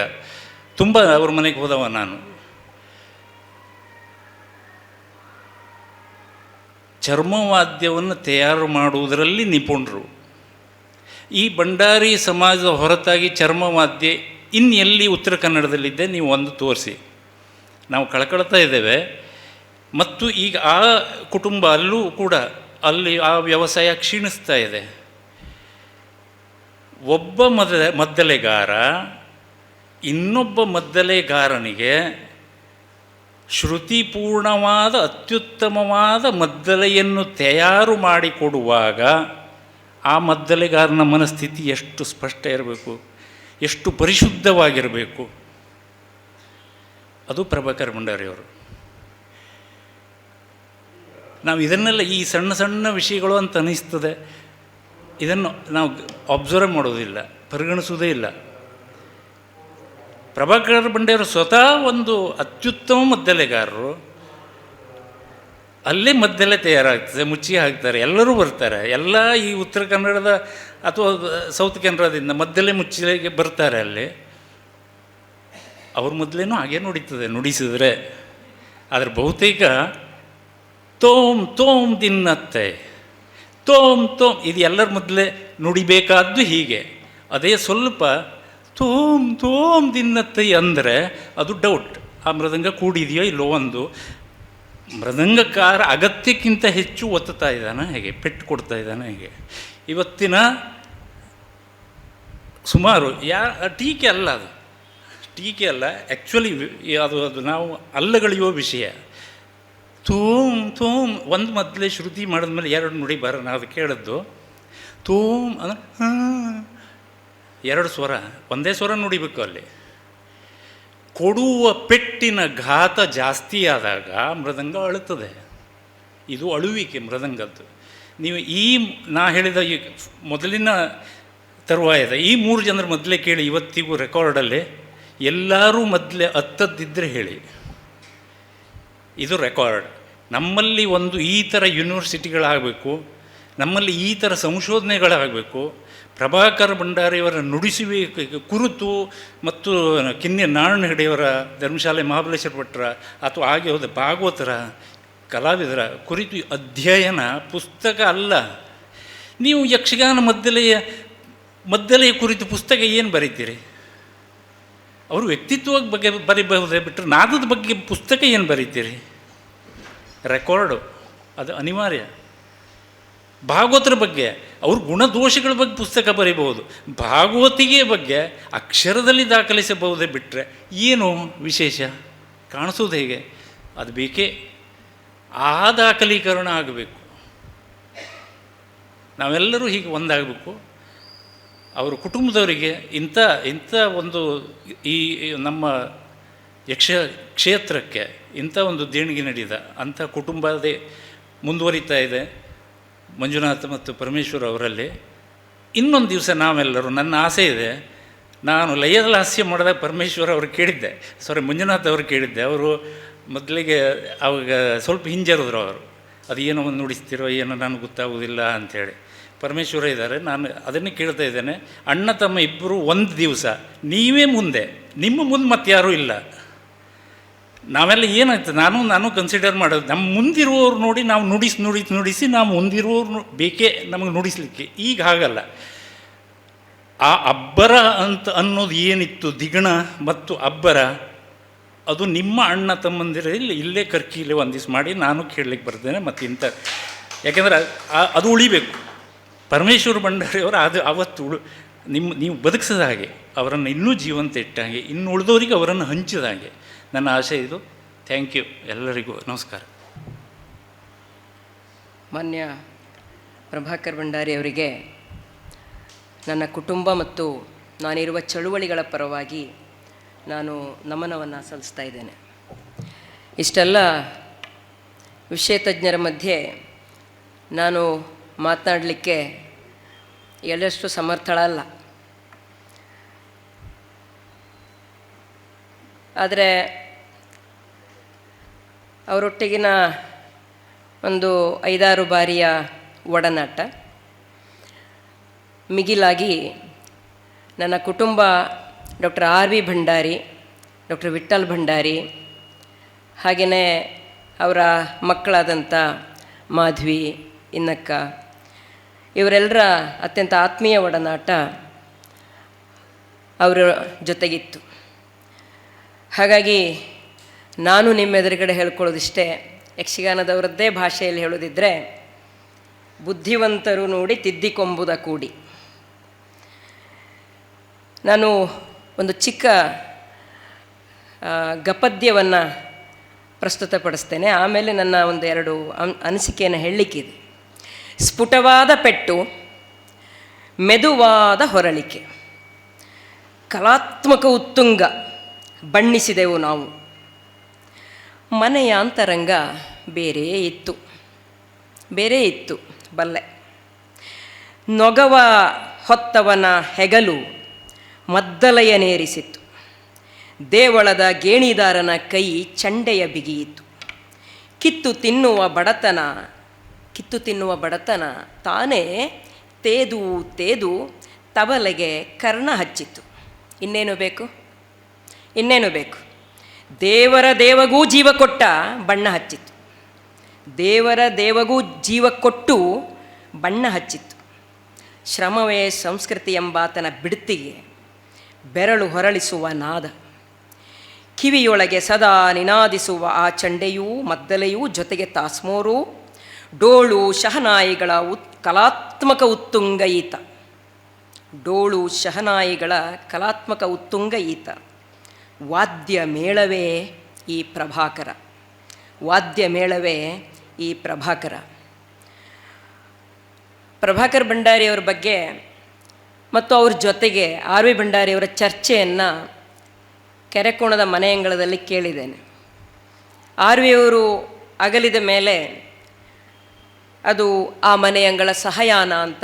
ತುಂಬ ಅವ್ರ ಮನೆಗೆ ಹೋದವ ನಾನು. ಚರ್ಮವಾದ್ಯವನ್ನು ತಯಾರು ಮಾಡುವುದರಲ್ಲಿ ನಿಪುಣರು. ಈ ಭಂಡಾರಿ ಸಮಾಜದ ಹೊರತಾಗಿ ಚರ್ಮವಾದ್ಯ ಇನ್ನೆಲ್ಲಿ ಉತ್ತರ ಕನ್ನಡದಲ್ಲಿದ್ದೆ ನೀವು ಒಂದು ತೋರಿಸಿ. ನಾವು ಕಳ್ಕೊಳ್ತಾ ಇದ್ದೇವೆ. ಮತ್ತು ಈಗ ಆ ಕುಟುಂಬ ಅಲ್ಲೂ ಕೂಡ ಅಲ್ಲಿ ಆ ವ್ಯವಸಾಯ ಕ್ಷೀಣಿಸ್ತಾ ಇದೆ. ಒಬ್ಬ ಮದ್ದಲೆಗಾರ ಇನ್ನೊಬ್ಬ ಮದ್ದಲೆಗಾರನಿಗೆ ಶ್ರುತಿಪೂರ್ಣವಾದ ಅತ್ಯುತ್ತಮವಾದ ಮದ್ದಲೆಯನ್ನು ತಯಾರು ಮಾಡಿಕೊಡುವಾಗ ಆ ಮದ್ದಲೆಗಾರನ ಮನಸ್ಥಿತಿ ಎಷ್ಟು ಸ್ಪಷ್ಟ ಇರಬೇಕು, ಎಷ್ಟು ಪರಿಶುದ್ಧವಾಗಿರಬೇಕು. ಅದು ಪ್ರಭಾಕರ್ ಭಂಡಾರಿಯವರು. ನಾವು ಇದನ್ನೆಲ್ಲ ಈ ಸಣ್ಣ ಸಣ್ಣ ವಿಷಯಗಳು ಅಂತ ಅನ್ನಿಸ್ತದೆ, ಇದನ್ನು ನಾವು ಅಬ್ಸರ್ವ್ ಮಾಡೋದಿಲ್ಲ, ಪರಿಗಣಿಸುವುದೇ ಇಲ್ಲ. ಪ್ರಭಾಕರ್ ಭಂಡಾರಿಯವರು ಸ್ವತಃ ಒಂದು ಅತ್ಯುತ್ತಮ ಮದ್ದಲೆಗಾರರು. ಅಲ್ಲೇ ಮದ್ದಲೆ ತಯಾರಾಗ್ತದೆ, ಮುಚ್ಚಿ ಹಾಕ್ತಾರೆ, ಎಲ್ಲರೂ ಬರ್ತಾರೆ. ಎಲ್ಲ ಈ ಉತ್ತರ ಕನ್ನಡದ ಅಥವಾ ಸೌತ್ ಕನ್ನಡದಿಂದ ಮದ್ದಲೆ ಮುಚ್ಚಿಗೆ ಬರ್ತಾರೆ. ಅಲ್ಲಿ ಅವ್ರ ಮೊದಲೇನೂ ಹಾಗೇ ನುಡಿತದೆ ನುಡಿಸಿದ್ರೆ. ಆದರೆ ಬಹುತೇಕ ತೋಮ್ ತೋಮ್ ದಿನ್ನತ್ತೆ, ತೋಮ್ ತೋಮ್, ಇದು ಎಲ್ಲರ ಮೊದಲೇ ನುಡಿಬೇಕಾದ್ದು ಹೀಗೆ. ಅದೇ ಸ್ವಲ್ಪ ತೋಮ್ ತೋಮ್ ದಿನ್ನತ್ತೆ ಅಂದರೆ ಅದು ಡೌಟ್, ಆ ಮೃದಂಗ ಕೂಡಿದೆಯೋ ಇಲ್ಲೋ. ಒಂದು ಮೃದಂಗಕಾರ ಅಗತ್ಯಕ್ಕಿಂತ ಹೆಚ್ಚು ಒತ್ತುತ್ತಾ ಇದ್ದಾನೆ, ಹೇಗೆ ಪೆಟ್ಟು ಕೊಡ್ತಾ ಇದ್ದಾನೆ. ಹೇಗೆ ಇವತ್ತಿನ ಸುಮಾರು ಟೀಕೆ ಅಲ್ಲ, ಅದು ಟೀಕೆ ಅಲ್ಲ, ಆ್ಯಕ್ಚುಲಿ ಅದು ನಾವು ಅಲ್ಲಗಳೆಯುವ ವಿಷಯ. ತೂಮ್ ತೂಮ್ ಒಂದು ಮೊದಲೇ ಶ್ರುತಿ ಮಾಡಿದ್ಮೇಲೆ ಎರಡು ನುಡಿ ಬರೋಣ, ಅದು ಕೇಳಿದ್ದು ತೂಮ್ ಅಂದರೆ ಎರಡು ಸ್ವರ, ಒಂದೇ ಸ್ವರ ನುಡಿಬೇಕು. ಅಲ್ಲಿ ಕೊಡುವ ಪೆಟ್ಟಿನ ಘಾತ ಜಾಸ್ತಿ ಆದಾಗ ಮೃದಂಗ ಅಳುತ್ತದೆ. ಇದು ಅಳುವಿಕೆ ಮೃದಂಗದ್ದು. ನೀವು ನಾ ಹೇಳಿದ ಈ ಮೊದಲಿನ ತರುವಾಯದ ಈ 3 ಜನರ ಮೊದಲೇ ಕೇಳಿ, ಇವತ್ತಿಗೂ ರೆಕಾರ್ಡಲ್ಲಿ ಎಲ್ಲರೂ ಮೊದಲೇ ಹತ್ತದ್ದಿದ್ದರೆ ಹೇಳಿ. ಇದು ರೆಕಾರ್ಡ್. ನಮ್ಮಲ್ಲಿ ಒಂದು ಈ ಥರ ಯೂನಿವರ್ಸಿಟಿಗಳಾಗಬೇಕು, ನಮ್ಮಲ್ಲಿ ಈ ಥರ ಸಂಶೋಧನೆಗಳಾಗಬೇಕು. ಪ್ರಭಾಕರ್ ಭಂಡಾರಿಯವರ ನುಡಿಸುವಿಕೆ ಕುರಿತು ಮತ್ತು ಕಿನ್ನೆ ನಾರಾಯಣ ಹೆಗಡೆಯವರ ಧರ್ಮಶಾಲೆ ಮಹಾಬಲೇಶ್ವರ ಭಟ್ರ ಅಥವಾ ಹಾಗೆ ಹೋದ ಭಾಗವತರ ಕಲಾವಿದರ ಕುರಿತು ಅಧ್ಯಯನ ಪುಸ್ತಕ ಅಲ್ಲ. ನೀವು ಯಕ್ಷಗಾನ ಮದ್ದಲೆಯ ಕುರಿತು ಪುಸ್ತಕ ಏನು ಬರೀತೀರಿ? ಅವರು ವ್ಯಕ್ತಿತ್ವದ ಬಗ್ಗೆ ಬರೀಬಹುದೇ ಬಿಟ್ಟರೆ ನಾದದ ಬಗ್ಗೆ ಪುಸ್ತಕ ಏನು ಬರೀತೀರಿ? ರೆಕಾರ್ಡು ಅದು ಅನಿವಾರ್ಯ. ಭಾಗವತರ ಬಗ್ಗೆ ಅವ್ರ ಗುಣದೋಷಗಳ ಬಗ್ಗೆ ಪುಸ್ತಕ ಬರೀಬಹುದು, ಭಾಗವತಿಗೆ ಬಗ್ಗೆ ಅಕ್ಷರದಲ್ಲಿ ದಾಖಲಿಸಬಹುದೇ ಬಿಟ್ಟರೆ ಏನು ವಿಶೇಷ ಕಾಣಿಸೋದು ಹೇಗೆ? ಅದು ಬೇಕೇ, ಆ ದಾಖಲೀಕರಣ ಆಗಬೇಕು. ನಾವೆಲ್ಲರೂ ಹೀಗೆ ಒಂದಾಗಬೇಕು. ಅವರ ಕುಟುಂಬದವರಿಗೆ ಇಂಥ ಒಂದು ಈ ನಮ್ಮ ಕ್ಷೇತ್ರಕ್ಕೆ ಇಂಥ ಒಂದು ದೇಣಿಗೆ ನಡೆದ ಅಂಥ ಕುಟುಂಬದೇ ಮುಂದುವರಿತಾ ಇದೆ. ಮಂಜುನಾಥ ಮತ್ತು ಪರಮೇಶ್ವರ್ ಅವರಲ್ಲಿ ಇನ್ನೊಂದು ದಿವಸ ನಾವೆಲ್ಲರೂ, ನನ್ನ ಆಸೆ ಇದೆ, ನಾನು ಲಯದ ಹಾಸ್ಯ ಮಾಡಿದಾಗ ಪರಮೇಶ್ವರ್ ಅವರು ಕೇಳಿದ್ದೆ, ಮಂಜುನಾಥ್ ಅವರು ಕೇಳಿದ್ದೆ. ಅವರು ಮೊದಲಿಗೆ ಅವಾಗ ಸ್ವಲ್ಪ ಹಿಂಜರಿದ್ರು ಅವರು. ಅದು ಏನೋ ಒಂದು ನುಡಿಸ್ತಿರೋ ಏನೋ ನನಗೆ ಗೊತ್ತಾಗೋದಿಲ್ಲ ಅಂಥೇಳಿ. ಪರಮೇಶ್ವರ ಇದ್ದಾರೆ, ನಾನು ಅದನ್ನೇ ಕೇಳ್ತಾ ಇದ್ದೇನೆ, ಅಣ್ಣ ತಮ್ಮ ಇಬ್ಬರು ಒಂದು ದಿವಸ ನೀವೇ ಮುಂದೆ, ನಿಮ್ಮ ಮುಂದೆ ಮತ್ತೆ ಯಾರೂ ಇಲ್ಲ. ನಾವೆಲ್ಲ ಏನಾಯ್ತು, ನಾನು ಕನ್ಸಿಡರ್ ಮಾಡೋದು, ನಮ್ಮ ಮುಂದಿರುವವ್ರು ನೋಡಿ ನಾವು ನುಡಿಸಿ ನಾವು ಮುಂದಿರುವವ್ರು ಬೇಕೇ ನಮಗೆ ನುಡಿಸಲಿಕ್ಕೆ. ಈಗ ಹಾಗಲ್ಲ. ಆ ಅಬ್ಬರ ಅಂತ ಅನ್ನೋದು ಏನಿತ್ತು, ದಿಗಣ ಮತ್ತು ಅಬ್ಬರ, ಅದು ನಿಮ್ಮ ಅಣ್ಣ ತಮ್ಮಂದಿರಲ್ಲಿ ಇಲ್ಲೇ ಕರ್ಕಿಲೆ ಒಂದಿವ್ಸ ಮಾಡಿ ನಾನು ಕೇಳಲಿಕ್ಕೆ ಬರ್ತೇನೆ. ಮತ್ತು ಇಂಥ, ಯಾಕೆಂದರೆ ಅದು ಉಳಿಬೇಕು. ಪರಮೇಶ್ವರ ಭಂಡಾರಿಯವರು ಅದು ಅವತ್ತು ನೀವು ಬದುಕಿಸಿದ ಹಾಗೆ, ಅವರನ್ನು ಇನ್ನೂ ಜೀವಂತ ಇಟ್ಟ ಹಾಗೆ, ಇನ್ನು ಉಳಿದವರಿಗೆ ಅವರನ್ನು ಹಂಚಿದ ಹಾಗೆ ನನ್ನ ಆಶೆ ಇದು. ಥ್ಯಾಂಕ್ ಯು ಎಲ್ಲರಿಗೂ, ನಮಸ್ಕಾರ. ಮಾನ್ಯ ಪ್ರಭಾಕರ್ ಭಂಡಾರಿ ಅವರಿಗೆ ನನ್ನ ಕುಟುಂಬ ಮತ್ತು ನಾನಿರುವ ಚಳುವಳಿಗಳ ಪರವಾಗಿ ನಾನು ನಮನವನ್ನು ಸಲ್ಲಿಸ್ತಾ ಇದ್ದೇನೆ. ಇಷ್ಟೆಲ್ಲ ವಿಷಯ ತಜ್ಞರ ಮಧ್ಯೆ ನಾನು ಮಾತನಾಡಲಿಕ್ಕೆ ಎಳ್ಳಷ್ಟು ಸಮರ್ಥಳಲ್ಲ. ಆದರೆ ಅವರೊಟ್ಟಿಗಿನ ಒಂದು 5-6 ಬಾರಿಯ ಒಡನಾಟ ಮಿಗಿಲಾಗಿ ನನ್ನ ಕುಟುಂಬ doctor R.V. Bhandari, doctor Vitthal Bhandari, ಹಾಗೆಯೇ ಅವರ ಮಕ್ಕಳಾದಂಥ ಮಾಧ್ವಿ, ಇನ್ನಕ್ಕ, ಇವರೆಲ್ಲರ ಅತ್ಯಂತ ಆತ್ಮೀಯ ಒಡನಾಟ ಅವರ ಜೊತೆಗಿತ್ತು. ಹಾಗಾಗಿ ನಾನು ನಿಮ್ಮ ಎದುರುಗಡೆ ಹೇಳ್ಕೊಳ್ಳೋದಿಷ್ಟೇ, ಯಕ್ಷಗಾನದವರದ್ದೇ ಭಾಷೆಯಲ್ಲಿ ಹೇಳೋದಿದ್ದರೆ, ಬುದ್ಧಿವಂತರು ನೋಡಿ ತಿದ್ದಿಕೊಂಬುದ ಕೂಡಿ. ನಾನು ಒಂದು ಚಿಕ್ಕ ಗಪದ್ಯವನ್ನು ಪ್ರಸ್ತುತಪಡಿಸ್ತೇನೆ, ಆಮೇಲೆ ನನ್ನ ಒಂದು 2 ಅನಿಸಿಕೆಯನ್ನು ಹೇಳಲಿಕ್ಕಿದೆ. ಸ್ಫುಟವಾದ ಪೆಟ್ಟು, ಮೆದುವಾದ ಹೊರಳಿಕೆ, ಕಲಾತ್ಮಕ ಉತ್ತುಂಗ ಬಣ್ಣಿಸಿದೆವು ನಾವು. ಮನೆಯ ಅಂತರಂಗ ಬೇರೆ ಇತ್ತು ಬಲ್ಲೆ. ನೊಗವ ಹೊತ್ತವನ ಹೆಗಲು ಮದ್ದಲೆಯನೇರಿಸಿತ್ತು. ದೇವಳದ ಗೇಣಿದಾರನ ಕೈ ಚಂಡೆಯ ಬಿಗಿಯಿತು. ಕಿತ್ತು ತಿನ್ನುವ ಬಡತನ ತಾನೇ ತೇದು ತಬಲೆಗೆ ಕರ್ಣ ಹಚ್ಚಿತ್ತು. ಇನ್ನೇನು ಬೇಕು? ದೇವರ ದೇವಗೂ ಜೀವ ಕೊಟ್ಟ ಬಣ್ಣ ಹಚ್ಚಿತ್ತು. ಶ್ರಮವೇ ಸಂಸ್ಕೃತಿ ಎಂಬಾತನ ಬಿಡ್ತಿಗೆ ಬೆರಳು ಹೊರಳಿಸುವ ನಾದ. ಕಿವಿಯೊಳಗೆ ಸದಾ ನಿನಾದಿಸುವ ಆ ಚಂಡೆಯೂ ಮದ್ದಲೆಯೂ ಜೊತೆಗೆ ತಾಸ್ಮೋರು, ಡೋಳು ಶಹನಾಯಿಗಳ ಕಲಾತ್ಮಕ ಉತ್ತುಂಗ ಈತ. ವಾದ್ಯ ಮೇಳವೇ ಈ ಪ್ರಭಾಕರ. ಪ್ರಭಾಕರ್ ಭಂಡಾರಿಯವರ ಬಗ್ಗೆ ಮತ್ತು ಅವ್ರ ಜೊತೆಗೆ R.V. ಭಂಡಾರಿಯವರ ಚರ್ಚೆಯನ್ನು ಕೆರೆಕೋಣದ ಮನೆಯಂಗಳದಲ್ಲಿ ಕೇಳಿದ್ದೇನೆ. R.V. ಅವರು ಅಗಲಿದ ಮೇಲೆ ಅದು ಆ ಮನೆಯಂಗಳ ಸಹಯಾನ ಅಂತ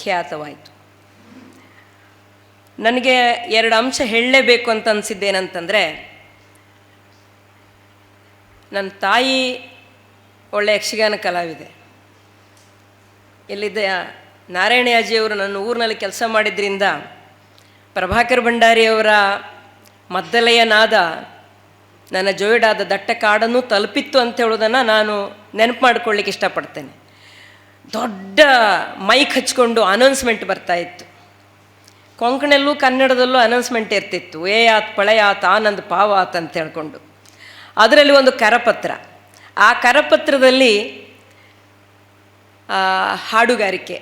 ಖ್ಯಾತವಾಯಿತು. ನನಗೆ 2 ಅಂಶ ಹೇಳಲೇಬೇಕು ಅಂತ ಅನಿಸಿದ್ದೇನಂತಂದರೆ, ನನ್ನ ತಾಯಿ ಒಳ್ಳೆಯ ಯಕ್ಷಗಾನ ಕಲಾವಿದೆ. ಇಲ್ಲಿದ್ದ ನಾರಾಯಣಯಾಜಿಯವರು ನನ್ನ ಊರಿನಲ್ಲಿ ಕೆಲಸ ಮಾಡಿದ್ರಿಂದ ಪ್ರಭಾಕರ್ ಭಂಡಾರಿಯವರ ಮದ್ದಲೆಯ ನಾದ ನನ್ನ ಜೋಯಿಡಾದ ದಟ್ಟ ಕಾಡನ್ನು ತಲುಪಿತ್ತು ಅಂತ ಹೇಳೋದನ್ನು ನಾನು ನೆನಪು ಮಾಡ್ಕೊಳ್ಳಿಕ್ಕೆ ಇಷ್ಟಪಡ್ತೇನೆ. ದೊಡ್ಡ ಮೈಕ್ ಹಚ್ಕೊಂಡು ಅನೌನ್ಸ್ಮೆಂಟ್ ಬರ್ತಾಯಿತ್ತು. ಕೊಂಕಣಲ್ಲೂ ಕನ್ನಡದಲ್ಲೂ ಅನೌನ್ಸ್ಮೆಂಟ್ ಇರ್ತಿತ್ತು. ಆತ್ ಪಳೆಯಾತ್ ಆನಂದ್ ಪಾವಾತ್ ಅಂತ ಹೇಳ್ಕೊಂಡು. ಅದರಲ್ಲಿ ಒಂದು ಕರಪತ್ರ, ಆ ಕರಪತ್ರದಲ್ಲಿ ಹಾಡುಗಾರಿಕೆ,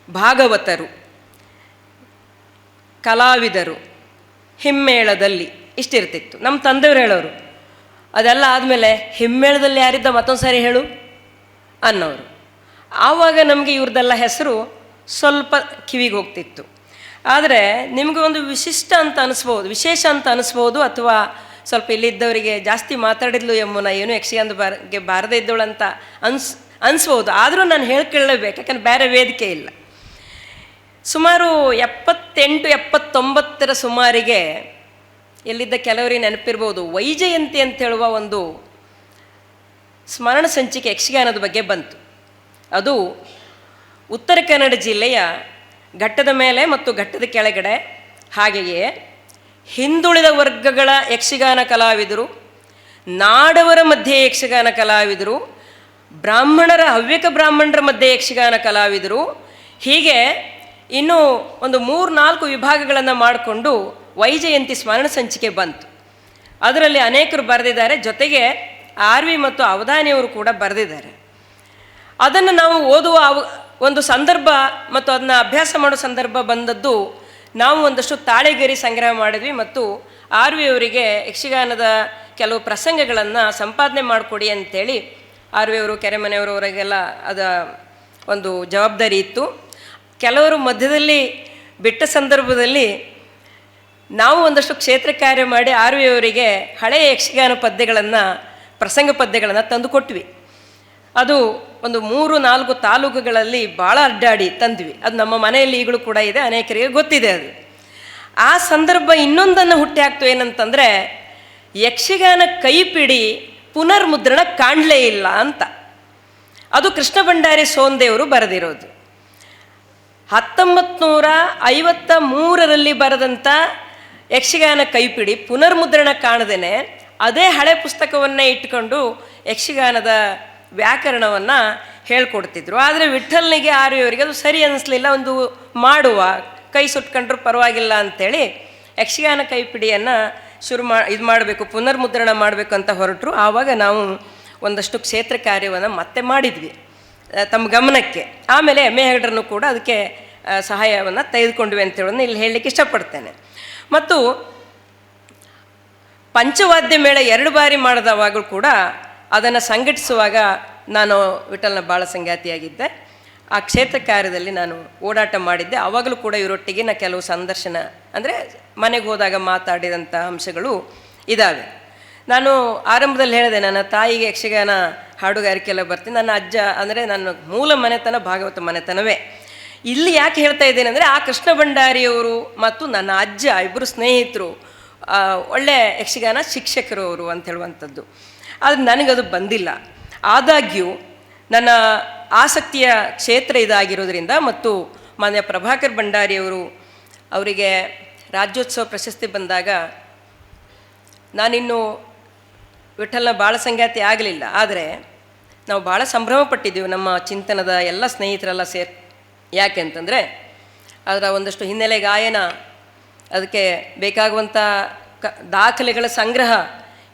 ಭಾಗವತರು, ಕಲಾವಿದರು, ಹಿಮ್ಮೇಳದಲ್ಲಿ ಇಷ್ಟಿರ್ತಿತ್ತು. ನಮ್ಮ ತಂದೆಯವರು ಹೇಳೋರು, ಅದೆಲ್ಲ ಆದಮೇಲೆ ಹಿಮ್ಮೇಳದಲ್ಲಿ ಯಾರಿದ್ದ ಮತ್ತೊಂದು ಸಾರಿ ಹೇಳು ಅನ್ನೋರು. ಆವಾಗ ನಮಗೆ ಇವ್ರದ್ದೆಲ್ಲ ಹೆಸರು ಸ್ವಲ್ಪ ಕಿವಿಗೆ ಹೋಗ್ತಿತ್ತು. ಆದರೆ ನಿಮಗೆ ಒಂದು ವಿಶೇಷ ಅಂತ ಅನಿಸ್ಬೋದು, ಅಥವಾ ಸ್ವಲ್ಪ ಇಲ್ಲಿದ್ದವರಿಗೆ ಜಾಸ್ತಿ ಮಾತಾಡಿದ್ಲು ಎಮ್ಮನ ಏನು ಯಕ್ಷಗಾನದ ಬಗ್ಗೆ ಬಾರದೇ ಇದ್ದವಳು ಅಂತ ಅನಿಸ್ಬೋದು. ಆದರೂ ನಾನು ಹೇಳ್ಕೊಳ್ಳೇಬೇಕು, ಯಾಕಂದ್ರೆ ಬೇರೆ ವೇದಿಕೆ ಇಲ್ಲ. ಸುಮಾರು 78-79 ಸುಮಾರಿಗೆ ಎಲ್ಲಿದ್ದ ಕೆಲವರಿಗೆ ನೆನಪಿರ್ಬೋದು, ವೈಜಯಂತಿ ಅಂತ ಹೇಳುವ ಒಂದು ಸ್ಮರಣ ಸಂಚಿಕೆ ಯಕ್ಷಗಾನದ ಬಗ್ಗೆ ಬಂತು. ಅದು ಉತ್ತರ ಕನ್ನಡ ಜಿಲ್ಲೆಯ ಘಟ್ಟದ ಮೇಲೆ ಮತ್ತು ಘಟ್ಟದ ಕೆಳಗಡೆ, ಹಾಗೆಯೇ ಹಿಂದುಳಿದ ವರ್ಗಗಳ ಯಕ್ಷಗಾನ ಕಲಾವಿದರು, ನಾಡವರ ಮಧ್ಯೆ ಯಕ್ಷಗಾನ ಕಲಾವಿದರು, ಬ್ರಾಹ್ಮಣರ ಹವ್ಯಕ ಬ್ರಾಹ್ಮಣರ ಮಧ್ಯೆ ಯಕ್ಷಗಾನ ಕಲಾವಿದರು, ಹೀಗೆ ಇನ್ನೂ ಒಂದು 3-4 ವಿಭಾಗಗಳನ್ನು ಮಾಡಿಕೊಂಡು ವೈಜಯಂತಿ ಸ್ಮರಣ ಸಂಚಿಕೆ ಬಂತು. ಅದರಲ್ಲಿ ಅನೇಕರು ಬರೆದಿದ್ದಾರೆ, ಜೊತೆಗೆ ಆರ್ ವಿ ಮತ್ತು ಅವಧಾನಿಯವರು ಕೂಡ ಬರೆದಿದ್ದಾರೆ. ಅದನ್ನು ನಾವು ಓದುವ ಒಂದು ಸಂದರ್ಭ ಮತ್ತು ಅದನ್ನು ಅಭ್ಯಾಸ ಮಾಡೋ ಸಂದರ್ಭ ಬಂದದ್ದು, ನಾವು ಒಂದಷ್ಟು ತಾಳೆಗರಿ ಸಂಗ್ರಹ ಮಾಡಿದ್ವಿ ಮತ್ತು ಆರ್ ವಿ ಅವರಿಗೆ ಯಕ್ಷಗಾನದ ಕೆಲವು ಪ್ರಸಂಗಗಳನ್ನು ಸಂಪಾದನೆ ಮಾಡಿಕೊಡಿ ಅಂತೇಳಿ ಆರ್ ವಿ ಅವರು, ಕೆರೆಮನೆಯವರವರಿಗೆಲ್ಲ ಅದ ಒಂದು ಜವಾಬ್ದಾರಿ ಇತ್ತು. ಕೆಲವರು ಮಧ್ಯದಲ್ಲಿ ಬಿಟ್ಟ ಸಂದರ್ಭದಲ್ಲಿ ನಾವು ಒಂದಷ್ಟು ಕ್ಷೇತ್ರ ಕಾರ್ಯ ಮಾಡಿ ಆರ್ ವಿ ಅವರಿಗೆ ಹಳೆಯ ಯಕ್ಷಗಾನ ಪದ್ಯಗಳನ್ನು, ಪ್ರಸಂಗ ಪದ್ಯಗಳನ್ನು ತಂದು ಕೊಟ್ವಿ. ಅದು ಒಂದು 3-4 ತಾಲೂಕುಗಳಲ್ಲಿ ಭಾಳ ಅಡ್ಡಾಡಿ ತಂದ್ವಿ. ಅದು ನಮ್ಮ ಮನೆಯಲ್ಲಿ ಈಗಲೂ ಕೂಡ ಇದೆ, ಅನೇಕರಿಗೆ ಗೊತ್ತಿದೆ ಅದು. ಆ ಸಂದರ್ಭ ಇನ್ನೊಂದನ್ನು ಹುಟ್ಟಿ ಹಾಕ್ತು, ಏನಂತಂದರೆ ಯಕ್ಷಗಾನ ಕೈಪಿಡಿ ಪುನರ್ಮುದ್ರಣ ಕಾಣಲೇ ಇಲ್ಲ ಅಂತ. ಅದು ಕೃಷ್ಣ ಭಂಡಾರಿ ಸೋಂದೇವರು ಬರೆದಿರೋದು. 1953ರಲ್ಲಿ ಬರೆದಂಥ ಯಕ್ಷಗಾನ ಕೈಪಿಡಿ ಪುನರ್ಮುದ್ರಣ ಕಾಣದೇನೆ ಅದೇ ಹಳೆ ಪುಸ್ತಕವನ್ನೇ ಇಟ್ಕೊಂಡು ಯಕ್ಷಗಾನದ ವ್ಯಾಕರಣವನ್ನು ಹೇಳ್ಕೊಡ್ತಿದ್ರು. ಆದರೆ ವಿಠ್ಠಲ್ನಿಗೆ ಆರ್ ವಿ ಅವರಿಗೆ ಅದು ಸರಿ ಅನ್ನಿಸ್ಲಿಲ್ಲ. ಒಂದು ಮಾಡುವ, ಕೈ ಸುಟ್ಕೊಂಡ್ರು ಪರವಾಗಿಲ್ಲ ಅಂಥೇಳಿ ಯಕ್ಷಗಾನ ಕೈಪಿಡಿಯನ್ನು ಇದು ಮಾಡಬೇಕು, ಪುನರ್ಮುದ್ರಣ ಮಾಡಬೇಕು ಅಂತ ಹೊರಟರು. ಆವಾಗ ನಾವು ಒಂದಷ್ಟು ಕ್ಷೇತ್ರ ಕಾರ್ಯವನ್ನು ಮತ್ತೆ ಮಾಡಿದ್ವಿ ತಮ್ಮ ಗಮನಕ್ಕೆ. ಆಮೇಲೆ ಎಮ್ ಎ ಹೆಗಡ್ರನ್ನು ಕೂಡ ಅದಕ್ಕೆ ಸಹಾಯವನ್ನು ತೆಗೆದುಕೊಂಡ್ವಿ ಅಂತೇಳೋದನ್ನ ಇಲ್ಲಿ ಹೇಳಲಿಕ್ಕೆ ಇಷ್ಟಪಡ್ತೇನೆ. ಮತ್ತು ಪಂಚವಾದ್ಯ ಮೇಳ 2 ಬಾರಿ ಮಾಡಿದವಾಗಲೂ ಕೂಡ ಅದನ್ನು ಸಂಘಟಿಸುವಾಗ ನಾನು ವಿಠಲ್ನ ಭಾಳ ಸಂಗಾತಿಯಾಗಿದ್ದೆ. ಆ ಕ್ಷೇತ್ರ ಕಾರ್ಯದಲ್ಲಿ ನಾನು ಓಡಾಟ ಮಾಡಿದ್ದೆ. ಆವಾಗಲೂ ಕೂಡ ಇವರೊಟ್ಟಿಗೆ ನಾನು ಕೆಲವು ಸಂದರ್ಶನ, ಅಂದರೆ ಮನೆಗೆ ಹೋದಾಗ ಮಾತಾಡಿದಂಥ ಅಂಶಗಳು ಇದ್ದಾವೆ. ನಾನು ಆರಂಭದಲ್ಲಿ ಹೇಳಿದೆ, ನನ್ನ ತಾಯಿಗೆ ಯಕ್ಷಗಾನ ಹಾಡುಗಾರಿಕೆ ಎಲ್ಲ ಬರ್ತೀನಿ. ನನ್ನ ಅಜ್ಜ ಅಂದರೆ ನನ್ನ ಮೂಲ ಮನೆತನ ಭಾಗವತ ಮನೆತನವೇ. ಇಲ್ಲಿ ಯಾಕೆ ಹೇಳ್ತಾ ಇದ್ದೇನೆ ಅಂದರೆ, ಆ ಕೃಷ್ಣ ಭಂಡಾರಿಯವರು ಮತ್ತು ನನ್ನ ಅಜ್ಜ ಇಬ್ಬರು ಸ್ನೇಹಿತರು, ಒಳ್ಳೆ ಯಕ್ಷಗಾನ ಶಿಕ್ಷಕರು ಅವರು ಅಂತ ಹೇಳುವಂಥದ್ದು. ಆದರೆ ನನಗದು ಬಂದಿಲ್ಲ. ಆದಾಗ್ಯೂ ನನ್ನ ಆಸಕ್ತಿಯ ಕ್ಷೇತ್ರ ಇದಾಗಿರೋದ್ರಿಂದ ಮತ್ತು ಮಾನ್ಯ ಪ್ರಭಾಕರ್ ಭಂಡಾರಿಯವರು ಅವರಿಗೆ ರಾಜ್ಯೋತ್ಸವ ಪ್ರಶಸ್ತಿ ಬಂದಾಗ ನಾನಿನ್ನು ವಿಠಲ್ನ ಭಾಳ ಸಂಗಾತಿ ಆಗಲಿಲ್ಲ. ಆದರೆ ನಾವು ಭಾಳ ಸಂಭ್ರಮ ಪಟ್ಟಿದ್ದೀವಿ, ನಮ್ಮ ಚಿಂತನದ ಎಲ್ಲ ಸ್ನೇಹಿತರೆಲ್ಲ ಯಾಕೆ ಅಂತಂದರೆ ಅದರ ಒಂದಷ್ಟು ಹಿನ್ನೆಲೆ ಗಾಯನ, ಅದಕ್ಕೆ ಬೇಕಾಗುವಂಥ ದಾಖಲೆಗಳ ಸಂಗ್ರಹ,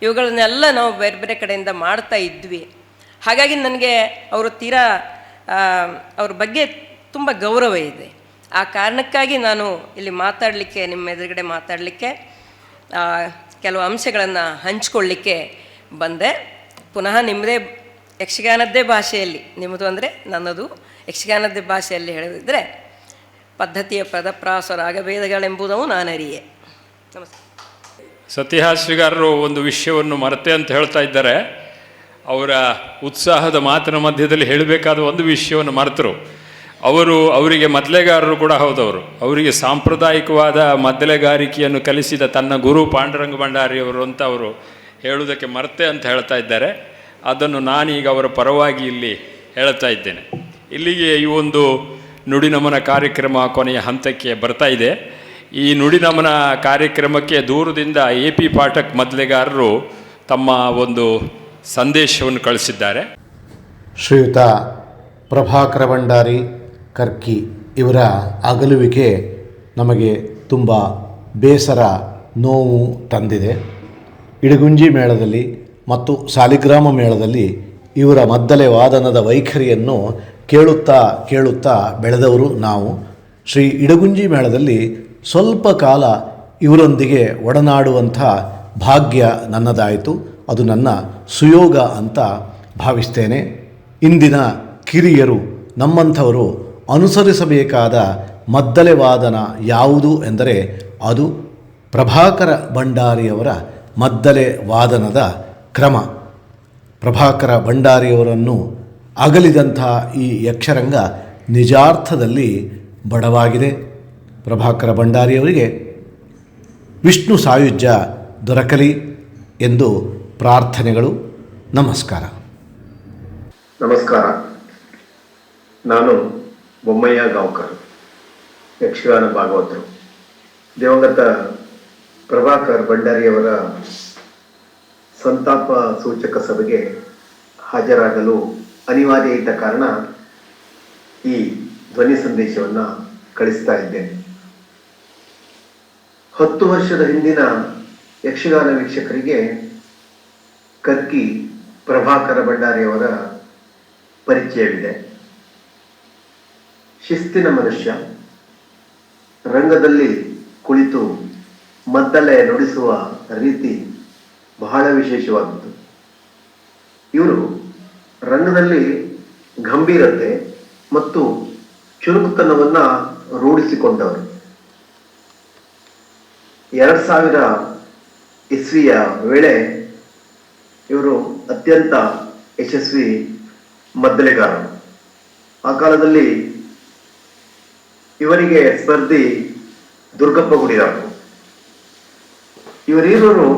ಇವುಗಳನ್ನೆಲ್ಲ ನಾವು ಬೇರೆ ಬೇರೆ ಕಡೆಯಿಂದ ಮಾಡ್ತಾ ಇದ್ವಿ. ಹಾಗಾಗಿ ನನಗೆ ಅವರು ತೀರಾ ಅವ್ರ ಬಗ್ಗೆ ತುಂಬ ಗೌರವ ಇದೆ. ಆ ಕಾರಣಕ್ಕಾಗಿ ನಾನು ಇಲ್ಲಿ ಮಾತಾಡಲಿಕ್ಕೆ, ನಿಮ್ಮ ಎದುರುಗಡೆ ಮಾತಾಡಲಿಕ್ಕೆ, ಕೆಲವು ಅಂಶಗಳನ್ನು ಹಂಚ್ಕೊಳ್ಳಿಕ್ಕೆ ಬಂದೆ. ಪುನಃ ನಿಮ್ಮದೇ ಯಕ್ಷಗಾನದ್ದೇ ಭಾಷೆಯಲ್ಲಿ, ನಿಮ್ಮದು ಅಂದರೆ ನನ್ನದು ಯಕ್ಷಗಾನದ್ದೇ ಭಾಷೆಯಲ್ಲಿ ಹೇಳಿದರೆ, ಪದ್ಧತಿಯ ಪದಪ್ರಾಸ ರಾಗಭೇದಗಳೆಂಬುದವು ನಾನರಿಯೆ. ನಮಸ್ತೆ. ಸತ್ಯಹಾಸ್ಯಗಾರರು ಒಂದು ವಿಷಯವನ್ನು ಮರೆತೆ ಅಂತ ಹೇಳ್ತಾ ಇದ್ದಾರೆ. ಅವರ ಉತ್ಸಾಹದ ಮಾತಿನ ಮಧ್ಯದಲ್ಲಿ ಹೇಳಬೇಕಾದ ಒಂದು ವಿಷಯವನ್ನು ಮರೆತರು. ಅವರಿಗೆ ಮದ್ದಲೆಗಾರರು ಕೂಡ ಹೌದವರು. ಅವರಿಗೆ ಸಾಂಪ್ರದಾಯಿಕವಾದ ಮದ್ದಲೆಗಾರಿಕೆಯನ್ನು ಕಲಿಸಿದ ತನ್ನ ಗುರು ಪಾಂಡುರಂಗ ಭಂಡಾರಿಯವರು ಅಂತ ಅವರು ಹೇಳುವುದಕ್ಕೆ ಮರೆತೆ ಅಂತ ಹೇಳ್ತಾ ಇದ್ದಾರೆ. ಅದನ್ನು ನಾನೀಗ ಅವರ ಪರವಾಗಿ ಇಲ್ಲಿ ಹೇಳ್ತಾ ಇದ್ದೇನೆ. ಇಲ್ಲಿಗೆ ಈ ಒಂದು ನುಡಿನಮನ ಕಾರ್ಯಕ್ರಮ ಕೊನೆಯ ಹಂತಕ್ಕೆ ಬರ್ತಾ ಇದೆ. ಈ ನುಡಿನಮನ ಕಾರ್ಯಕ್ರಮಕ್ಕೆ ದೂರದಿಂದ AP ಪಾಠಕ್ ಮದ್ದಲೆಗಾರರು ತಮ್ಮ ಒಂದು ಸಂದೇಶವನ್ನು ಕಳಿಸಿದ್ದಾರೆ. ಶ್ರೀಯುತ ಪ್ರಭಾಕರ ಭಂಡಾರಿ ಕರ್ಕಿ ಇವರ ಅಗಲುವಿಕೆ ನಮಗೆ ತುಂಬ ಬೇಸರ, ನೋವು ತಂದಿದೆ. ಇಡಗುಂಜಿ ಮೇಳದಲ್ಲಿ ಮತ್ತು ಸಾಲಿಗ್ರಾಮ ಮೇಳದಲ್ಲಿ ಇವರ ಮದ್ದಲೆ ವಾದನದ ವೈಖರಿಯನ್ನು ಕೇಳುತ್ತಾ ಬೆಳೆದವರು ನಾವು. ಶ್ರೀ ಇಡಗುಂಜಿ ಮೇಳದಲ್ಲಿ ಸ್ವಲ್ಪ ಕಾಲ ಇವರೊಂದಿಗೆ ಒಡನಾಡುವಂಥ ಭಾಗ್ಯ ನನ್ನದಾಯಿತು. ಅದು ನನ್ನ ಸುಯೋಗ ಅಂತ ಭಾವಿಸ್ತೇನೆ. ಇಂದಿನ ಕಿರಿಯರು, ನಮ್ಮಂಥವರು ಅನುಸರಿಸಬೇಕಾದ ಮದ್ದಲೆ ವಾದನ ಯಾವುದು ಎಂದರೆ ಅದು ಪ್ರಭಾಕರ ಭಂಡಾರಿಯವರ ಮದ್ದಲೆ ವಾದನದ ಕ್ರಮ. ಪ್ರಭಾಕರ ಭಂಡಾರಿಯವರನ್ನು ಅಗಲಿದಂಥ ಈ ಯಕ್ಷರಂಗ ನಿಜಾರ್ಥದಲ್ಲಿ ಬಡವಾಗಿದೆ. ಪ್ರಭಾಕರ ಭಂಡಾರಿಯವರಿಗೆ ವಿಷ್ಣು ಸಾಯುಜ್ಯ ದೊರಕಲಿ ಎಂದು ಪ್ರಾರ್ಥನೆಗಳು. ನಮಸ್ಕಾರ. ನಮಸ್ಕಾರ. ನಾನು ಬೊಮ್ಮಯ್ಯ ಗಾಂವ್ಕರ್, ಯಕ್ಷಗಾನ ಭಾಗವತರು. ದಿವಂಗತ ಪ್ರಭಾಕರ್ ಭಂಡಾರಿಯವರ ಸಂತಾಪ ಸೂಚಕ ಸಭೆಗೆ ಹಾಜರಾಗಲು ಅನಿವಾರ್ಯ ಇದ್ದ ಕಾರಣ ಈ ಧ್ವನಿ ಸಂದೇಶವನ್ನು ಕಳಿಸ್ತಾ ಇದ್ದೇನೆ. 10 ವರ್ಷದ ಹಿಂದಿನ ಯಕ್ಷಗಾನ ವೀಕ್ಷಕರಿಗೆ ಕರ್ಕಿ ಪ್ರಭಾಕರ ಭಂಡಾರಿಯವರ ಪರಿಚಯವಿದೆ. ಶಿಸ್ತಿನ ಮನುಷ್ಯ, ರಂಗದಲ್ಲಿ ಕುಳಿತು ಮದ್ದಲೆ ನುಡಿಸುವ ರೀತಿ ಬಹಳ ವಿಶೇಷವಾದದ್ದು. ಇವರು ರಂಗದಲ್ಲಿ ಗಂಭೀರತೆ ಮತ್ತು ಚುರುಕುತನವನ್ನು ರೂಢಿಸಿಕೊಂಡವರು. 2000 ಇಸ್ವಿಯ ವೇಳೆ ಇವರು ಅತ್ಯಂತ ಯಶಸ್ವಿ ಮದ್ದಲೆಗಾರರು. ಆ ಕಾಲದಲ್ಲಿ ಇವರಿಗೆ ಸ್ಪರ್ಧಿ ದುರ್ಗಪ್ಪ ಗುಡಿರಾರು. ಇವರಿಬ್ಬರು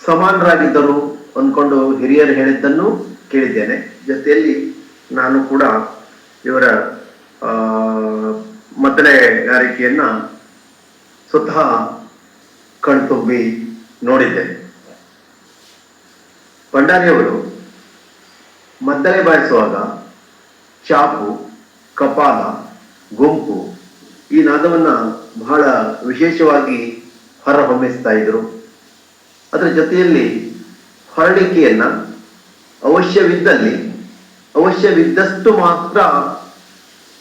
ಸಮಾನರಾಗಿದ್ದರು ಅಂದ್ಕೊಂಡು ಹಿರಿಯರು ಹೇಳಿದ್ದನ್ನು ಕೇಳಿದ್ದೇನೆ. ಜೊತೆಯಲ್ಲಿ ನಾನು ಕೂಡ ಇವರ ಮದ್ದಲೆಗಾರಿಕೆಯನ್ನ ಸ್ವತಃ ಕಣ್ತುಂಬಿ ನೋಡಿದ್ದೇನೆ. ಭಂಡಾರಿಯವರು ಮದ್ದಲೆ ಬಾರಿಸುವಾಗ ಚಾಪು, ಕಪಾಲ, ಗುಂಪು ಈ ನಾದವನ್ನು ಬಹಳ ವಿಶೇಷವಾಗಿ ಹೊರಹೊಮ್ಮಿಸ್ತಾ ಇದ್ರು. ಅದರ ಜೊತೆಯಲ್ಲಿ ಹೊರಳಿಕೆಯನ್ನ ಅವಶ್ಯವಿದ್ದಷ್ಟು ಮಾತ್ರ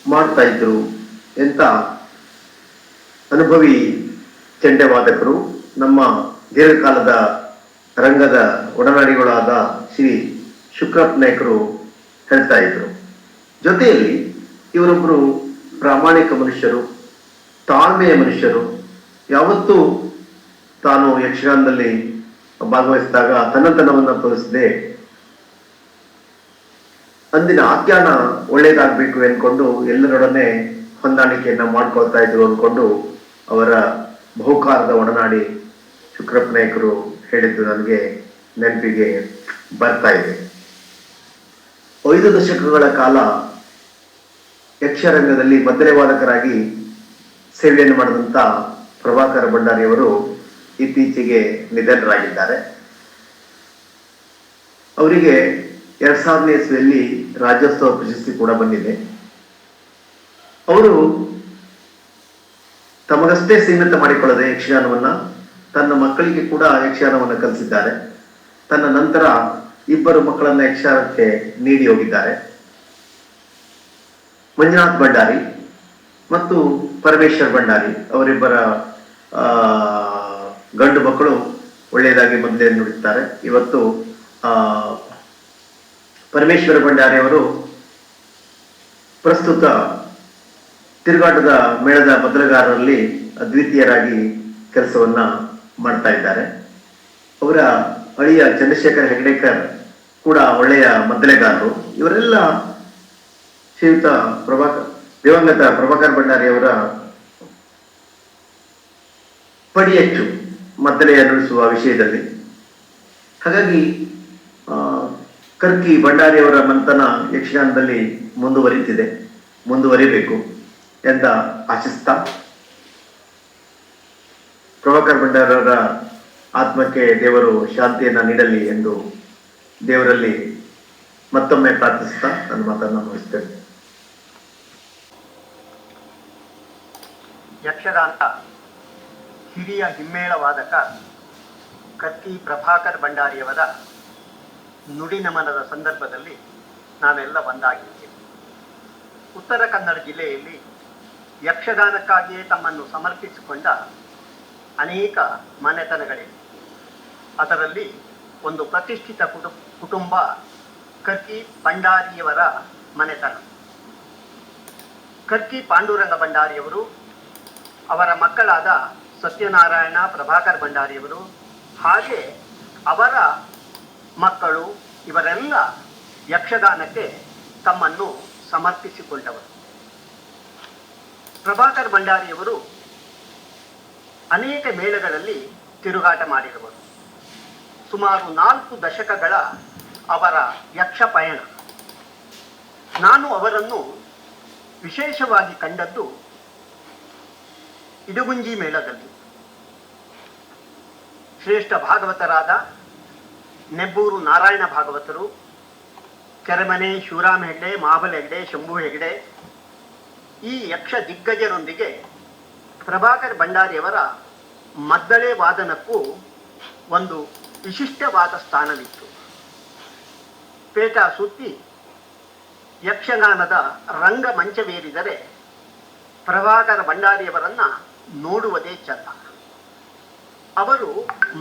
ಮಾಡ್ತಾ ಇದ್ರು. ಎಂತ ಅನುಭವಿ ಚೆಂಡೆವಾದಕರು, ನಮ್ಮ ದೀರ್ಘಕಾಲದ ರಂಗದ ಒಡನಾಡಿಗಳಾದ ಶ್ರೀ ಶುಕ್ರಪ್ಪ ನಾಯ್ಕರು ಹೇಳ್ತಾ ಇದ್ರು. ಜೊತೆಯಲ್ಲಿ ಇವರೊಬ್ಬರು ಪ್ರಾಮಾಣಿಕ ಮನುಷ್ಯರು, ತಾಳ್ಮೆಯ ಮನುಷ್ಯರು. ಯಾವತ್ತೂ ತಾನು ಯಕ್ಷಗಾನದಲ್ಲಿ ಭಾಗವಹಿಸಿದಾಗ ತನ್ನತನವನ್ನು ತೋರಿಸದೆ ಅಂದಿನ ಆಖ್ಯಾನ ಒಳ್ಳೇದಾಗಬೇಕು ಎಂದ್ಕೊಂಡು ಎಲ್ಲರೊಡನೆ ಹೊಂದಾಣಿಕೆಯನ್ನ ಮಾಡ್ಕೊಳ್ತಾ ಇದ್ರು ಅಂದ್ಕೊಂಡು ಅವರ ಬಹುಕಾಲದ ಒಡನಾಡಿ ಶುಕ್ರಪ್ಪ ನಾಯ್ಕರು ಹೇಳಿದ್ದು ನನಗೆ ನೆನಪಿಗೆ ಬರ್ತಾ ಇದೆ. 5 ದಶಕಗಳ ಕಾಲ ಯಕ್ಷರಂಗದಲ್ಲಿ ಮದ್ದಲೆ ವಾದಕರಾಗಿ ಸೇವೆಯನ್ನು ಮಾಡಿದಂಥ ಪ್ರಭಾಕರ ಭಂಡಾರಿಯವರು ಇತ್ತೀಚೆಗೆ ನಿಧನರಾಗಿದ್ದಾರೆ. ಅವರಿಗೆ 2000ನೇ ಇಸ್ವಿಯಲ್ಲಿ ರಾಜ್ಯೋತ್ಸವ ಪ್ರಶಸ್ತಿ ಕೂಡ ಬಂದಿದೆ. ಅವರು ತಮಗಷ್ಟೇ ಸೀಮಿತ ಮಾಡಿಕೊಳ್ಳದೆ ಯಕ್ಷಗಾನವನ್ನ ತನ್ನ ಮಕ್ಕಳಿಗೆ ಕೂಡ ಯಕ್ಷಗಾನವನ್ನು ಕಲಿಸಿದ್ದಾರೆ. ತನ್ನ ನಂತರ 2 ಮಕ್ಕಳನ್ನ ಯಕ್ಷಗಾನಕ್ಕೆ ನೀಡಿ ಹೋಗಿದ್ದಾರೆ. ಮಂಜುನಾಥ್ ಭಂಡಾರಿ ಮತ್ತು ಪರಮೇಶ್ವರ್ ಭಂಡಾರಿ ಅವರಿಬ್ಬರ ಗಂಡು ಮಕ್ಕಳು ಒಳ್ಳೆಯದಾಗಿ ಮೊದಲೇ ನುಡಿತಾರೆ. ಇವತ್ತು ಪರಮೇಶ್ವರ ಭಂಡಾರಿ ಅವರು ಪ್ರಸ್ತುತ ತಿರುಗಾಟದ ಮೇಳದ ಮದ್ದಲೆಗಾರರಲ್ಲಿ ಅದ್ವಿತೀಯರಾಗಿ ಕೆಲಸವನ್ನ ಮಾಡ್ತಾ ಇದ್ದಾರೆ. ಅವರ ಅಳಿಯ ಚಂದ್ರಶೇಖರ್ ಹೆಗ್ಡೇಕರ್ ಕೂಡ ಒಳ್ಳೆಯ ಮದ್ದಲೆಗಾರರು. ಇವರೆಲ್ಲ ಶ್ರೀಯುತ ದಿವಂಗತ ಪ್ರಭಾಕರ್ ಭಂಡಾರಿ ಅವರ ಪಡಿಯಚ್ಚು ಮದ್ದಲೆಯ ನುಡಿಸುವ ವಿಷಯದಲ್ಲಿ. ಹಾಗಾಗಿ ಕರ್ಕಿ ಭಂಡಾರಿಯವರ ಮಂಥನ ಯಕ್ಷಗಾನದಲ್ಲಿ ಮುಂದುವರಿಬೇಕು ಎಂದ ಆಶಿಸ್ತಾ, ಪ್ರಭಾಕರ್ ಭಂಡಾರವರ ಆತ್ಮಕ್ಕೆ ದೇವರು ಶಾಂತಿಯನ್ನ ನೀಡಲಿ ಎಂದು ದೇವರಲ್ಲಿ ಮತ್ತೊಮ್ಮೆ ಪ್ರಾರ್ಥಿಸ್ತಾ ನನ್ನ ಮಾತನ್ನು ಮುಗಿಸ್ತೇನೆ. ಯಕ್ಷಗಾನ ಹಿರಿಯ ಹಿಮ್ಮೇಳ ವಾದಕ ಕರ್ಕಿ ಪ್ರಭಾಕರ್ ಭಂಡಾರಿಯವರ ನುಡಿ ನಮನದ ಸಂದರ್ಭದಲ್ಲಿ ನಾವೆಲ್ಲ ಒಂದಾಗಿದ್ದೇವೆ. ಉತ್ತರ ಕನ್ನಡ ಜಿಲ್ಲೆಯಲ್ಲಿ ಯಕ್ಷಗಾನಕ್ಕಾಗಿಯೇ ತಮ್ಮನ್ನು ಸಮರ್ಪಿಸಿಕೊಂಡ ಅನೇಕ ಮನೆತನಗಳಿವೆ. ಅದರಲ್ಲಿ ಒಂದು ಪ್ರತಿಷ್ಠಿತ ಕುಟುಂಬ ಕರ್ಕಿ ಭಂಡಾರಿಯವರ ಮನೆತನ. ಕರ್ಕಿ ಪಾಂಡುರಂಗ ಭಂಡಾರಿಯವರು, ಅವರ ಮಕ್ಕಳಾದ ಸತ್ಯನಾರಾಯಣ ಪ್ರಭಾಕರ್ ಭಂಡಾರಿಯವರು, ಹಾಗೆ ಅವರ ಮಕ್ಕಳು ಇವರೆಲ್ಲ ಯಕ್ಷಗಾನಕ್ಕೆ ತಮ್ಮನ್ನು ಸಮರ್ಪಿಸಿಕೊಂಡವರು. ಪ್ರಭಾಕರ್ ಭಂಡಾರಿಯವರು ಅನೇಕ ಮೇಳಗಳಲ್ಲಿ ತಿರುಗಾಟ ಮಾಡಿರುವರು. ಸುಮಾರು 4 ದಶಕಗಳ ಅವರ ಯಕ್ಷ ಪಯಣ. ನಾನು ಅವರನ್ನು ವಿಶೇಷವಾಗಿ ಕಂಡದ್ದು ಇಡಗುಂಜಿ ಮೇಳದಲ್ಲಿ. ಶ್ರೇಷ್ಠ ಭಾಗವತರಾದ ನೆಬ್ಬೂರು ನಾರಾಯಣ ಭಾಗವತರು, ಕೆರೆಮನೆ ಶಿವರಾಮ ಹೆಗ್ಡೆ, ಮಹಾಬಲ ಹೆಗ್ಡೆ, ಶಂಭು ಹೆಗ್ಡೆ ಈ ಯಕ್ಷ ದಿಗ್ಗಜರೊಂದಿಗೆ ಪ್ರಭಾಕರ್ ಭಂಡಾರಿಯವರ ಮದ್ದಳೆ ವಾದನಕ್ಕೂ ಒಂದು ವಿಶಿಷ್ಟವಾದ ಸ್ಥಾನವಿತ್ತು. ಪೇಟ ಸುತ್ತಿ ಯಕ್ಷಗಾನದ ರಂಗಮಂಚವೇರಿದರೆ ಪ್ರಭಾಕರ ಭಂಡಾರಿಯವರನ್ನ ನೋಡುವುದೇ ಚಂದ. ಅವರು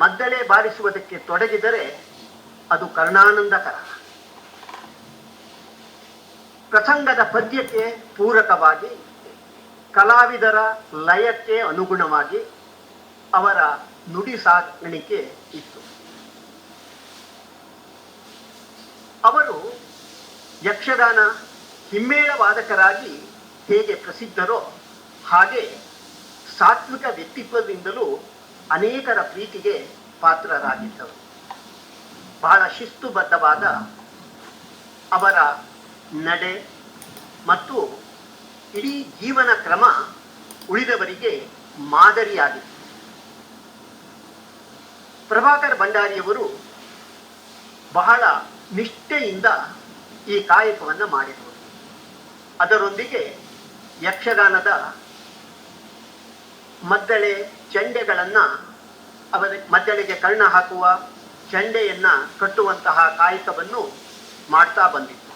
ಮದ್ದಳೆ ಬಾರಿಸುವುದಕ್ಕೆ ತೊಡಗಿದರೆ ಅದು ಕರ್ಣಾನಂದಕರ. ಪ್ರಸಂಗದ ಪದ್ಯಕ್ಕೆ ಪೂರಕವಾಗಿ, ಕಲಾವಿದರ ಲಯಕ್ಕೆ ಅನುಗುಣವಾಗಿ ಅವರ ನುಡಿ ಸಾಗಾಣಿಕೆ ಇತ್ತು. ಅವರು ಯಕ್ಷಗಾನ ಹಿಮ್ಮೇಳ ವಾದಕರಾಗಿ ಹೇಗೆ ಪ್ರಸಿದ್ಧರೋ ಹಾಗೆ ಸಾತ್ವಿಕ ವ್ಯಕ್ತಿತ್ವದಿಂದಲೂ ಅನೇಕರ ಪ್ರೀತಿಗೆ ಪಾತ್ರರಾಗಿದ್ದರು. ಬಹಳ ಶಿಸ್ತುಬದ್ಧವಾದ ಅವರ ನಡೆ ಮತ್ತು ಇಡೀ ಜೀವನ ಕ್ರಮ ಉಳಿದವರಿಗೆ ಮಾದರಿಯಾಗಿತ್ತು. ಪ್ರಭಾಕರ್ ಭಂಡಾರಿಯವರು ಬಹಳ ನಿಷ್ಠೆಯಿಂದ ಈ ಕಾಯಕವನ್ನು ಮಾಡಿದರು. ಅದರೊಂದಿಗೆ ಯಕ್ಷಗಾನದ ಮದ್ದಳೆ ಚಂಡೆಗಳನ್ನು ಅವರ ಮದ್ದಳೆಗೆ ಕರ್ಣ ಹಾಕುವ ಚಂಡೆಯನ್ನು ಕಟ್ಟುವಂತಹ ಕಾಯಕವನ್ನು ಮಾಡ್ತಾ ಬಂದಿತ್ತು.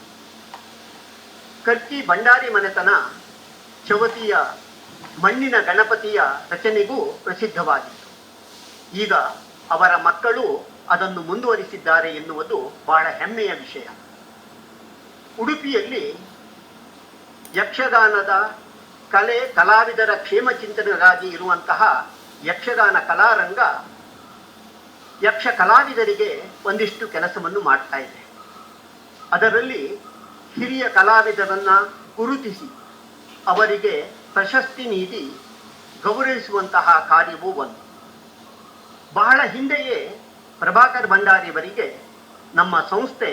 ಕರ್ಕಿ ಭಂಡಾರಿ ಮನೆತನ ಚವತಿಯ ಮಣ್ಣಿನ ಗಣಪತಿಯ ರಚನೆಗೂ ಪ್ರಸಿದ್ಧವಾಗಿತ್ತು. ಈಗ ಅವರ ಮಕ್ಕಳು ಅದನ್ನು ಮುಂದುವರಿಸಿದ್ದಾರೆ ಎನ್ನುವುದು ಬಹಳ ಹೆಮ್ಮೆಯ ವಿಷಯ. ಉಡುಪಿಯಲ್ಲಿ ಯಕ್ಷಗಾನದ ಕಲೆ ಕಲಾವಿದರ ಕ್ಷೇಮ ಚಿಂತನೆಗಾಗಿ ಇರುವಂತಹ ಯಕ್ಷಗಾನ ಕಲಾರಂಗ ಯಕ್ಷ ಕಲಾವಿದರಿಗೆ ಒಂದಿಷ್ಟು ಕೆಲಸವನ್ನು ಮಾಡ್ತಾ ಇದೆ. ಅದರಲ್ಲಿ ಹಿರಿಯ ಕಲಾವಿದರನ್ನು ಗುರುತಿಸಿ ಅವರಿಗೆ ಪ್ರಶಸ್ತಿ ನೀಡಿ ಗೌರವಿಸುವಂತಹ ಕಾರ್ಯವೂ ಒಂದು. ಬಹಳ ಹಿಂದೆಯೇ ಪ್ರಭಾಕರ್ ಭಂಡಾರಿಯವರಿಗೆ ನಮ್ಮ ಸಂಸ್ಥೆ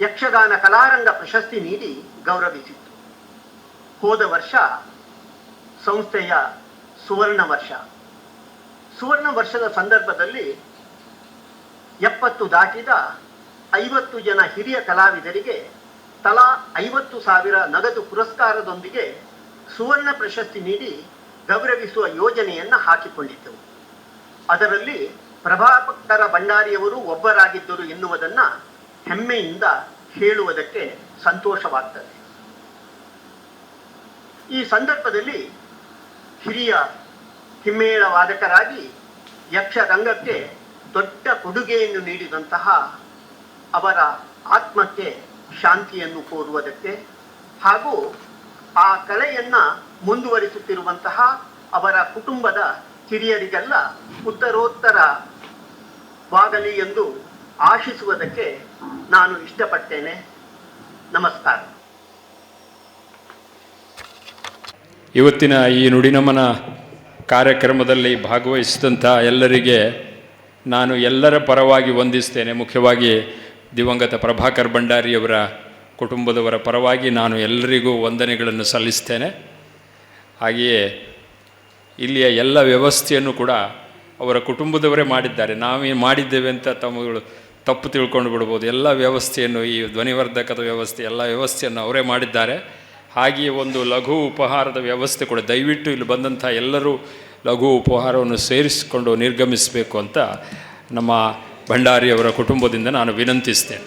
ಯಕ್ಷಗಾನ ಕಲಾರಂಗ ಪ್ರಶಸ್ತಿ ನೀಡಿ ಗೌರವಿಸಿತ್ತು. ಹೋದ ವರ್ಷ ಸಂಸ್ಥೆಯ ಸುವರ್ಣ ವರ್ಷದ ಸಂದರ್ಭದಲ್ಲಿ 70 ದಾಟಿದ 50 ಜನ ಹಿರಿಯ ಕಲಾವಿದರಿಗೆ ತಲಾ 50,000 ನಗದು ಪುರಸ್ಕಾರದೊಂದಿಗೆ ಸುವರ್ಣ ಪ್ರಶಸ್ತಿ ನೀಡಿ ಗೌರವಿಸುವ ಯೋಜನೆಯನ್ನು ಹಾಕಿಕೊಂಡಿದ್ದೆವು. ಅದರಲ್ಲಿ ಪ್ರಭಾಕರ ಭಂಡಾರಿಯವರು ಒಬ್ಬರಾಗಿದ್ದರು ಎನ್ನುವುದನ್ನು ಹೆಮ್ಮೆಯಿಂದ ಹೇಳುವುದಕ್ಕೆ ಸಂತೋಷವಾಗ್ತದೆ. ಈ ಸಂದರ್ಭದಲ್ಲಿ ಹಿರಿಯ ಹಿಮ್ಮೇಳ ವಾದಕರಾಗಿ ಯಕ್ಷರಂಗಕ್ಕೆ ದೊಡ್ಡ ಕೊಡುಗೆಯನ್ನು ನೀಡಿದಂತಹ ಅವರ ಆತ್ಮಕ್ಕೆ ಶಾಂತಿಯನ್ನು ಕೋರುವುದಕ್ಕೆ ಹಾಗೂ ಆ ಕಲೆಯನ್ನು ಮುಂದುವರಿಸುತ್ತಿರುವಂತಹ ಅವರ ಕುಟುಂಬದ ಹಿರಿಯರಿಗೆಲ್ಲ ಉತ್ತರೋತ್ತರವಾಗಲಿ ಎಂದು ಆಶಿಸುವುದಕ್ಕೆ ನಾನು ಇಷ್ಟಪಡ್ತೇನೆ. ನಮಸ್ಕಾರ. ಇವತ್ತಿನ ಈ ನುಡಿನಮನ ಕಾರ್ಯಕ್ರಮದಲ್ಲಿ ಭಾಗವಹಿಸಿದಂಥ ಎಲ್ಲರಿಗೆ ನಾನು ಎಲ್ಲರ ಪರವಾಗಿ ವಂದಿಸ್ತೇನೆ. ಮುಖ್ಯವಾಗಿ ದಿವಂಗತ ಪ್ರಭಾಕರ್ ಭಂಡಾರಿಯವರ ಕುಟುಂಬದವರ ಪರವಾಗಿ ನಾನು ಎಲ್ಲರಿಗೂ ವಂದನೆಗಳನ್ನು ಸಲ್ಲಿಸ್ತೇನೆ. ಹಾಗೆಯೇ ಇಲ್ಲಿಯ ಎಲ್ಲ ವ್ಯವಸ್ಥೆಯನ್ನು ಕೂಡ ಅವರ ಕುಟುಂಬದವರೇ ಮಾಡಿದ್ದಾರೆ. ನಾವೇ ಮಾಡಿದ್ದೇವೆ ಅಂತ ತಮ್ಮಗಳು ತಪ್ಪು ತಿಳ್ಕೊಂಡು ಬಿಡ್ಬೋದು. ಎಲ್ಲ ವ್ಯವಸ್ಥೆಯನ್ನು, ಈ ಧ್ವನಿವರ್ಧಕದ ವ್ಯವಸ್ಥೆ, ಎಲ್ಲ ವ್ಯವಸ್ಥೆಯನ್ನು ಅವರೇ ಮಾಡಿದ್ದಾರೆ. ಹಾಗೆಯೇ ಒಂದು ಲಘು ಉಪಹಾರದ ವ್ಯವಸ್ಥೆ ಕೂಡ, ದಯವಿಟ್ಟು ಇಲ್ಲಿ ಬಂದಂಥ ಎಲ್ಲರೂ ಲಘು ಉಪಹಾರವನ್ನು ಸೇರಿಸಿಕೊಂಡು ನಿರ್ಗಮಿಸಬೇಕು ಅಂತ ನಮ್ಮ ಭಂಡಾರಿಯವರ ಕುಟುಂಬದಿಂದ ನಾನು ವಿನಂತಿಸ್ತೇನೆ.